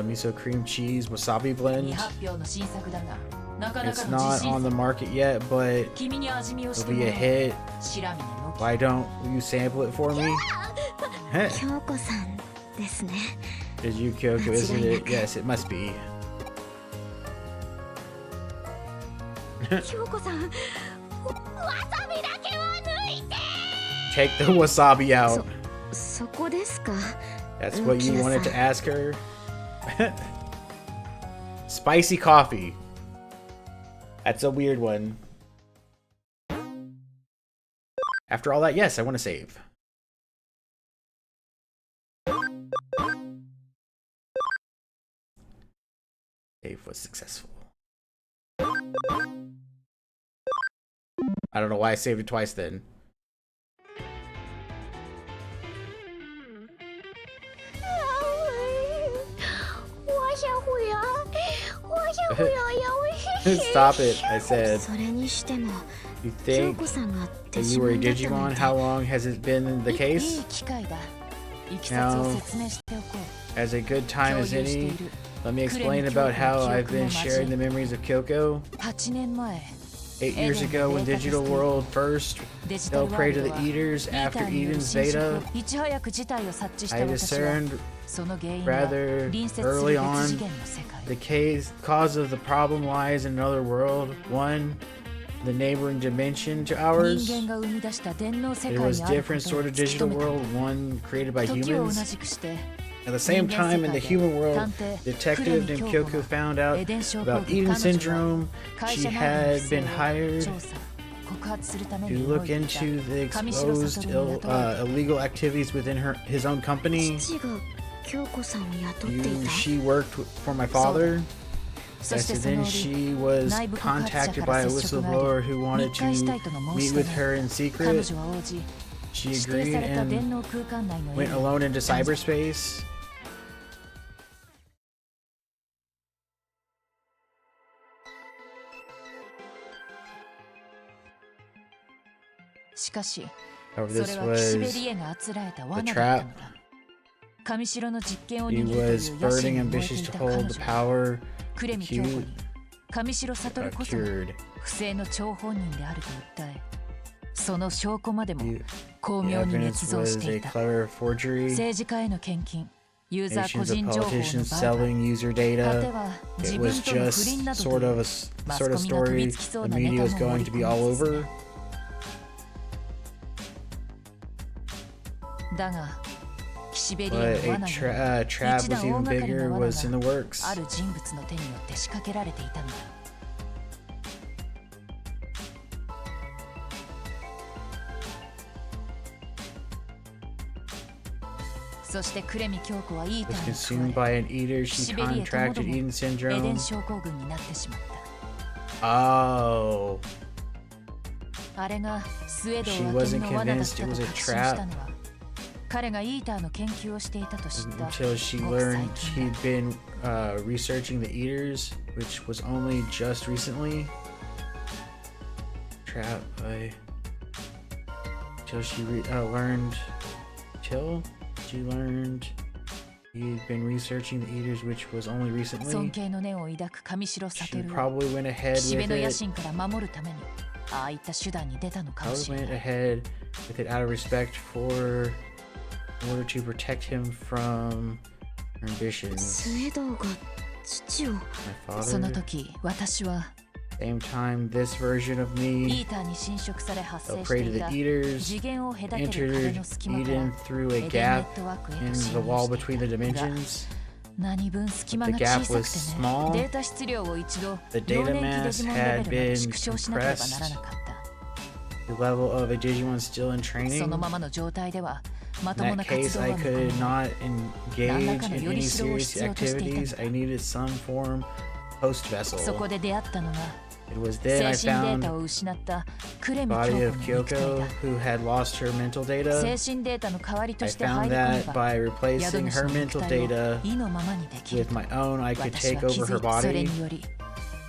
Speaker 1: miso cream cheese wasabi
Speaker 2: 未
Speaker 1: blend.
Speaker 2: 発表の新作だがなかな
Speaker 1: It's
Speaker 2: かの
Speaker 1: not
Speaker 2: 自
Speaker 1: on
Speaker 2: 信
Speaker 1: the
Speaker 2: 作
Speaker 1: market yet, but
Speaker 2: 君に味見をし
Speaker 1: it'll
Speaker 2: ても
Speaker 1: be
Speaker 2: ら
Speaker 1: a
Speaker 2: う
Speaker 1: hit.
Speaker 2: 白身のの
Speaker 1: Why don't you sample it for me?
Speaker 3: 京子さんですね
Speaker 1: Is you Kyoko, isn't it? Yes, it must be.
Speaker 3: 京子さんわさびだけは抜いて
Speaker 1: Take the wasabi out.
Speaker 3: そこですか
Speaker 1: That's what you wanted to ask her? Spicy coffee. That's a weird one. After all that, yes, I want to save. Save was successful. I don't know why I saved it twice then.
Speaker 3: わしゃほやわしゃほやや
Speaker 1: Stop it, I said.
Speaker 3: それにしても
Speaker 1: You
Speaker 3: 京
Speaker 1: think
Speaker 3: 子さんが
Speaker 1: that you were a
Speaker 3: デジモン
Speaker 1: Digimon?
Speaker 3: だった
Speaker 1: How
Speaker 3: なんて
Speaker 1: long has it been the
Speaker 2: いい
Speaker 1: case?
Speaker 2: 機会だいきさつを説明しておこう
Speaker 1: As a good time as
Speaker 2: 共有して
Speaker 1: any,
Speaker 2: いる
Speaker 1: let me explain about how I've been sharing the memories of Kyoko.
Speaker 2: 8年前
Speaker 1: 8 years ago, when Digital World first
Speaker 2: デジタル
Speaker 1: fell
Speaker 2: ワー
Speaker 1: prey
Speaker 2: ル
Speaker 1: to
Speaker 2: ド
Speaker 1: the
Speaker 2: は
Speaker 1: Eaters
Speaker 2: イータ
Speaker 1: after
Speaker 2: ーによる
Speaker 1: Eden's
Speaker 2: 侵食
Speaker 1: beta,
Speaker 2: をいち早く事態を察知した
Speaker 1: I
Speaker 2: 私は
Speaker 1: discerned
Speaker 2: その原因は
Speaker 1: rather
Speaker 2: 隣接する
Speaker 1: early
Speaker 2: 別
Speaker 1: on
Speaker 2: 次元の世界
Speaker 1: the cause of the problem lies in another world. One, the neighboring dimension to
Speaker 2: 人
Speaker 1: ours.
Speaker 2: 間が生み出した電脳世
Speaker 1: It
Speaker 2: 界
Speaker 1: was
Speaker 2: にあるこ
Speaker 1: different
Speaker 2: とを
Speaker 1: sort of
Speaker 2: 突き
Speaker 1: digital
Speaker 2: 止めた
Speaker 1: world, one created by
Speaker 2: 時を同
Speaker 1: humans.
Speaker 2: じくして
Speaker 1: At the same time, in the human world, Detective named Kyoko found out
Speaker 2: エデン症候
Speaker 1: about
Speaker 2: 群
Speaker 1: Eden
Speaker 2: 彼女は
Speaker 1: syndrome.
Speaker 2: 会
Speaker 1: She
Speaker 2: 社内の
Speaker 1: had
Speaker 2: 不正
Speaker 1: been
Speaker 2: を
Speaker 1: hired
Speaker 2: 調査告発するため
Speaker 1: to
Speaker 2: に動
Speaker 1: look
Speaker 2: いていた
Speaker 1: into the
Speaker 2: 上白
Speaker 1: exposed
Speaker 2: 里に雇われた
Speaker 1: illegal activities within his own company.
Speaker 3: 父が京子さんを雇っていた
Speaker 1: She worked for my father.
Speaker 2: そ
Speaker 1: Yes,
Speaker 2: して
Speaker 1: and
Speaker 2: その
Speaker 1: then
Speaker 2: 折
Speaker 1: she was
Speaker 2: 内部告発者
Speaker 1: contacted
Speaker 2: から
Speaker 1: by a
Speaker 2: 接触があ
Speaker 1: whistleblower
Speaker 2: り
Speaker 1: who wanted
Speaker 2: 密会したい
Speaker 1: to
Speaker 2: との
Speaker 1: meet
Speaker 2: 申し
Speaker 1: with
Speaker 2: 出
Speaker 1: her in
Speaker 2: 彼
Speaker 1: secret.
Speaker 2: 女は応じ
Speaker 1: She
Speaker 2: 指定
Speaker 1: agreed
Speaker 2: された電
Speaker 1: and
Speaker 2: 脳空間内の
Speaker 1: went
Speaker 2: エリア
Speaker 1: alone into cyberspace.
Speaker 2: しかし
Speaker 1: However,
Speaker 2: そ
Speaker 1: this
Speaker 2: れは岸辺
Speaker 1: was
Speaker 2: 理恵があつらえた罠
Speaker 1: the
Speaker 2: だった
Speaker 1: trap.
Speaker 2: のだ上白の実験を
Speaker 1: He
Speaker 2: 握るという
Speaker 1: was
Speaker 2: 野
Speaker 1: burning
Speaker 2: 心に燃えて
Speaker 1: ambitious
Speaker 2: い
Speaker 1: to
Speaker 2: た彼
Speaker 1: hold
Speaker 2: 女
Speaker 1: the
Speaker 2: は
Speaker 1: power
Speaker 2: 呉見京子に上白悟こそが
Speaker 1: cured.
Speaker 2: 不正の張本人であると訴えその証拠までも
Speaker 1: The
Speaker 2: 巧
Speaker 1: the
Speaker 2: 妙に
Speaker 1: evidence
Speaker 2: 捏造し
Speaker 1: was
Speaker 2: て
Speaker 1: a
Speaker 2: いた
Speaker 1: clever forgery.
Speaker 2: 政治家への献金ユーザー個
Speaker 1: Nations of
Speaker 2: 人情報の
Speaker 1: politicians
Speaker 2: 売買
Speaker 1: selling user
Speaker 2: 果て
Speaker 1: data.
Speaker 2: は
Speaker 1: It
Speaker 2: 自分
Speaker 1: was
Speaker 2: との不
Speaker 1: just
Speaker 2: 倫など
Speaker 1: sort
Speaker 2: とい
Speaker 1: of
Speaker 2: う
Speaker 1: a
Speaker 2: マス
Speaker 1: sort
Speaker 2: コ
Speaker 1: of
Speaker 2: ミが飛
Speaker 1: story
Speaker 2: びつきそう
Speaker 1: the
Speaker 2: なネ
Speaker 1: media
Speaker 2: タ
Speaker 1: was
Speaker 2: も
Speaker 1: going
Speaker 2: 盛
Speaker 1: to
Speaker 2: り
Speaker 1: be
Speaker 2: 込
Speaker 1: all
Speaker 2: みつつ
Speaker 1: over.
Speaker 2: だが岸辺理
Speaker 1: But
Speaker 2: 恵
Speaker 1: a
Speaker 2: の罠に
Speaker 1: trap
Speaker 2: 一
Speaker 1: was
Speaker 2: 段大
Speaker 1: even
Speaker 2: 掛かり
Speaker 1: bigger
Speaker 2: な罠
Speaker 1: was in the
Speaker 2: が
Speaker 1: works.
Speaker 2: ある人物の手によって仕掛けられていたのだそして呉見京子はイータ
Speaker 1: Was
Speaker 2: ーに
Speaker 1: consumed
Speaker 2: 食わ
Speaker 1: by
Speaker 2: れ
Speaker 1: an eater. She
Speaker 2: 岸辺理恵ともど
Speaker 1: contracted
Speaker 2: も
Speaker 1: Eden
Speaker 2: エデン
Speaker 1: syndrome.
Speaker 2: 症候群になってしまった
Speaker 1: Oh.
Speaker 2: あれがスウェード
Speaker 1: She
Speaker 2: を分け
Speaker 1: wasn't
Speaker 2: の罠だっ
Speaker 1: convinced
Speaker 2: た
Speaker 1: it
Speaker 2: と
Speaker 1: was a
Speaker 2: 確信した
Speaker 1: trap
Speaker 2: のは彼がイーターの研究をしていたと知った
Speaker 1: until she
Speaker 2: ごく最
Speaker 1: learned
Speaker 2: 近
Speaker 1: he'd
Speaker 2: だ
Speaker 1: been researching the eaters, which was only just recently. Trap by till she learned till she learned he'd been researching the eaters, which was only
Speaker 2: 尊
Speaker 1: recently.
Speaker 2: 敬の念を抱く上白
Speaker 1: She
Speaker 2: 悟は
Speaker 1: probably went ahead
Speaker 2: 岸
Speaker 1: with
Speaker 2: 辺の野
Speaker 1: it.
Speaker 2: 心から守るためにああいった手段に出たのかも
Speaker 1: Probably
Speaker 2: しれ
Speaker 1: went
Speaker 2: ない
Speaker 1: ahead with it out of respect for in order to protect him from her
Speaker 3: ス
Speaker 1: ambitions.
Speaker 3: ウェドが父を
Speaker 1: My
Speaker 2: その
Speaker 1: father.
Speaker 2: 時私は
Speaker 1: Same time, this version of
Speaker 2: イ
Speaker 1: me
Speaker 2: ーターに侵食され発
Speaker 1: fell
Speaker 2: 生して
Speaker 1: prey to
Speaker 2: い
Speaker 1: the
Speaker 2: た
Speaker 1: eaters,
Speaker 2: 次元を隔てる壁
Speaker 1: entered
Speaker 2: の隙間から
Speaker 1: Eden through
Speaker 2: エ
Speaker 1: a
Speaker 2: デンネ
Speaker 1: gap
Speaker 2: ットワークへ
Speaker 1: in
Speaker 2: と
Speaker 1: the
Speaker 2: 侵
Speaker 1: wall
Speaker 2: 入して
Speaker 1: between
Speaker 2: い
Speaker 1: the
Speaker 2: たが
Speaker 1: dimensions.
Speaker 2: 何分隙間
Speaker 1: The
Speaker 2: が
Speaker 1: gap
Speaker 2: 小さ
Speaker 1: was
Speaker 2: くてね
Speaker 1: small.
Speaker 2: データ質量を一度
Speaker 1: The
Speaker 2: 幼
Speaker 1: data
Speaker 2: 年期デ
Speaker 1: mass
Speaker 2: ジモンレベ
Speaker 1: had
Speaker 2: ルまで
Speaker 1: been
Speaker 2: 縮小しなければならなかった
Speaker 1: The level of a Digimon still in
Speaker 2: そ
Speaker 1: training.
Speaker 2: のままの状態ではまと
Speaker 1: In
Speaker 2: もな
Speaker 1: that
Speaker 2: 活
Speaker 1: case,
Speaker 2: 動
Speaker 1: I
Speaker 2: は見込
Speaker 1: could
Speaker 2: めない
Speaker 1: not engage in any serious activities. I needed some form host vessel.
Speaker 2: そこで出会ったのが
Speaker 1: It was then I
Speaker 4: 精神デー
Speaker 1: found
Speaker 4: タを失ったクレ
Speaker 1: the
Speaker 4: ム
Speaker 1: body
Speaker 4: 京
Speaker 1: of
Speaker 4: 子の肉体
Speaker 1: Kyoko
Speaker 4: だ。
Speaker 1: who had lost her mental
Speaker 4: 精
Speaker 1: data.
Speaker 4: 神データの代わり
Speaker 1: I
Speaker 4: として入
Speaker 1: found
Speaker 4: り込め
Speaker 1: that
Speaker 4: ば
Speaker 1: by
Speaker 4: 宿
Speaker 1: replacing
Speaker 4: 主
Speaker 1: her
Speaker 4: の肉
Speaker 1: mental
Speaker 4: 体を
Speaker 1: data
Speaker 4: 意のままにできる。
Speaker 1: with my own, I could
Speaker 4: 私
Speaker 1: take
Speaker 4: は気
Speaker 1: over
Speaker 4: づ
Speaker 1: her
Speaker 4: いた。それ
Speaker 1: body.
Speaker 4: により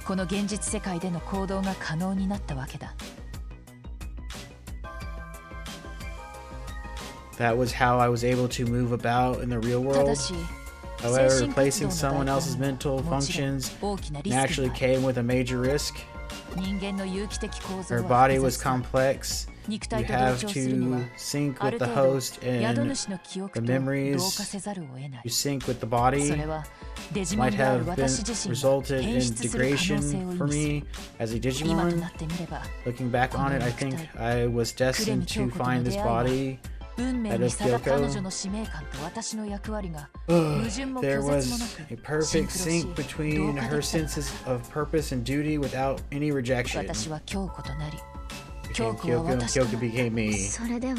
Speaker 4: この現実世界での行動が可能になったわけだ。
Speaker 1: That was how I was able to move about in the real
Speaker 4: ただ
Speaker 1: world.
Speaker 4: し
Speaker 1: However,
Speaker 4: 精神活
Speaker 1: replacing
Speaker 4: 動
Speaker 1: someone
Speaker 4: の代
Speaker 1: else's
Speaker 4: 価に
Speaker 1: mental
Speaker 4: はもちろん
Speaker 1: functions
Speaker 4: 大きなリスク
Speaker 1: naturally
Speaker 4: がある。
Speaker 1: came with a major risk.
Speaker 4: 人間の有機的構造
Speaker 1: Her
Speaker 4: は
Speaker 1: body
Speaker 4: 複
Speaker 1: was
Speaker 4: 雑だ。
Speaker 1: complex.
Speaker 4: 肉
Speaker 1: You
Speaker 4: 体と同
Speaker 1: have
Speaker 4: 調するには
Speaker 1: to sync
Speaker 4: あ
Speaker 1: with
Speaker 4: る
Speaker 1: the
Speaker 4: 程度
Speaker 1: host
Speaker 4: 宿
Speaker 1: and
Speaker 4: 主の記憶
Speaker 1: the
Speaker 4: と同化
Speaker 1: memories.
Speaker 4: せざるを得ない。
Speaker 1: You sync with the
Speaker 4: それ
Speaker 1: body.
Speaker 4: はデジモン
Speaker 1: Might
Speaker 4: である
Speaker 1: have been
Speaker 4: 私自身が
Speaker 1: resulted
Speaker 4: 変
Speaker 1: in
Speaker 4: 質する可能性を
Speaker 1: degradation
Speaker 4: 意
Speaker 1: for
Speaker 4: 味する。
Speaker 1: me as a
Speaker 4: 今と
Speaker 1: Digimon.
Speaker 4: なってみれば
Speaker 1: Looking back on it, I think I was destined to find this body.
Speaker 4: 運命に定彼女の使命感と私の役割が矛盾も
Speaker 1: There
Speaker 4: 拒絶もな
Speaker 1: was
Speaker 4: く
Speaker 1: a
Speaker 4: シン
Speaker 1: perfect
Speaker 4: クロし
Speaker 1: sync between
Speaker 4: 同化
Speaker 1: her
Speaker 4: できたのだ。
Speaker 1: senses of purpose and duty without any rejection.
Speaker 4: 私は京子となり
Speaker 1: Became
Speaker 4: 京子は
Speaker 1: Kyoko and
Speaker 4: 私とな
Speaker 1: Kyoko
Speaker 4: った。
Speaker 1: became me.
Speaker 3: それでは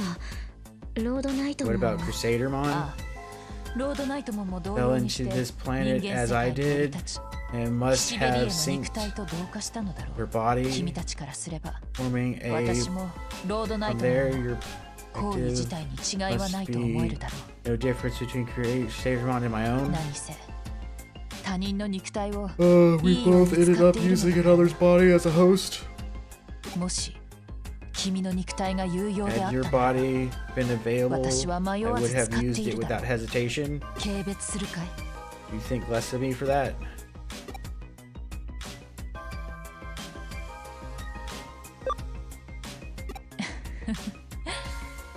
Speaker 3: ロードナイト
Speaker 1: What
Speaker 3: も
Speaker 1: about Crusadermon?
Speaker 4: ああロードナイトもも同
Speaker 1: Fell
Speaker 4: 様にし
Speaker 1: into
Speaker 4: て
Speaker 1: this
Speaker 4: 人
Speaker 1: planet
Speaker 4: 間
Speaker 1: as
Speaker 4: 世
Speaker 1: I
Speaker 4: 界に降り
Speaker 1: did
Speaker 4: 立ち
Speaker 1: and must
Speaker 4: シベリエ
Speaker 1: have
Speaker 4: の肉
Speaker 1: synced
Speaker 4: 体と同化したのだろ
Speaker 1: her
Speaker 4: う。
Speaker 1: body,
Speaker 4: 君たちからすれば
Speaker 1: forming a.
Speaker 4: 私もロードナイ
Speaker 1: From
Speaker 4: ト
Speaker 1: there,
Speaker 4: も
Speaker 1: your
Speaker 4: 行為自
Speaker 1: perspective
Speaker 4: 体に違いはないと思えるだろ
Speaker 1: no difference between Crusadermon and my
Speaker 4: う。
Speaker 1: own.
Speaker 4: 何せ他人の肉体を
Speaker 1: We both ended up using another's body as a host.
Speaker 4: もし君の肉体が有用であ
Speaker 1: Had
Speaker 4: っ
Speaker 1: your
Speaker 4: たら
Speaker 1: body been available,
Speaker 4: 私は迷
Speaker 1: I
Speaker 4: わ
Speaker 1: would
Speaker 4: ず
Speaker 1: have
Speaker 4: 使って
Speaker 1: used
Speaker 4: い
Speaker 1: it
Speaker 4: るだ
Speaker 1: without
Speaker 4: ろう。
Speaker 1: hesitation.
Speaker 4: 軽蔑するかい？
Speaker 1: You think less of me for that?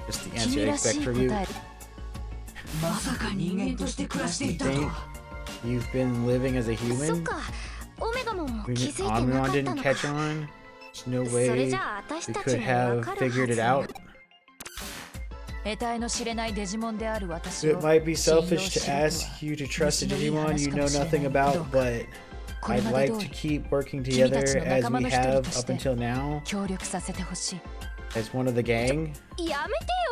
Speaker 1: Just the answer
Speaker 4: 君
Speaker 1: I
Speaker 4: らし
Speaker 1: expect
Speaker 4: い
Speaker 1: from
Speaker 4: 答
Speaker 1: you.
Speaker 4: え。
Speaker 7: まさか人間として暮らしていたと
Speaker 1: Think
Speaker 7: は。
Speaker 1: you've been living as a
Speaker 3: そっ
Speaker 1: human?
Speaker 3: かオメガモンも
Speaker 1: When
Speaker 3: 気づいてなか
Speaker 1: Omnion
Speaker 3: った
Speaker 1: didn't
Speaker 3: のか。
Speaker 1: catch on? There's no
Speaker 3: それ
Speaker 1: way
Speaker 3: じゃあ私
Speaker 1: we
Speaker 3: たち
Speaker 1: could
Speaker 3: も
Speaker 1: have
Speaker 3: わかる
Speaker 1: figured it
Speaker 3: は
Speaker 1: out.
Speaker 3: ず。
Speaker 4: 得体の知れないデジモンである私を
Speaker 1: It might be
Speaker 4: 信用
Speaker 1: selfish
Speaker 4: し
Speaker 1: to
Speaker 4: ろとは
Speaker 1: ask you to trust a
Speaker 4: 虫のいい
Speaker 1: Digimon
Speaker 4: 話
Speaker 1: you
Speaker 4: か
Speaker 1: know
Speaker 4: もしれない。
Speaker 1: nothing
Speaker 4: ど
Speaker 1: about,
Speaker 4: うか
Speaker 1: but
Speaker 4: これ
Speaker 1: I'd
Speaker 4: まで
Speaker 1: like
Speaker 4: 通
Speaker 1: to
Speaker 4: り
Speaker 1: keep working
Speaker 4: 君た
Speaker 1: together
Speaker 4: ちの
Speaker 1: as
Speaker 4: 仲間
Speaker 1: we
Speaker 4: の一人
Speaker 1: have
Speaker 4: とし
Speaker 1: up
Speaker 4: て
Speaker 1: until now
Speaker 4: 協力させてほしい。
Speaker 1: as one of the gang.
Speaker 3: やめてよ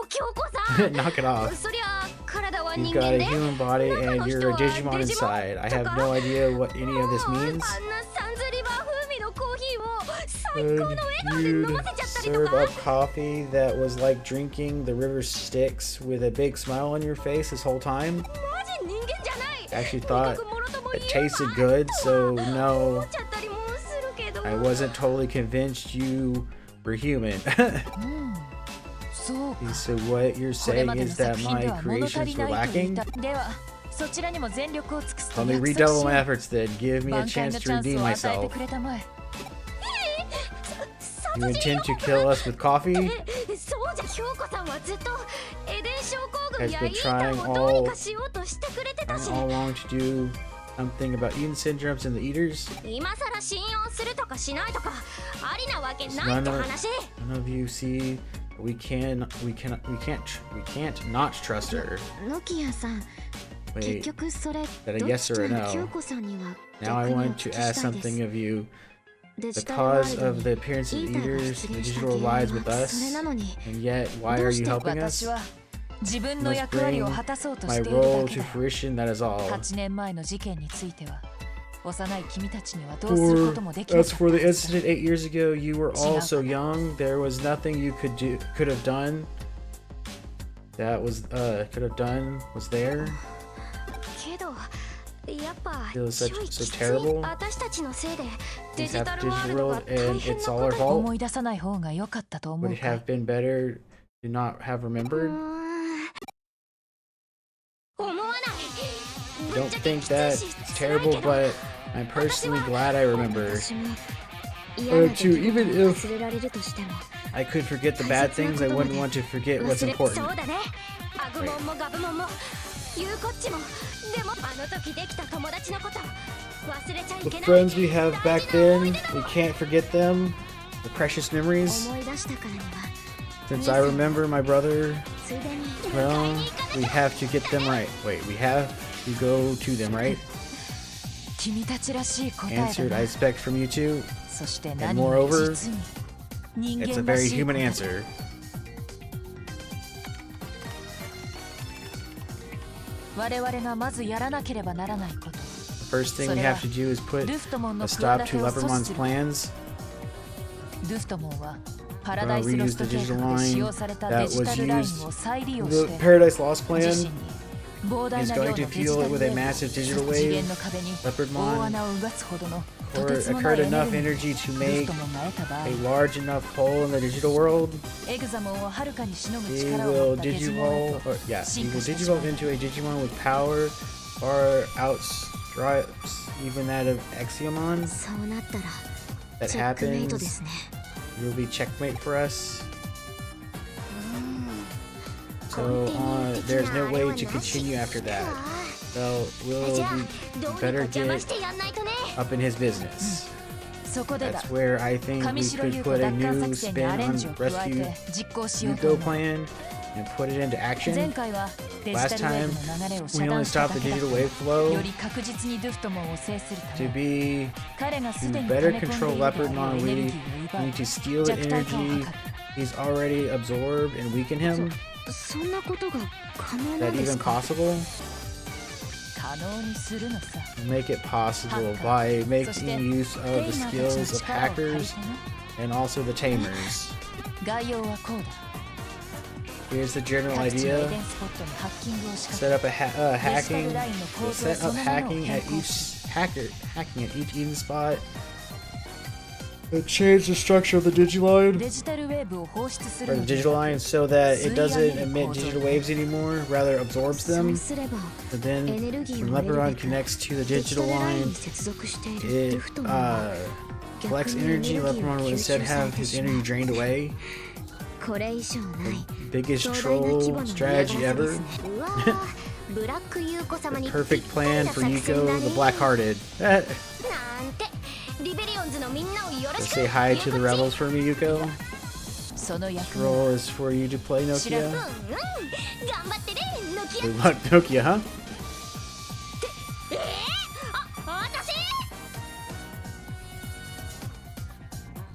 Speaker 3: 京子さん
Speaker 1: Knock it off.
Speaker 3: そりゃ体は
Speaker 1: You've
Speaker 3: 人
Speaker 1: got
Speaker 3: 間
Speaker 1: a
Speaker 3: で
Speaker 1: human body and you're a Digimon inside. I have no idea what any of this
Speaker 3: もう
Speaker 1: means.
Speaker 3: あんなサンズリバー風味のコーヒーを最高
Speaker 1: Could
Speaker 3: の笑顔で飲
Speaker 1: you
Speaker 3: ませちゃったりと
Speaker 1: serve
Speaker 3: か
Speaker 1: up coffee that was like drinking the river Styx with a big smile on your face this whole time?
Speaker 3: マジ人間じゃない
Speaker 1: Actually
Speaker 3: 味
Speaker 1: thought
Speaker 3: 覚もろとも
Speaker 1: it
Speaker 3: 言う
Speaker 1: tasted
Speaker 3: わ
Speaker 1: good, so
Speaker 3: 思
Speaker 1: no,
Speaker 3: っちゃったりもするけど
Speaker 1: I wasn't totally convinced you were human.
Speaker 4: そうか。
Speaker 1: So what you're
Speaker 4: これ
Speaker 1: saying
Speaker 4: までの
Speaker 1: is
Speaker 4: 作
Speaker 1: that
Speaker 4: 品で
Speaker 1: my
Speaker 4: は物足
Speaker 1: creations
Speaker 4: り
Speaker 1: were
Speaker 4: ないと言っ
Speaker 1: lacking?
Speaker 4: た。ではそちらにも全力を尽くすと
Speaker 1: Let me
Speaker 4: 約束し
Speaker 1: redouble
Speaker 4: よ
Speaker 1: my
Speaker 4: う。
Speaker 1: efforts then. Give me a
Speaker 4: 挽回
Speaker 1: chance
Speaker 4: の
Speaker 1: to
Speaker 4: チャンス
Speaker 1: redeem
Speaker 4: を与えて
Speaker 1: myself.
Speaker 4: くれたまえ。
Speaker 1: You intend to kill us with coffee?
Speaker 3: そうじゃ京子さんはずっとエデン症候群
Speaker 1: Has
Speaker 3: や
Speaker 1: been
Speaker 3: イータ
Speaker 1: trying
Speaker 3: をどうにかしようとしてくれてた
Speaker 1: I'm
Speaker 3: し
Speaker 1: all along to do something about Eden syndromes and the eaters.
Speaker 3: 今さら信用するとかしないとかありなわけないって話
Speaker 1: None of you see we can't not trust her.
Speaker 3: ノキアさん結
Speaker 1: Wait,
Speaker 3: 局それ
Speaker 1: that a
Speaker 3: どっ
Speaker 1: yes
Speaker 3: ち
Speaker 1: or a
Speaker 3: な
Speaker 1: no?
Speaker 3: の京子さんには
Speaker 1: Now I
Speaker 3: 逆にお
Speaker 1: want
Speaker 3: 聞
Speaker 1: to
Speaker 3: き
Speaker 1: ask
Speaker 3: したいです
Speaker 1: something of you.
Speaker 3: デ
Speaker 1: The
Speaker 3: ジタルワー
Speaker 1: cause
Speaker 3: ルド
Speaker 1: of
Speaker 3: に
Speaker 1: the appearance
Speaker 3: イ
Speaker 1: of
Speaker 3: ータが
Speaker 1: eaters
Speaker 3: 出
Speaker 1: in the
Speaker 3: 現した
Speaker 1: digital
Speaker 3: 原
Speaker 1: lives
Speaker 3: 因
Speaker 1: with
Speaker 3: はそれ
Speaker 1: us,
Speaker 3: なのに
Speaker 1: and yet why are you helping
Speaker 4: 私
Speaker 1: us?
Speaker 4: は自分の
Speaker 1: Must
Speaker 4: 役割
Speaker 1: bring
Speaker 4: を果たそうとし
Speaker 1: my
Speaker 4: ているだ
Speaker 1: role
Speaker 4: け
Speaker 1: to
Speaker 4: だ。
Speaker 1: fruition, that is all.
Speaker 4: 8年前の事件については幼い君たちにはどうするこ
Speaker 1: For
Speaker 4: ともできなか
Speaker 1: as
Speaker 4: った
Speaker 1: for the
Speaker 4: はずだ。
Speaker 1: incident 8 years ago, you were all so young. There was nothing you could have done. That was was there.
Speaker 3: けどやっぱ
Speaker 1: It was
Speaker 3: ちょ
Speaker 1: such
Speaker 3: いき
Speaker 1: so
Speaker 3: つい
Speaker 1: terrible.
Speaker 3: 私たちのせいでデ
Speaker 1: Things
Speaker 3: ジタ
Speaker 1: have
Speaker 3: ルワールドが
Speaker 1: digital
Speaker 3: 大
Speaker 1: and
Speaker 3: 変な
Speaker 1: it's
Speaker 3: こ
Speaker 1: all our
Speaker 3: と
Speaker 1: fault.
Speaker 4: 思い出さない方が良かったと思
Speaker 1: Would
Speaker 4: う
Speaker 1: it
Speaker 4: かい？
Speaker 1: have been better to not have
Speaker 3: う
Speaker 1: remembered?
Speaker 3: 思わない
Speaker 1: I don't think that it's terrible, but I'm personally glad I remember.
Speaker 3: 私も嫌な出来
Speaker 1: too,
Speaker 3: 事
Speaker 1: even
Speaker 3: を
Speaker 1: if
Speaker 3: 忘れられるとしても
Speaker 1: I could forget the bad things, I wouldn't want to forget what's
Speaker 3: 忘れ
Speaker 1: important.
Speaker 3: そうだねアグモンもガブモンも言うこっちもでもあの時できた友達のこと忘れちゃい
Speaker 1: The
Speaker 3: けない
Speaker 1: friends we have back then, we can't forget them. The precious memories.
Speaker 3: 思い出したからには
Speaker 1: Since I remember my brother,
Speaker 3: ついでに
Speaker 1: well, we have to get them right. Wait, we have to go to them, right?
Speaker 4: 君たちらしい答え
Speaker 1: Answered
Speaker 4: だ
Speaker 1: I
Speaker 4: な。
Speaker 1: expect from you too.
Speaker 4: そして
Speaker 1: And
Speaker 4: 何より
Speaker 1: moreover,
Speaker 4: 実に人
Speaker 1: It's a
Speaker 4: 間ら
Speaker 1: very
Speaker 4: しい
Speaker 1: human
Speaker 4: 答えだ。
Speaker 1: answer.
Speaker 4: 我々がまずやらなければならないこと。
Speaker 1: The first thing we have to do is put
Speaker 4: ルフトモンの
Speaker 1: a
Speaker 4: 企
Speaker 1: stop
Speaker 4: て
Speaker 1: to
Speaker 4: を阻止
Speaker 1: Leprechaun's
Speaker 4: する。
Speaker 1: plans.
Speaker 4: ドゥフトモンはパラダイスロスト計画で使用されたデジタルラインを再利用し
Speaker 1: The
Speaker 4: て
Speaker 1: Paradise Lost plan
Speaker 4: 自身に膨大
Speaker 1: is
Speaker 4: な量
Speaker 1: going
Speaker 4: の
Speaker 1: to
Speaker 4: デジ
Speaker 1: fuel
Speaker 4: タ
Speaker 1: it
Speaker 4: ル
Speaker 1: with
Speaker 4: ウ
Speaker 1: a
Speaker 4: ェーブ
Speaker 1: massive
Speaker 4: を
Speaker 1: digital
Speaker 4: 次
Speaker 1: wave.
Speaker 4: 元の壁に
Speaker 1: Leopardmon
Speaker 4: 大穴をうがつほどのと
Speaker 1: or
Speaker 4: てつもない
Speaker 1: occurred
Speaker 4: エネル
Speaker 1: enough
Speaker 4: ギー
Speaker 1: energy to
Speaker 4: ドゥ
Speaker 1: make
Speaker 4: フトモンが得た場合
Speaker 1: a large enough hole in the digital world.
Speaker 4: エグザモンをはるかにしのぐ
Speaker 1: He
Speaker 4: 力を持
Speaker 1: will
Speaker 4: ったデジモンへ
Speaker 1: digivolve,
Speaker 4: と
Speaker 1: or yeah, he
Speaker 4: 進
Speaker 1: will
Speaker 4: 化してしま
Speaker 1: digivolve
Speaker 4: った
Speaker 1: into a Digimon with power far outstrips even that of Exiomon.
Speaker 3: そうなったら
Speaker 1: That
Speaker 3: チェックメイトで
Speaker 1: happens.
Speaker 3: すね。
Speaker 1: It will be checkmate for us.
Speaker 3: コン
Speaker 1: So
Speaker 3: ティニュー的
Speaker 1: there's
Speaker 3: な
Speaker 1: no
Speaker 3: あれは
Speaker 1: way to
Speaker 3: なし
Speaker 1: continue after that.
Speaker 3: か
Speaker 1: So
Speaker 3: じ
Speaker 1: we'll
Speaker 3: ゃあ
Speaker 1: be
Speaker 3: どうにか
Speaker 1: better
Speaker 3: 邪魔
Speaker 1: get
Speaker 3: してやんないとね。
Speaker 1: up in his business.
Speaker 4: そこでだ
Speaker 1: That's where I think
Speaker 4: 上
Speaker 1: we
Speaker 4: 白
Speaker 1: could
Speaker 4: 優子
Speaker 1: put a
Speaker 4: 奪還
Speaker 1: new
Speaker 4: 作戦に
Speaker 1: spin
Speaker 4: アレン
Speaker 1: on
Speaker 4: ジを加え
Speaker 1: Rescue
Speaker 4: て実行しようと
Speaker 1: Yuko
Speaker 4: 思う
Speaker 1: plan and put it into
Speaker 4: 前
Speaker 1: action.
Speaker 4: 回はデジ
Speaker 1: Last
Speaker 4: タルウェー
Speaker 1: time
Speaker 4: ブの流れを
Speaker 1: we
Speaker 4: 遮
Speaker 1: only
Speaker 4: 断した
Speaker 1: stopped
Speaker 4: だ
Speaker 1: the
Speaker 4: けだ
Speaker 1: digital wave
Speaker 4: よ
Speaker 1: flow
Speaker 4: り確実にドゥフトモンを制するた
Speaker 1: to
Speaker 4: め
Speaker 1: be
Speaker 4: 彼がすで
Speaker 1: to
Speaker 4: に溜
Speaker 1: better
Speaker 4: め込んでい
Speaker 1: control
Speaker 4: るであろう
Speaker 1: Leopardmon.
Speaker 4: エネル
Speaker 1: We
Speaker 4: ギーを奪う
Speaker 1: need to steal the
Speaker 4: 弱体化を
Speaker 1: energy
Speaker 4: 図る
Speaker 1: he's already absorbed and weaken him.
Speaker 3: そんなことが可能な
Speaker 1: That
Speaker 3: んです
Speaker 1: even
Speaker 3: か。
Speaker 1: possible?
Speaker 4: 可能にするのさ
Speaker 1: Make it possible by making use of the skills of hackers and also the tamers.
Speaker 4: 概要はこうだ
Speaker 1: Here's the general
Speaker 4: 各地のエ
Speaker 1: idea.
Speaker 4: デンスポットにハッキングを仕
Speaker 1: Set
Speaker 4: 掛
Speaker 1: up a hacking.
Speaker 4: デジタルラインの構
Speaker 1: We'll
Speaker 4: 造
Speaker 1: set
Speaker 4: そ
Speaker 1: up
Speaker 4: のものを
Speaker 1: hacking
Speaker 4: 変
Speaker 1: at
Speaker 4: 更
Speaker 1: each
Speaker 4: し
Speaker 1: hacking at each Eden spot. And change the structure of the digiline
Speaker 4: デジタルウェーブを放出す
Speaker 1: or
Speaker 4: る
Speaker 1: the
Speaker 4: のでは
Speaker 1: digiline so that it doesn't emit digital waves anymore, rather absorbs
Speaker 3: そう
Speaker 1: them.
Speaker 3: すれば
Speaker 1: But then
Speaker 3: エネルギー
Speaker 1: when
Speaker 3: を得るべ
Speaker 1: Leopardmon
Speaker 3: く
Speaker 1: connects to the
Speaker 3: デジタ
Speaker 1: digital
Speaker 3: ルライン
Speaker 1: line,
Speaker 3: に接続しているド
Speaker 1: it
Speaker 3: ゥフトモンは
Speaker 1: collects
Speaker 3: 逆にエネルギ
Speaker 1: energy.
Speaker 3: ーを
Speaker 1: Leopardmon will
Speaker 3: 吸
Speaker 1: instead
Speaker 3: 収され
Speaker 1: have
Speaker 3: て
Speaker 1: his
Speaker 3: しま
Speaker 1: energy
Speaker 3: う。
Speaker 1: drained away.
Speaker 3: これ以上ない
Speaker 1: Biggest
Speaker 3: 壮大な規模
Speaker 1: troll
Speaker 3: の
Speaker 1: strategy
Speaker 3: 嫌がら
Speaker 1: ever.
Speaker 3: せですね。うわーブラック優子様
Speaker 1: The
Speaker 3: に
Speaker 1: perfect
Speaker 3: ぴったり
Speaker 1: plan
Speaker 3: な
Speaker 1: for
Speaker 3: 作戦
Speaker 1: Yuko
Speaker 3: だ
Speaker 1: the
Speaker 3: ね。
Speaker 1: Black-Hearted.
Speaker 3: なんてリベリオンズのみんなをよろ
Speaker 1: So
Speaker 3: しく。
Speaker 1: say hi to the rebels for me, Yuko.
Speaker 4: その役
Speaker 1: This
Speaker 4: 目は
Speaker 1: role is for you to play
Speaker 4: 知らん
Speaker 1: Nokia.
Speaker 3: 頑張ってねノキ
Speaker 1: We
Speaker 3: ア。
Speaker 1: want Nokia, huh?
Speaker 3: 私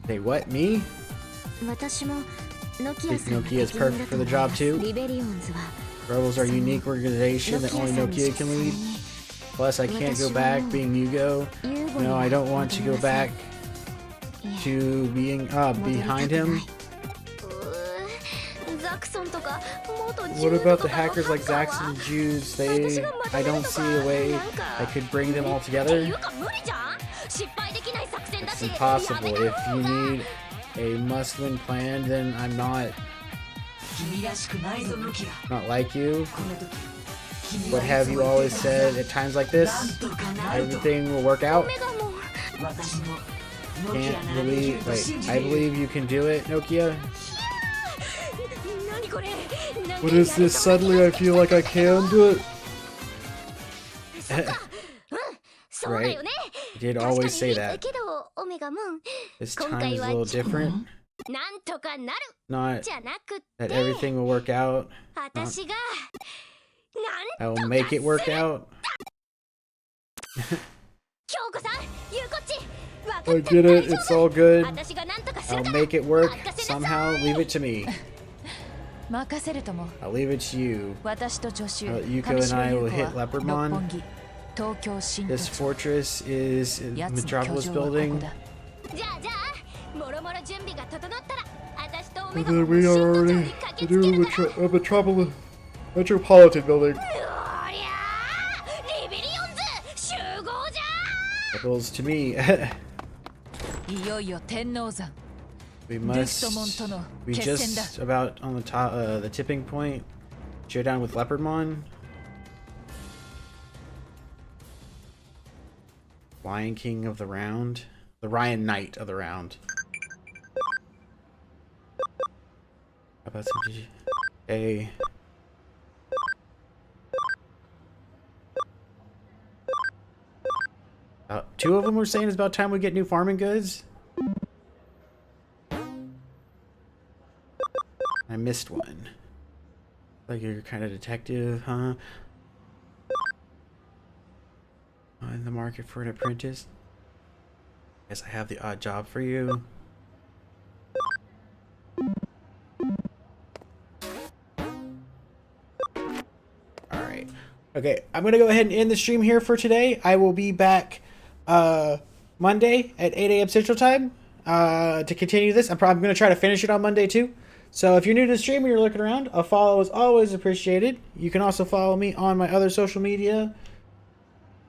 Speaker 1: Say what? Me?
Speaker 3: 私もノキア
Speaker 1: Think
Speaker 3: さんが
Speaker 1: Nokia is
Speaker 3: 適任
Speaker 1: perfect
Speaker 3: だ
Speaker 1: for
Speaker 3: と
Speaker 1: the
Speaker 3: 思い
Speaker 1: job
Speaker 3: ます
Speaker 1: too.
Speaker 3: リベリオンズは
Speaker 1: Rebels are a unique organization
Speaker 3: ノ
Speaker 1: that
Speaker 3: キア
Speaker 1: only
Speaker 3: さんの
Speaker 1: Nokia
Speaker 3: 出
Speaker 1: can
Speaker 3: 産
Speaker 1: lead.
Speaker 3: に
Speaker 1: Plus, I can't go back being Yugo.
Speaker 3: 優吾に
Speaker 1: No,
Speaker 3: は
Speaker 1: I don't want to
Speaker 3: 戻
Speaker 1: go
Speaker 3: りません
Speaker 1: back
Speaker 3: いえ
Speaker 1: to being
Speaker 3: 戻りたく
Speaker 1: behind
Speaker 3: ない
Speaker 1: him.
Speaker 3: ザクソンとか元ジュ
Speaker 1: What
Speaker 3: ード
Speaker 1: about
Speaker 3: と
Speaker 1: the
Speaker 3: かの
Speaker 1: hackers like
Speaker 3: ハッ
Speaker 1: Zax
Speaker 3: カーは
Speaker 1: and Jews? I don't see a way I could bring them all
Speaker 3: って
Speaker 1: together.
Speaker 3: いうか無理じゃん失敗できない作戦だ
Speaker 1: It's
Speaker 3: し
Speaker 1: impossible.
Speaker 3: やめ
Speaker 1: If
Speaker 3: た
Speaker 1: you
Speaker 3: 方が
Speaker 1: need a must-win plan, then I'm not
Speaker 7: 君らしくないぞノキア
Speaker 1: not like you.
Speaker 7: こんな時
Speaker 1: What have you always said at times like this?
Speaker 7: なんとかなると
Speaker 1: Everything will work out.
Speaker 3: メガモン
Speaker 7: 私もノキア
Speaker 1: Can't
Speaker 7: ならできる
Speaker 1: believe.
Speaker 7: と信
Speaker 1: Wait,
Speaker 7: じ
Speaker 1: I
Speaker 7: ている
Speaker 1: believe you can do it, Nokia.
Speaker 3: 何これ
Speaker 1: What is this? Suddenly I feel like I can do it.
Speaker 3: そっかそうだよね
Speaker 1: You did
Speaker 3: 確か
Speaker 1: always
Speaker 3: に
Speaker 1: say that.
Speaker 3: けどオメガモン
Speaker 1: This
Speaker 3: 今
Speaker 1: time
Speaker 3: 回
Speaker 1: is a
Speaker 3: は
Speaker 1: little different.
Speaker 3: なんとかなる
Speaker 1: Not
Speaker 3: じゃなく
Speaker 1: that
Speaker 3: て
Speaker 1: everything will work out.
Speaker 3: 私が
Speaker 1: I will make it work out.
Speaker 3: 京子さんゆうこっち分か
Speaker 1: I
Speaker 3: った
Speaker 1: get
Speaker 3: 大
Speaker 1: it.
Speaker 3: 丈
Speaker 1: It's
Speaker 3: 夫
Speaker 1: all good.
Speaker 3: 私がなんとかする
Speaker 1: I'll
Speaker 3: から
Speaker 1: make it work
Speaker 3: 任せな
Speaker 1: somehow. Leave it to me.
Speaker 4: 任せるとも
Speaker 1: I'll leave it to you.
Speaker 4: 私と助手
Speaker 1: Yuko
Speaker 4: 上
Speaker 1: and
Speaker 4: 白
Speaker 1: I
Speaker 4: 優
Speaker 1: will
Speaker 4: 子
Speaker 1: hit
Speaker 4: は
Speaker 1: Leopardmon.
Speaker 4: 六本木東京新都
Speaker 1: This
Speaker 4: 市
Speaker 1: fortress is in
Speaker 4: 奴の居
Speaker 1: Metropolis
Speaker 4: 城はここ
Speaker 1: building.
Speaker 4: だ
Speaker 3: じゃあもろもろ準備が整ったら私とオ
Speaker 1: And
Speaker 3: メガモ
Speaker 1: then
Speaker 3: ンも
Speaker 1: we
Speaker 3: 新
Speaker 1: are
Speaker 3: 都庁
Speaker 1: already
Speaker 3: に駆け
Speaker 1: to
Speaker 3: つけ
Speaker 1: do
Speaker 3: るから
Speaker 1: a metropolitan building.
Speaker 3: おりゃーリベリオンズ集合じゃ
Speaker 1: Goes to me.
Speaker 4: いよいよ天王山
Speaker 1: We
Speaker 4: ドゥフトモン
Speaker 1: must.
Speaker 4: との
Speaker 1: We
Speaker 4: 決戦だ
Speaker 1: just about on the top, the tipping point. Showdown with Leopardmon. Lion King of the round. The Ryan Knight of the round. How about some Digi? Hey. Two of them were saying it's about time we get new farming goods. I missed one. Like you're kind of detective, huh? In the market for an apprentice. Guess I have the odd job for you. Alright. Okay, I'm gonna go ahead and end the stream here for today. I will be back Monday at 8 a.m. Central Time. to continue this. I'm probably going to try to finish it on Monday too. So if you're new to the stream and you're looking around, a follow is always appreciated. You can also follow me on my other social media.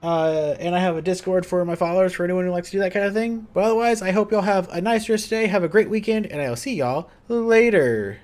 Speaker 1: And I have a Discord for my followers for anyone who likes to do that kind of thing. But otherwise, I hope y'all have a nice rest today. Have a great weekend, and I'll see y'all later.